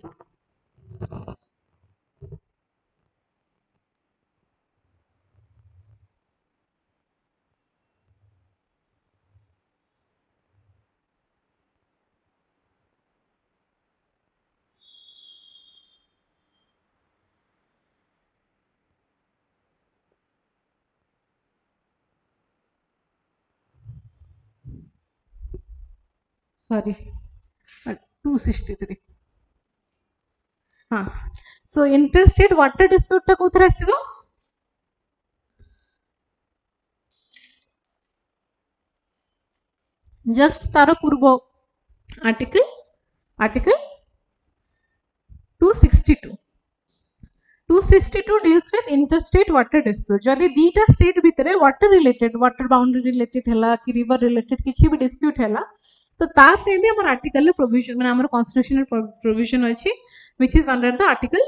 Speaker 1: sorry 263 हाँ so interstate water dispute टा कोथरे आसीबो just तार पूर्व article 262 deals with interstate water dispute जदी दीटा स्टेट भितरे water related water boundary related हला कि रिवर रिलेटेड किछि भी डिस्प्यूट हला तो ता पे भी हमर आर्टिकल प्रोविजन माने हमर कॉन्स्टिट्यूशनल प्रोविजन अछि which is under the article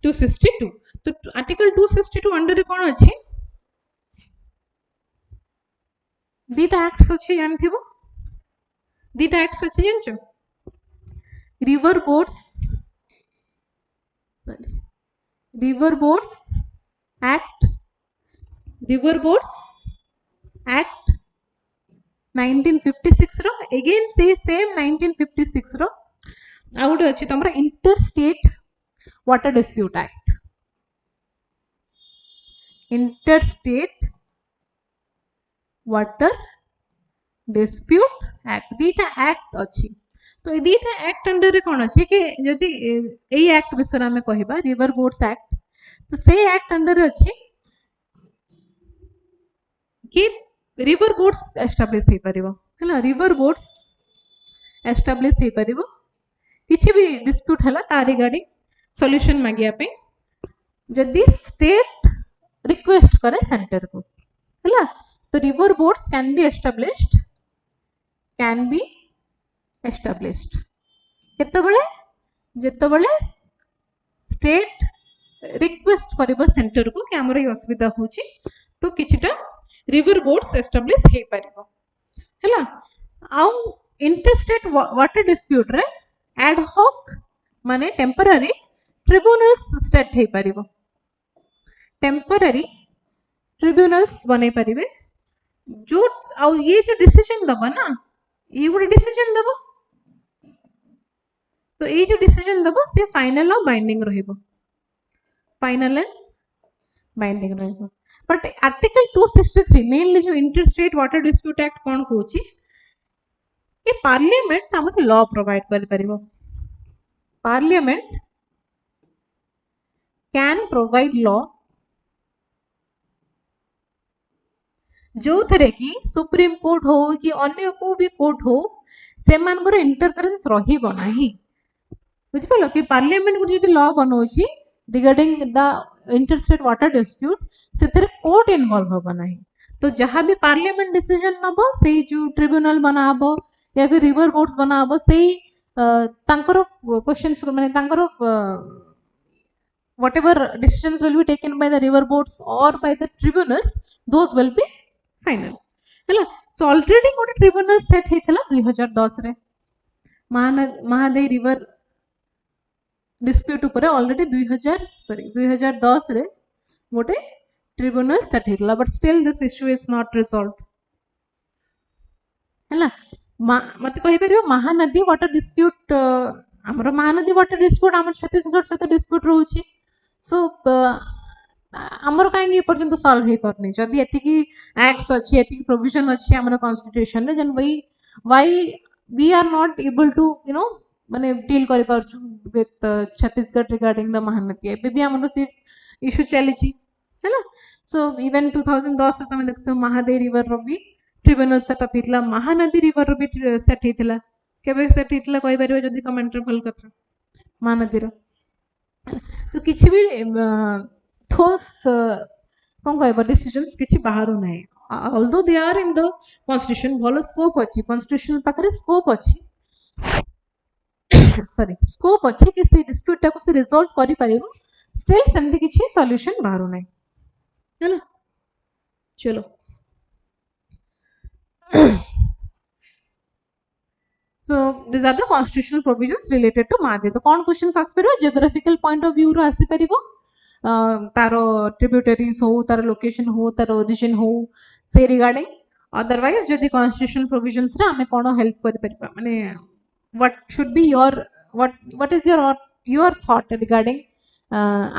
Speaker 1: 262 तो आर्टिकल 262 अंडर कोन अछि दीटा एक्ट्स अच्छी जानथिबो दीटा एक्ट्स अच्छी जानछो river boards sorry river boards act act 1956 रो अगेन से सेम 1956 रो आ गोटे अछि तमरा inter state water dispute act inter state water dispute act दीटा एक्ट अछि तो ए दीटा एक्ट अंडर रे कोन अछि कि जदि ए एक्ट विषय में कहबा रिवर बोट्स एक्ट तो से एक्ट अंडर रे अछि कि रिवर बोट्स एस्टाब्लिश हे परिबो हला रिवर बोट्स एस्टाब्लिश हे परिबो किछि भी डिस्प्यूट हला ता रिगार्डिंग सॉल्यूशन मागिया पे जदि स्टेट रिक्वेस्ट करे सेंटर को हला तो river boards can be established केतबेले जेतबेले स्टेट रिक्वेस्ट करिबो सेंटर को कि हमर ये असुविधा होची तो किछटा रिवर बोट्स एस्टाब्लिश हे परिबो हला आउ इंटरस्टेट वाटर डिस्प्यूट रे एड हॉक माने टेम्पररी ट्रिब्यूनल्स सेट हे परिबो टेम्पररी ट्रिब्यूनल्स बनै परिबे जो आउ ये जो डिसीजन दबा ना ये गोटे डिसीजन दबा तो ये जो डिसीजन दबा से फाइनल और बाइंडिंग रहइबो फाइनल एंड बाइंडिंग रहइबो बट आर्टिकल 263 मेनली जो इंटरस्टेट वाटर डिस्प्यूट एक्ट कोन कहूची कि पार्लियामेंट हमके लॉ प्रोवाइड कर परिबो पार्लियामेंट कैन प्रोवाइड लॉ जो थरे कि सुप्रीम कोर्ट हो कि अन्य को भी कोर्ट हो से मानकर इंटरफेरेंस रहिबो नाही बुझ पालो कि पार्लियामेंट को जदी लॉ बनोची regarding the interstate water dispute से कोर्ट इन्वॉल्व होबो नाही तो जहां भी पार्लियामेंट डिसीजन नबो से जो ट्रिब्यूनल बनाबो या फिर रिवर बोट्स बनाबो से तांकर क्वेश्चंस माने तांकर whatever decisions will be taken by the river boats or by the tribunals those will be final हैला सो ऑलरेडी गोटे ट्रिब्यूनल सेट हेथला 2010 रे महादई रिवर डिस्प्यूट ऊपर ऑलरेडी 2010 रे गोटे ट्रिब्यूनल सेट हेथला but still this issue is not resolved हैला मते कहि परियो महानदी वाटर डिस्प्यूट हमर महानदी वाटर डिस्प्यूट हमर छत्तीसगढ़ सहित डिस्प्यूट रहउची सो हमर काहे ये पर्यंत सॉल्व हे परनी जदी एति की एक्ट्स अछि एति की प्रोविजन अछि हमर कॉन्स्टिट्यूशन रे जन why we are not able to you know माने डील करि परछु with Chhattisgarh regarding the Mahanadi एबे भी हमर से इश्यू चलीची हैला सो इवन 2010 तमे देखतो महादेई रिवर रो भी ट्रिब्यूनल सेटअप हितला महानदी रिवर रो भी सेट हितला केबे सेट हितला कहि परिबो जदी कमेंट रे भल कथा महानदी रो तो किछि भी ठोस कौन कहबो डिसीजंस किछि बाहर नाही although they are in the constitution भलो स्कोप अछि कॉन्स्टिट्यूशनल पाखरे स्कोप अछि सॉरी स्कोप अछि कि से डिस्प्यूट को से रिजॉल्व करि परिबो स्टिल सेमति किछि सॉल्यूशन बाहर नाही है ना चलो so these are the constitutional provisions related to Mahadayi तो कौन क्वेश्चंस आस परिबो जियोग्राफिकल पॉइंट ऑफ व्यू रो आसी परिबो तारो ट्रिब्यूटरीज हो तारो लोकेशन हो तारो ओरिजिन हो से रिगार्डिंग अदरवाइज जदी कॉन्स्टिट्यूशनल प्रोविजंस रे हमें कोनो हेल्प करि परिबा माने what should be your what is your thought regarding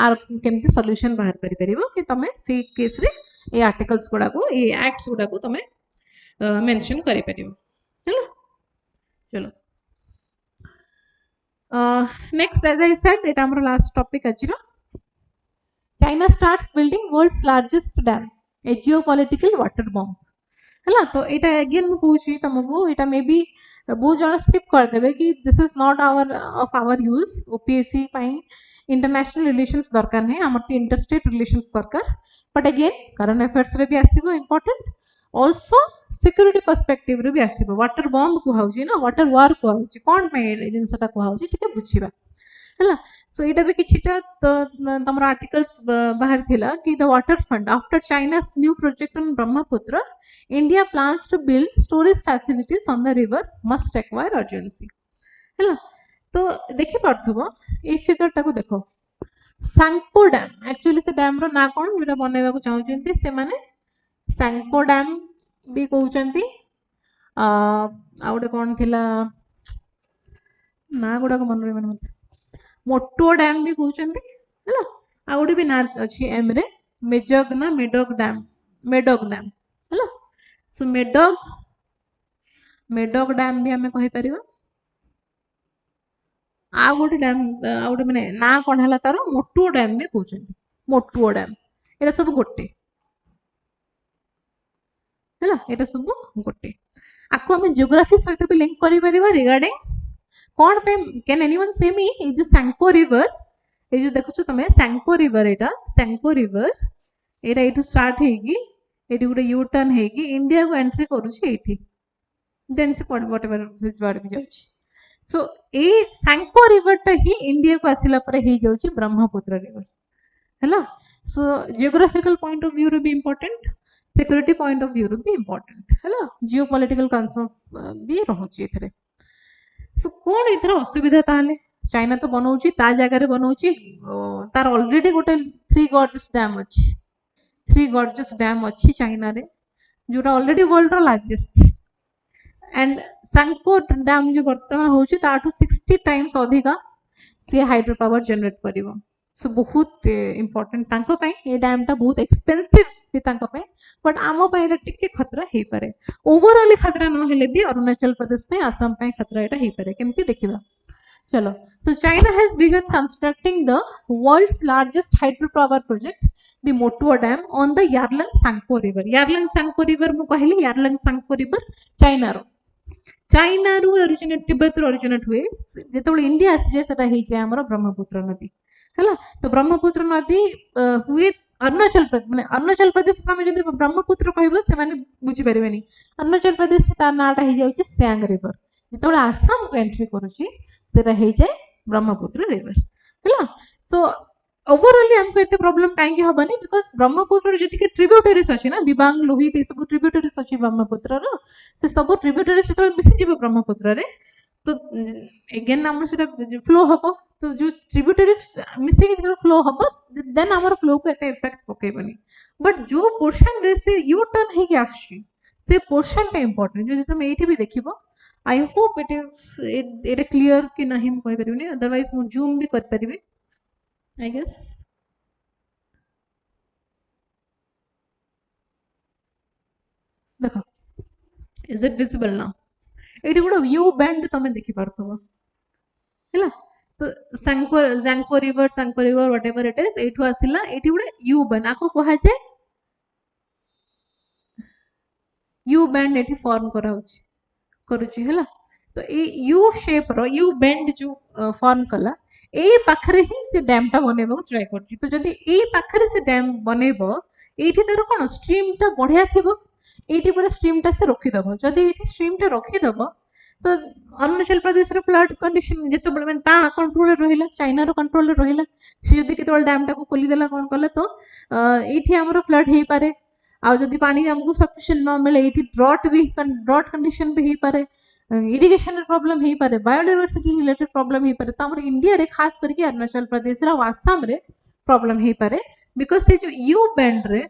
Speaker 1: आर केमती सॉल्यूशन बाहर करि परिबो कि तमे से केस रे ए आर्टिकल्स गुडा को ए एक्ट्स गुडा को तमे मेंशन करि परिबो चलो चलो नेक्स्ट एज आई सेड एटा हमर लास्ट टॉपिक अछि China starts building world's largest dam, a geopolitical water bomb. है तो एटा अगेन कहूँ तुमको एटा मे बी बहुत जन स्किप कर देबे कि this is not our use OPSC पाई इंटरनेशनल रिलेशंस दरकार नहीं हमर तो इंटरस्टेट रिलेशंस दरकार बट अगेन करंट अफेयर्स रे भी आसीबो इंपोर्टेंट ऑल्सो सिक्योरिटी पर्सपेक्टिव रे भी आसीबो वाटर बॉम्ब को हाउची ना वाटर वार को हाउची कोन पे जिनसटा को हाउची ठीक है बुझिबा है सो एटा भी किछिटा तो तमर आर्टिकल्स बाहर थिला कि the water front after China's new project on Brahmaputra India plans to build storage facilities on the river must acquire urgency है तो देखि पारथबो ए फिगर टाको देखो सांगपो डैम एक्चुअली से डैम रो ना कोन जेटा बनेबा को चाहउचंती से माने सांगपो डैम भी कहउचंती आ गोटे कोन थिला ना गुडा को मन रे मन मोटो डैम भी कहउचंती हैला आ गोटे भी ना अछि एम रे मेजग ना मेडग डैम हैला सो मेडग डैम भी हमें कहि परिबा आ गोटे डैम आ गोटे माने ना कोन हला तारो मोटो डैम भी कहउचंती मोटो डैम एटा सब गोटे हैला एटा सब गोटे आको हमें जियोग्राफी सहित भी लिंक करि परिबा रिगार्डिंग कौन पे कैन एनीवन से मी ये जो सांगपो रिवर ये जो देखो तुम सांगपो रिवर एटा एठू स्टार्ट हेगी एठी गोटे यू टर्न हेगी इंडिया को एंट्री करूची एठी देन से व्हाटएवर से जुआड़ भी जाउची सो ए सांगपो रिवर टा ही इंडिया को आसिला परे हे जाउची ब्रह्मपुत्र रिवर हैला सो जियोग्राफिकल पॉइंट ऑफ व्यू रे भी important security point of view रे भी इंपोर्टेंट हैला जियोपॉलिटिकल कंसर्न्स भी रहउची एथरे सो कौन इथर असुविधा ताले चाइना तो बनाउची ता जगह रे बनाउची तार ऑलरेडी गोटे थ्री गॉर्जियस डैम अच्छी चाइना रे जोटा ऑलरेडी वर्ल्ड रो लार्जेस्ट एंड सांगपो डैम जो वर्तमान होची ताठू 60 टाइम्स अधिका से हाइड्रो पावर जनरेट करिवो सो बहुत इंपोर्टेंट तांको पय ए डैम टा बहुत एक्सपेंसिव भी तांको पय बट आमो पय एटा टिके खतरा हे पारे ओवरऑल खतरा न हेले भी अरुणाचल प्रदेश पे असम पे खतरा एटा हे पारे केमती देखिबा चलो so China has begun constructing the world's largest hydro power project the Motuo dam on the Tsangpo river मु कहली सांगपो रिवर चाइना रू ओरिजिनेट तिब्बत रू ओरिजिनेट हुए जेतबे इंडिया आसी जे सेटा हे जे हमर ब्रह्मपुत्र नदी हैला तो ब्रह्मपुत्र नदी हुए अरुणाचल प्रदेश में जब ब्रह्मपुत्र कहबो से माने बुझी परिबेनी अरुणाचल प्रदेश तार नाटा हे जाउची सियांग रिवर जेतबे आसाम को एंट्री करूची सेटा हे जाय ब्रह्मपुत्र रिवर हैला सो ओवरऑल हमको एते प्रॉब्लम काहे की हबनी बिकॉज़ ब्रह्मपुत्र जति के ट्रिब्यूटरीज अछि ना दिबांग लोहित ए सब ट्रिब्यूटरीज अछि ब्रह्मपुत्र रो से सब ट्रिब्यूटरीज जेतबे मिसि जिवो ब्रह्मपुत्र रे तो अगेन हमर सेटा फ्लो हबो तो जो ट्रिब्यूटरीज मिसिंग जो फ्लो हबो देन हमर फ्लो को एते इफेक्ट पकेबनी बट जो पोर्शन रे से यू टर्न हे के आछि से पोर्शन पे इंपोर्टेंट जो तुम एठी भी देखिबो I hope it is it clear कि नहीं हम कहि परिबनी अदरवाइज मु जूम भी कर परिबे आई गेस देखो इज इट विजिबल नाउ एठी गुडा व्यू बैंड तमे देखि पारथबो हैला तो Tsangpo river whatever it is एठू आसिला एठी गुडा यू बैंड आको कहा जाय यू बैंड एठी फॉर्म कराउची करूची हैला तो ए यू शेप रो यू बैंड जो फॉर्म कला ए पाखरे ही से डैम टा बनेबो ट्राई करची तो जदी ए पाखरे से डैम बनेबो एठी तार कोन स्ट्रीम टा बढ़िया थिबो एठी पूरा स्ट्रीम टा से रोकी दबो जदी एठी स्ट्रीम टा रोकी दबो तो अरुणाचल प्रदेश रे फ्लड कंडीशन जेतो बळे ता कंट्रोल रहिला चाइना रो कंट्रोल रहिला से जदी केतोल डैम टा को खोली देला कोन कले तो एठी हमरो फ्लड हेई पारे आ जदी पानी हमको सफिशिएंट न मिले एठी ड्रॉट कंडीशन भी हेई पारे इरिगेशन प्रॉब्लम हेई पारे बायोडायवर्सिटी रिलेटेड प्रॉब्लम हेई पारे तो हमर इंडिया रे खास करके अरुणाचल प्रदेश रे आसाम रे प्रॉब्लम हेई पारे बिकॉज़ से जो यू बैंड रे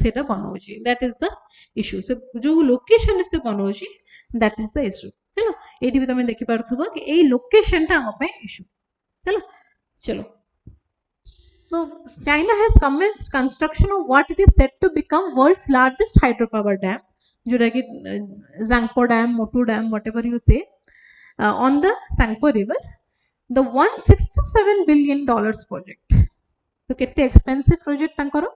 Speaker 1: सेटा बनौची दैट इज द इशू से जो लोकेशन से बनौची दैट इज द इशू चलो एठी भी तमे देखि पारथबो कि ए लोकेशन टा हम पे इशू चलो so China has commenced construction of what it is said to become world's largest hydropower dam जोटा कि Tsangpo dam Motuo dam whatever you say on the Tsangpo river the $167 billion project तो केते expensive project तांकर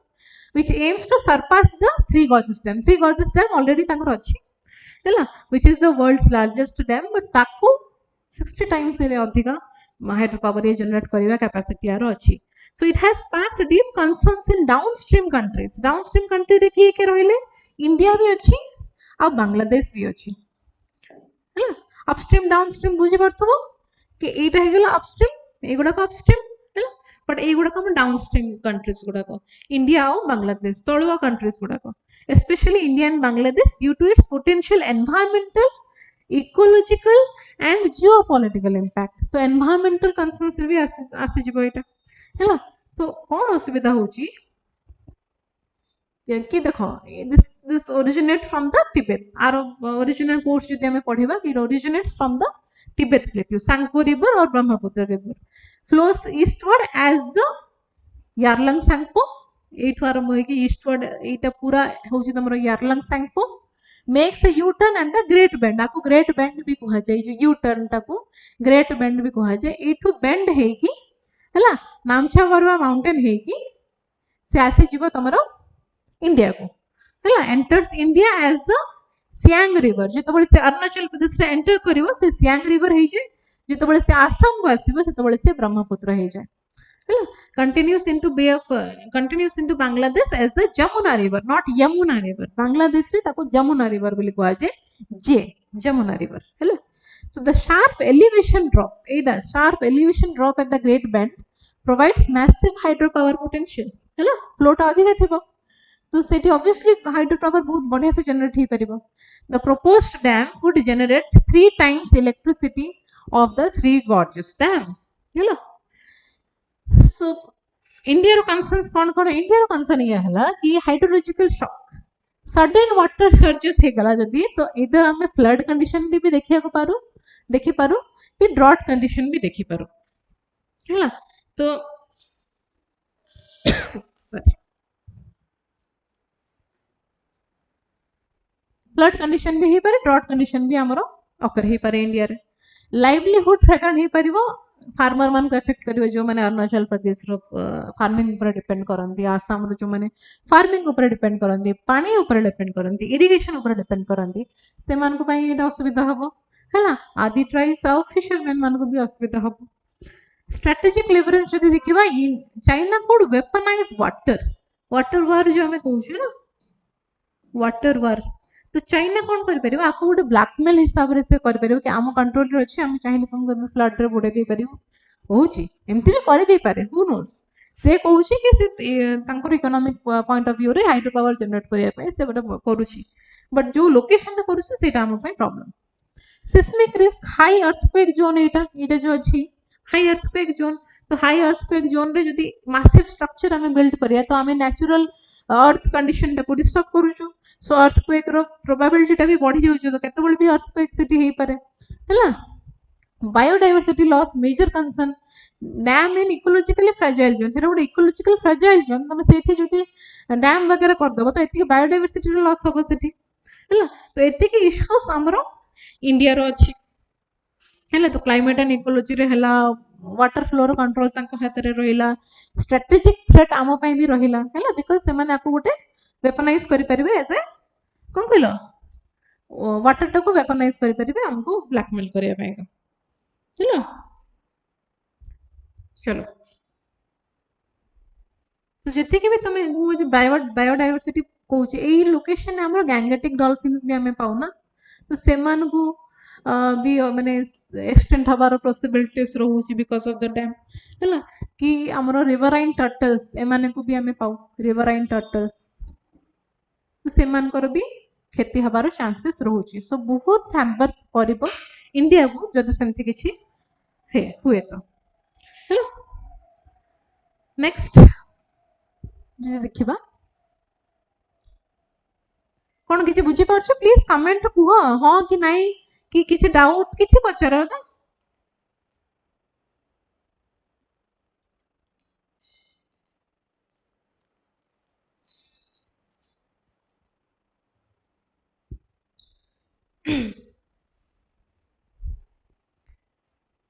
Speaker 1: which aims to surpass the three gorges dam already तांकर अछि हैला which is the world's largest dam but ताको 60 times रे अधिका hydro power ये जनरेट करबा कैपेसिटी आरो अछि so it has sparked deep concerns in downstream country रे की के रहले इंडिया भी अछि आ बांग्लादेश भी अछि हैला अपस्ट्रीम डाउनस्ट्रीम बुझि परथबो कि एटा हे गेला अपस्ट्रीम एगुडा को अपस्ट्रीम हैला बट एगुडा को हम डाउनस्ट्रीम कंट्रीज गुडा को इंडिया और बांग्लादेश तळुआ कंट्रीज गुडा को especially India and Bangladesh due to its potential environmental ecological and geopolitical impact तो environmental concerns भी आसी जिवो एटा हैला तो कोन असुविधा होची कि देखो this originate from the Tibet आर original course जदि हमें पढ़िबा it originates from the Tibet plateau Sangpo river or Brahmaputra river flows eastward as the Yarlung Sangpo एठु आरंभ होई कि ईस्टवर्ड एटा पूरा होची तमरो Yarlung Tsangpo makes a U turn and the great bend आको ग्रेट बेंड भी कहा जाय जो यू टर्न टाको ग्रेट बेंड भी कहा जाय एठु बेंड हे कि हला नामछा वरवा माउंटेन हे कि से आसे जीवो तमरो इंडिया को हला enters India as the Siang river जेतबळे से अरुणाचल प्रदेश रे एंटर करिवो से सियांग रिवर हे जे जेतबळे से आसाम को आसीबो सेतबळे से ब्रह्मपुत्र हे जाय continues into Bangladesh as the Jamuna river not Yamuna river Bangladesh रे ताको Jamuna river बोली कहा जाए J Jamuna river हैला so the sharp elevation drop at the Great Bend provides massive hydropower potential हैला flow टा अधिक थिबो so सेठी obviously hydropower बहुत बढ़िया से generate he परिबो the proposed dam would generate 3 times electricity of the three gorges dam हैला so India रो concerns कौन India रो concern ये हला कि hydrological shock sudden water surges हे गला जदी तो इधर हमें flood condition भी देखिया को देखि पारू कि drought condition भी देखि पारू हला तो sorry flood condition भी हे पारे drought condition भी हमरो occur हे पारे India रे livelihood threaten हे परिवो फार्मर मान को इफेक्ट करिवे जो माने अरुणाचल प्रदेश रो फार्मिंग ऊपर डिपेंड करंदी आसाम रो जो माने फार्मिंग ऊपर डिपेंड करंदी पानी ऊपर डिपेंड करंदी इरिगेशन ऊपर डिपेंड करंदी से मान को पई एटा असुविधा हबो हैला आदि ट्राइब्स और फिशरमैन मान को भी असुविधा हबो स्ट्रेटेजिक लेवरेज जदी देखिबा चाइना कोड वेपनाइज वाटर वार जो हमें कहू छी ना वाटर वार तो चाइना कौन कर परिबो आको गोटे ब्लैकमेल हिसाब रे से कर परिबो कि आम कंट्रोल रे अछि हम चाहिले तुमको भी फ्लड रे बुडे दे परिबो होची एमती भी कर दे पारे हु नोस से कहूची कि से तांकर इकोनॉमिक पॉइंट ऑफ व्यू रे हाइड्रो पावर जनरेट करिया पे से बडा करूची बट जो लोकेशन रे करूची सेटा हम पे problem seismic risk high earthquake zone एटा जो अछि हाई अर्थक्वेक जोन तो हाई अर्थक्वेक जोन रे जदी मैसिव स्ट्रक्चर हमें बिल्ड करिया तो हमें नेचुरल अर्थ कंडीशन को डिस्टर्ब करूछु सो अर्थक्वेक रो प्रोबेबिलिटी टा भी बढ़ी जाउछ तो केते बळ भी अर्थक्वेक सिटी हे पारे हैला biodiversity loss major concern dam in ecologically fragile zone फेर गोटे इकोलॉजिकल फ्रेजाइल जोन तमे सेठी जदी डैम वगैरह कर दबो तो एति बायोडायवर्सिटी रो लॉस होबो सेठी हैला तो एति के इश्यूज हमरो इंडिया रो अछि हैला तो क्लाइमेट एंड इकोलॉजी रे हैला वाटर फ्लो रो कंट्रोल तांको हाथ रे रहिला स्ट्रेटेजिक थ्रेट आमो पई भी रहिला हैला बिकॉज़ से माने आको गोटे वेपनाइज करि परिबे एसे कोन कहलो वाटर टा को वेपनाइज करि परिबे हमको ब्लैकमेल करिया पई का हैला चलो तो जति के भी तुमे बायोडायवर्सिटी कहूची एई लोकेशन हमरो गैंगेटिक डॉल्फिन्स भी हमें पाउना तो सेमान को भी माने एक्सटेंड हबार पॉसिबिलिटीज रहूची बिकॉज़ ऑफ द डैम हैला कि हमरो रिवराइन टर्टल्स एमाने को भी हमें पाउ रिवराइन टर्टल्स तो सेमान कर भी खेती हबार चांसेस रहूची सो बहुत हैम्पर करिवो इंडिया को जदी सेंति किछि हे हुए तो हैला नेक्स्ट जे देखिबा कोन किछि बुझी पारछ प्लीज कमेंट कुह हां कि नाही कि किछि डाउट किछि पचारो ना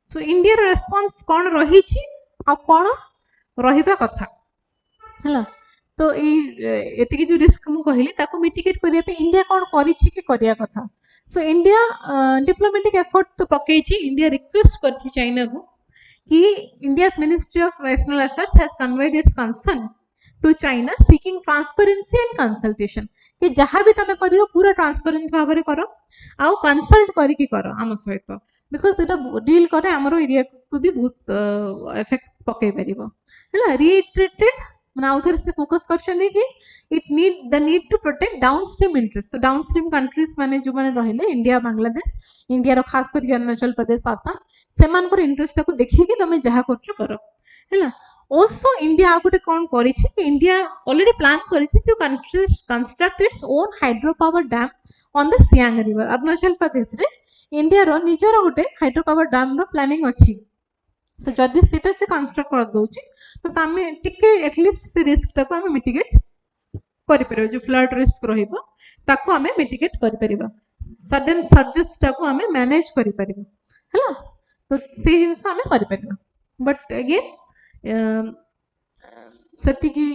Speaker 1: सो इंडिया रेस्पॉन्स कौन रही छी आ कौन रहिबा कथा हला तो एति जो रिस्क मु कहली ताको मिटिगेट करिया पे इंडिया कौन करी छी कि करिया कथा सो इंडिया डिप्लोमेटिक एफर्ट तो पके छी इंडिया रिक्वेस्ट कर छी चाइना को कि India's ministry of national affairs has conveyed it's concern to China seeking transparency and consultation कि जहाँ भी तमे करियो पूरा ट्रांसपेरेंट भाव में करो आउ कंसल्ट करिकी करो आम सहित बिकॉज एटा डील करे हमरो एरिया को भी बहुत इफेक्ट पकई परिबो हैला रिट्रीटेड माने आउ थरे से फोकस करछन कि it need the need to protect downstream interest तो डाउनस्ट्रीम कंट्रीज माने जो माने रहिले इंडिया बांग्लादेश इंडिया रो खास कर अरुणाचल प्रदेश आसाम सेमान को इंटरेस्ट को देखि कि तमे जहा करछु करो हैला also India आगोटे कौन करिछि India already plan करिछि to construct its own hydropower dam on the Siang river Arunachal Pradesh रे इंडिया रो निजर गोटे हाइड्रोपावर डैम रो प्लानिंग अछि तो जदि सेटा से कंस्ट्रक्ट कर दोछि तो तामे टिके एटलीस्ट से रिस्क ताको हमें मिटिगेट करि परबो जो फ्लड रिस्क रहिबो ताको हमें मिटिगेट करि परबो सडन सर्जेस ताको हमें मैनेज करि परबो हैला तो से जिंस हमें करि परबो but again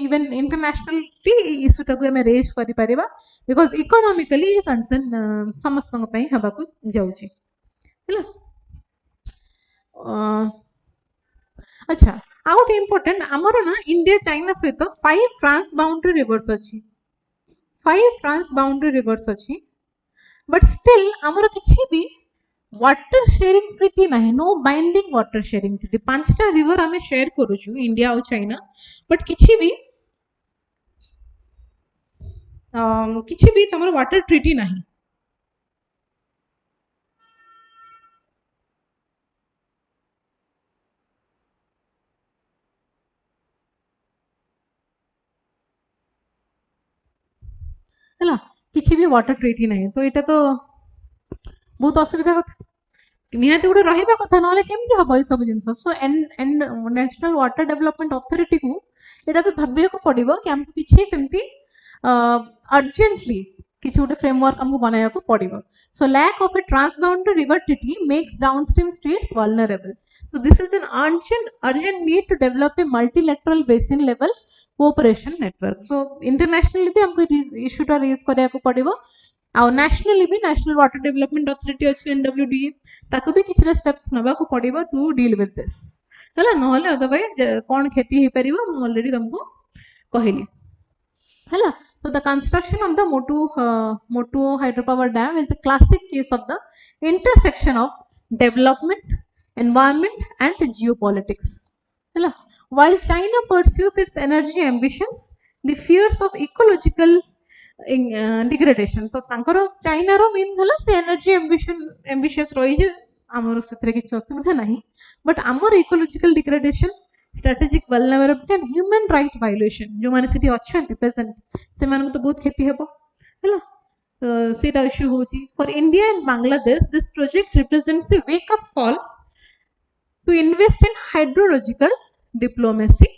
Speaker 1: even international issue टाको हमें रेज करि परिबा बिकॉज इकोनॉमिकली ये कंसर्न समस्त पई हबा को जाउची हैला अच्छा आ गोटे इंपोर्टेंट हमर ना इंडिया चाइना सहित 5 ट्रांस बाउंड्री रिवर्स अछि 5 ट्रांस बाउंड्री रिवर्स अछि बट स्टिल हमर किछि भी वाटर शेयरिंग ट्रीटी नहीं no binding water sharing treaty पांचटा रिवर हमें शेयर करूछु इंडिया और चाइना बट किछि भी तमर वाटर ट्रीटी नहीं हैला किछि भी वाटर ट्रीटी नहीं तो एटा तो बहुत असुविधा कथा निहाती गोटे रहिबा कथा नले केमती हबो ए सब जिंस so and national water development authority को एटा भी भाबिया को पड़िबो कि हमको किछि सेमती अर्जेंटली किछि गोटे फ्रेमवर्क हमको बनाया को पड़िबो so lack of a transboundary river treaty makes downstream states vulnerable so this is an urgent need to develop a multilateral basin level cooperation network so internationally भी हमको इशू टा रेज करया को पड़िबो आ नेशनली भी नेशनल वाटर डेवलपमेंट अथॉरिटी अछि NWDA ताको भी किछरा steps नबा को पड़िबो टू डील विथ दिस हैला नहले अदरवाइज कोन खेती हे परिबो म ऑलरेडी तुमको कहली हैला so the construction of the Motu hydropower dam is the classic case of the intersection of development environment and geopolitics हैला while China pursues its energy ambitions the fears of ecological degradation तो तांकर China रो main हला से energy ambitious रही जे हमर सतरे किछ असुविधा नाही बट हमर ecological degradation strategic vulnerability and human right violation जो माने सिटी अछंती प्रेजेंट से मान तो बहुत खेती हेबो हला सेटा इशू होची for India and Bangladesh this project represents a wake up call to invest in hydrological diplomacy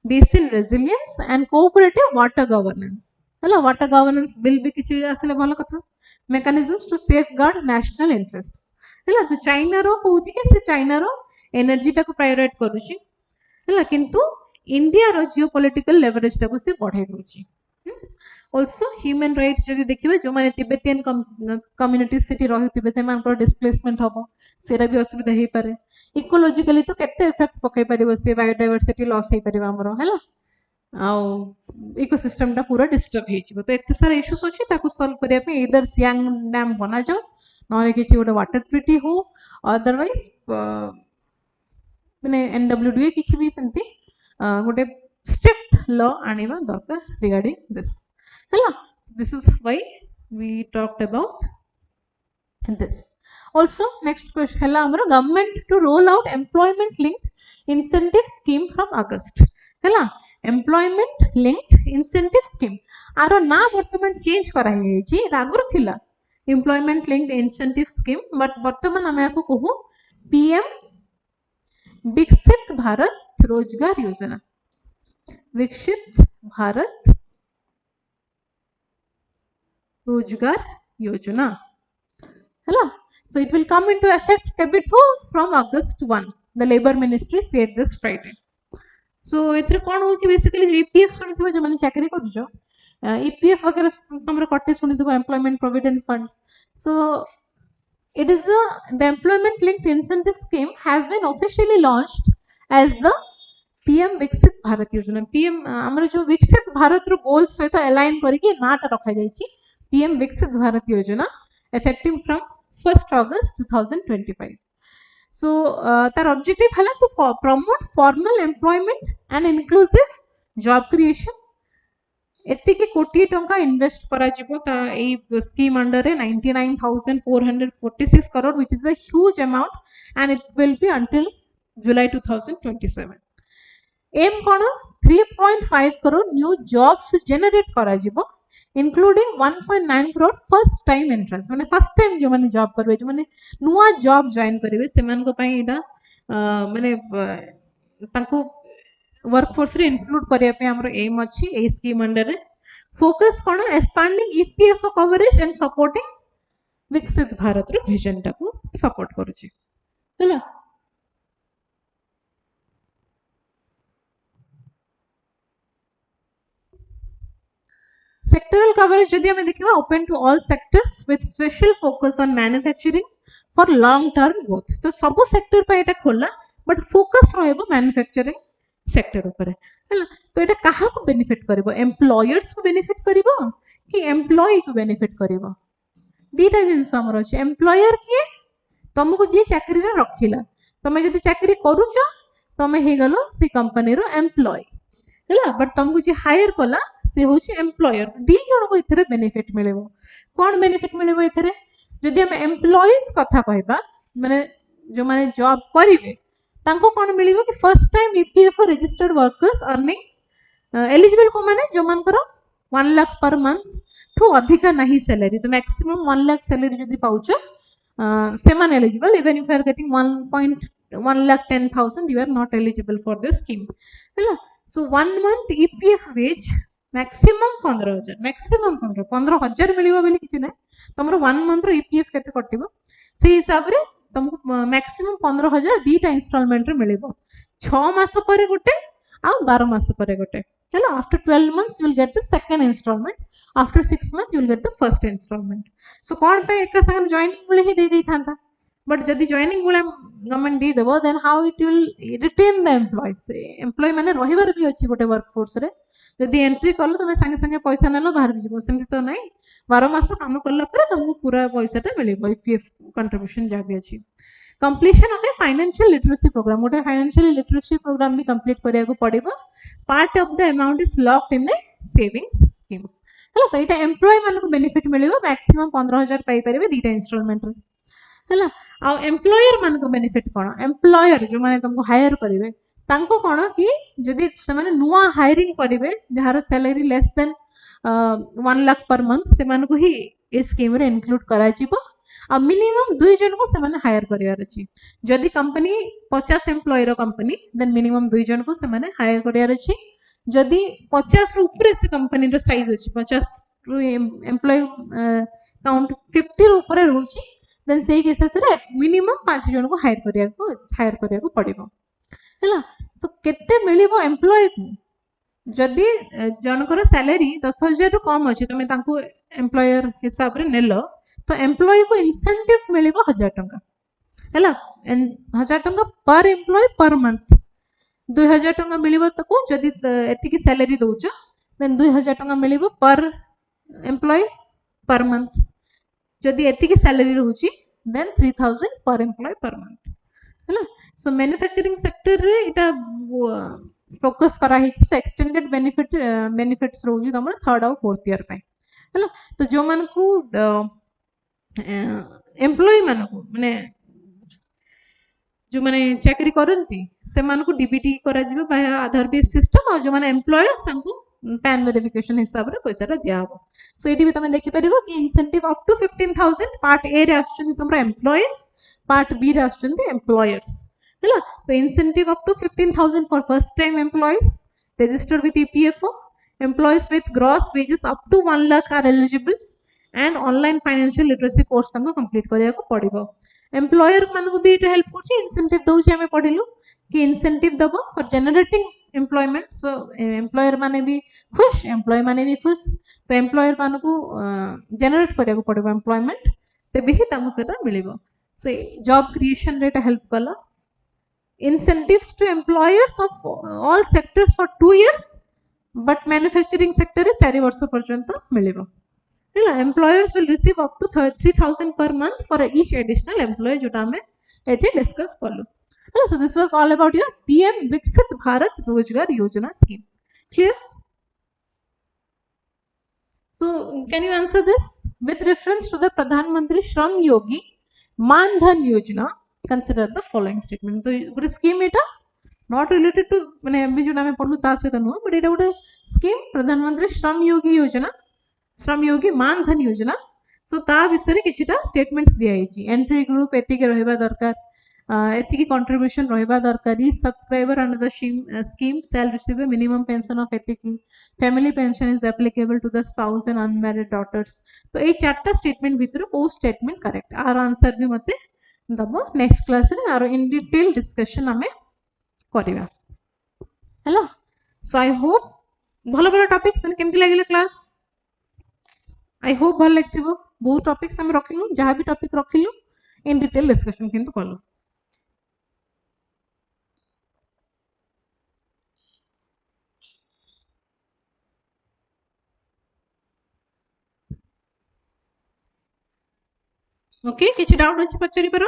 Speaker 1: basin resilience and cooperative water governance hello water governance bill भी किसी असले भलो कथा mechanisms to safeguard national interests hello तो China रो कहूची के से China रो energy टा को प्रायोरिटाइज करूची हला किंतु इंडिया रो जियोपॉलिटिकल लेवरेज टा को से बढ़ाई दोची also human rights जदि देखिबे जो माने तिब्बतियन कम्युनिटी सिटी रहितिबे ते मानकर डिस्प्लेसमेंट हबो सेरा भी असुविधा हे पारे इकोलॉजिकली तो केते इफेक्ट पकई परिबो से बायोडायवर्सिटी लॉस हे परिबो हमरो हैला आ इकोसिस्टम टा पूरा डिस्टर्ब हे जिवो तो एते सारा इश्यूज अछि ताको सॉल्व करिया पे इधर सियांग डैम बना जाओ नले किछि गोटे वाटर ट्रीटी हो अदरवाइज माने एनडब्ल्यूडीए किछि भी सेमती गोटे स्ट्रिक्ट लॉ आनिबा दरकार रिगार्डिंग दिस हैला so this is why we talked about this also next question hela amara government to roll out employment linked incentive scheme from August hela employment linked incentive scheme आरो ना वर्तमान change करा हे जी रागुर थिला employment linked incentive scheme but वर्तमान हम को कहू PM विकसित भारत रोजगार योजना विकसित भारत रोजगार योजना हैला so it will come into effect debut from August 1 the labor ministry said this Friday so एथरे कोन होची बेसिकली ईपीएफ सुनिथिबो जे माने चाकरी करजो ईपीएफ वगैरह हमर कटे सुनिथिबो employment provident fund so it is the employment linked incentive scheme has been officially launched as the PM विकसित भारत योजना पीएम हमर जो विकसित भारत रो गोल सहित अलाइन करके नाटा रखा जायछि पीएम विकसित भारत योजना इफेक्टिव फ्रॉम 1st August 2025 सो तार ऑब्जेक्टिव हला to promote formal employment and inclusive job creation एतिके कोटी टंका इन्वेस्ट करा जिवो ता ए स्कीम अंडर रे 99,446 crore which is a huge amount and it will be until July 2027 एम कोन 3.5 करोड़ न्यू जॉब्स जनरेट करा जिवो including 1.9 crore first time entrance माने फर्स्ट टाइम जो माने जॉब करबे जो माने नुवा जॉब जॉइन करिवे सेमान को पई एटा माने तांको वर्कफोर्स रे इंक्लूड करिया पे हमर एम अछि ए स्कीम अंडर रे focus cone expanding EPFO coverage and supporting विकसित भारत रे विजन टा को सपोर्ट करूची हला सेक्टरल कवरेज जदि हमें देखिबा open to all sectors with special focus on manufacturing for long term growth तो सब सेक्टर पे एटा खोला बट फोकस रहबो मैन्युफैक्चरिंग सेक्टर ऊपर है तो एटा कहा को बेनिफिट करबो एम्प्लॉयर्स को बेनिफिट करबो कि एम्प्लॉय को बेनिफिट करबो दीटा जिंस हमर अछि एम्प्लॉयर किए तुमको जे चाकरी रे रखिला तमे जदि चाकरी करूछ तमे हे गलो से कंपनी रो एम्प्लॉय हैला बट तुमको जे हायर कला से होछि एम्प्लॉयर दी जण को इथरे बेनिफिट मिलेबो कोन बेनिफिट मिलेबो इथरे जदि हम एम्प्लॉयज कथा कहबा माने जो माने जॉब करिवे तांको कोन मिलिबो कि first time EPFO registered workers earning eligible को माने जो मान करो 1 लाख पर मंथ ठू अधिका नहीं सैलरी तो मैक्सिमम 1 लाख सैलरी जदि पाउछ से मान eligible even if you are getting 1.1 lakh 10,000 you are not eligible for this scheme हैला सो 1 month EPF wage maximum 15,000 maximum 15,000 मिलिबो बेली किछ नै तमरो 1 मंथ रो ईपीएफ केते कटिबो से हिसाब रे तुमको मैक्सिमम 15,000 दीटा इंस्टॉलमेंट रे मिलिबो 6 मास परे गोटे आ 12 मास परे गोटे चलो after 12 months you will get the second installment after 6 months you will get the first installment so कोन पे एक संग जॉइनिंग बोले ही दे दै थांता बट जदि जॉइनिंग बोले गवर्नमेंट दे देबो then how it will retain the employees employee माने रहिबार भी अछि गोटे वर्कफोर्स रे जदि एंट्री करलो तमे संगे संगे पैसा नेलो बाहर जीवो सेमति तो नै 12 मास काम करला पर तुमको पूरा पैसाटा मिलिबो ईपीएफ कंट्रीब्यूशन जा भी अछि completion of a financial literacy program गोटे फाइनेंशियल लिटरेसी प्रोग्राम भी कंप्लीट करिया को पड़िबो part of the amount is locked in a savings scheme हला तो एटा एम्प्लॉय मान को बेनिफिट मिलिबो मैक्सिमम 15,000 पाई परिबे दीटा इंस्टॉलमेंट रे हला आ एम्प्लॉयर मान को बेनिफिट कोन एम्प्लॉयर जो माने तुमको हायर करिवे तांको कोन कि जदि से माने नुवा हायरिंग करिवे जहार salary less than 1 lakh per month से मान को ही ए स्कीम रे इंक्लूड करा जिवो आ मिनिमम 2 जन को से माने हायर करिवार अछि जदि कंपनी 50 एम्प्लॉय रो कंपनी देन मिनिमम 2 जन को से माने हायर करिवार अछि जदि 50 रो ऊपर से कंपनी रो साइज अछि 50 रो एम्प्लॉय काउंट 50 रो ऊपर रहउछि देन सेही केसेस रे मिनिमम 5 जन को हायर करिया को पड़िबो हैला सो केते मिलिबो एम्प्लॉय को जदि जनकर सैलरी 10,000 रु कम अछि तमे तांको एम्प्लॉयर हिसाब रे नेलो तो एम्प्लॉय को इंसेंटिव मिलिबो 1,000 टंका हैला 1,000 टंका पर एम्प्लॉय पर मंथ 2,000 टंका मिलिबो तको जदि एति की सैलरी दोउछ देन 2,000 टंका मिलिबो पर एम्प्लॉय पर मंथ जदि एति की सैलरी रहउची देन 3,000 पर एम्प्लॉय पर मंथ हैला सो मैन्युफैक्चरिंग सेक्टर रे इटा फोकस करा है कि एक्सटेंडेड बेनिफिट्स रहउची तमर 3rd और 4th ईयर पे हैला तो जो मन को एम्प्लॉय मान को माने जो माने चाकरी करंती से मान को डीबीटी करा जिबो बाय आधार बेस सिस्टम और जो माने एम्प्लॉयर्स तांको पैन वेरिफिकेशन हिसाब रे पैसा रा दिया हो सो एटी भी तमे देखि परिबो कि incentive up to 15,000 part A रे आछन तमरा एम्प्लॉयज पार्ट बी रे आछन एम्प्लॉयर्स हैला तो incentive up to 15,000 for first time employees registered with EPFO employees with gross wages up to 1 lakh are eligible and online financial literacy course तंको complete करिया को पड़िबो एम्प्लॉयर मान को भी इटा हेल्प करछि इंसेंटिव दउछि हमें पढिलु कि इंसेंटिव दबो for generating employment so employer माने भी खुश एम्प्लॉय माने भी खुश तो एम्प्लॉयर मान को जनरेट करिया को पड़िबो एम्प्लॉयमेंट ते भी तामु सेटा मिलिबो so job creation rate help कला incentives to employers of all sectors for 2 years, but manufacturing sector रे 4 वर्ष पर्यंत मिलिबो हैला. Employers will receive up to 3,000 per month for each additional employee जोटा हमें एठी डिस्कस करलो. So this was all about your PM Viksit Bharat Rozgar Yojana scheme. Clear? So can you answer this? With reference to the Pradhan Mantri Shram Yogi Man Dhan Yojana, consider the following statement. So good scheme eta not related to माने अभी जो नाम पढ़लु ता सहित नुह, but एटा गोटे scheme प्रधानमंत्री श्रम योगी योजना, श्रम योगी मान धन योजना. सो ता विषय किछिटा स्टेटमेंट्स दिया हिची. एंट्री ग्रुप एतिके रहबा दरकार, एतिके कंट्रीब्यूशन रहबा दरकार. Each subscriber under the scheme shall receive a minimum pension of एतिके. Family pension is applicable to the spouse and unmarried daughters. तो ए चारटा स्टेटमेंट भितर को स्टेटमेंट करेक्ट, आर आंसर भी मते दबो नेक्स्ट क्लास रे आर इन डिटेल डिस्कशन हमें करिवा हैला. सो आई होप भलो भलो टॉपिक्स माने केमति लागिला क्लास, आई होप भल लागथिबो. बहुत टॉपिक्स हम रखिलु, जहां भी टॉपिक रखिलु इन डिटेल डिस्कशन किंतु कलु. ओके, किछि डाउट अछि पचरी पर?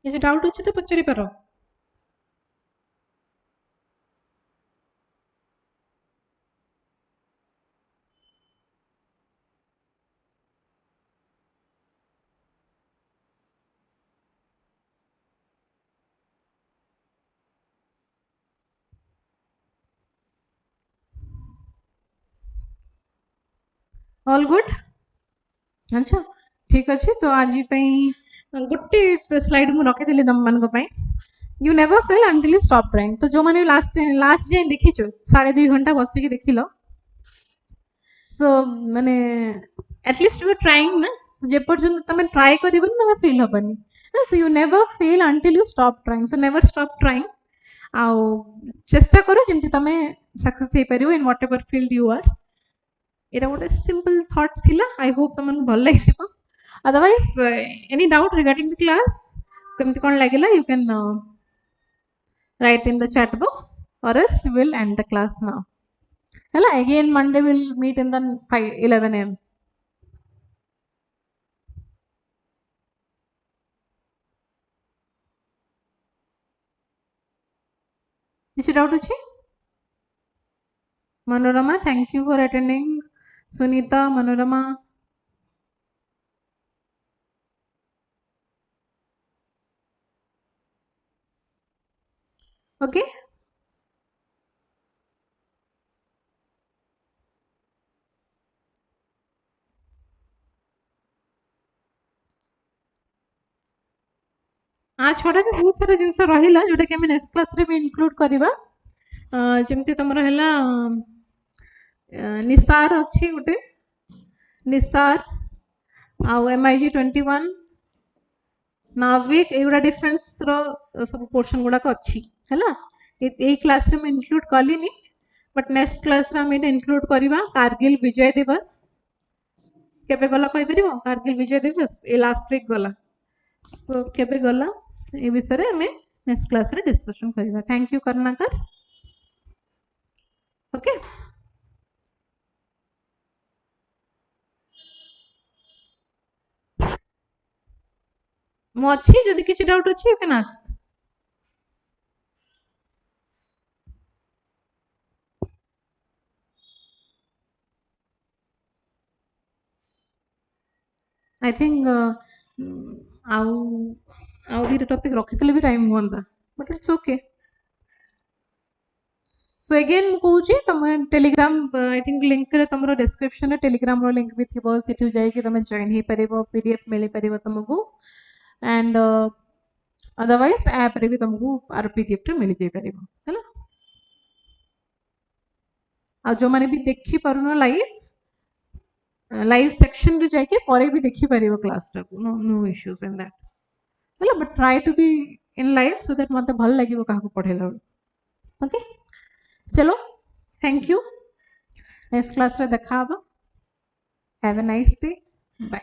Speaker 1: किछि डाउट अछि तो पचरी पर. All good. अच्छा ठीक अच्छे. तो आज गोटे स्लाइड मुझे रखी तुम मान you never fail until you stop trying. तो जो मैंने लास्ट जाए देखी 2.5 घंटा बसिक देख लो, सो माने एटलिस्ट यू ट्राइंग ना, जे पर्यंत तुम ट्राई कर तुम फेल हेनी. So you never fail until you stop trying. So never stop trying. आउ चेष्टा करो जमी तुम सक्सेस हो पार in whatever field you are. एटा गोटे सिंपल थॉट थिला. आई होप तुमको भल लगे. Otherwise any doubt regarding the class केमती कौन लगे you can write in the chat box or else we will end the class now. Hello, again Monday we'll meet in the 11 am. Is it out achi? Manorama, thank you for attending. Sunita, Manorama. Okay. आज छोटा भी बहुत सारा जिनस रहिला जोटा कि हम next class रे भी इंक्लूड करबा. जेमती तमरो हैला निसार अछि गोटे, निसार आउ MIG 21 नाविक एगुड़ा डिफेंस रो सब पोर्शन गुड़ा अच्छी है. ये क्लास रे मैं इंक्लूड कलिनी, बट नेक्स्ट क्लास रे हम इंक्लूड करबा. कारगिल विजय दिवस केबे गला कहि परिबो? कारगिल विजय दिवस ए लास्ट वीक गला. सो केबे गला ए विषय रे हमें नेक्स्ट क्लास रे डिस्कशन करबा. Thank you Karnakar. ओके मो अच्छी. जदि किसी डाउट अच्छी you can ask. I think आउ भी टॉपिक रखितले भी टाइम होंदा, but it's okay. So again कहूँ तुम टेलीग्राम आई थिंक लिंक रे तुम डिस्क्रिप्शन टेलीग्राम रो लिंक भी थी, सेठी जाइए तुम जॉइन हो पार, PDF मिल पार तुमको. एंड अदरवाइज ऐप रे भी तुमको आर PDF टे मिल जाई परिबो हैला. आ जो माने भी देखि पारुनो लाइव लाइव सेक्शन रे जाके परे भी देखि परिबो क्लास टा no no issues in that हला but try to be in live so that मते भल लागिवो काहा को पढेला ओके चलो थैंक यू नेक्स्ट क्लास रे देखा हबा have a nice day bye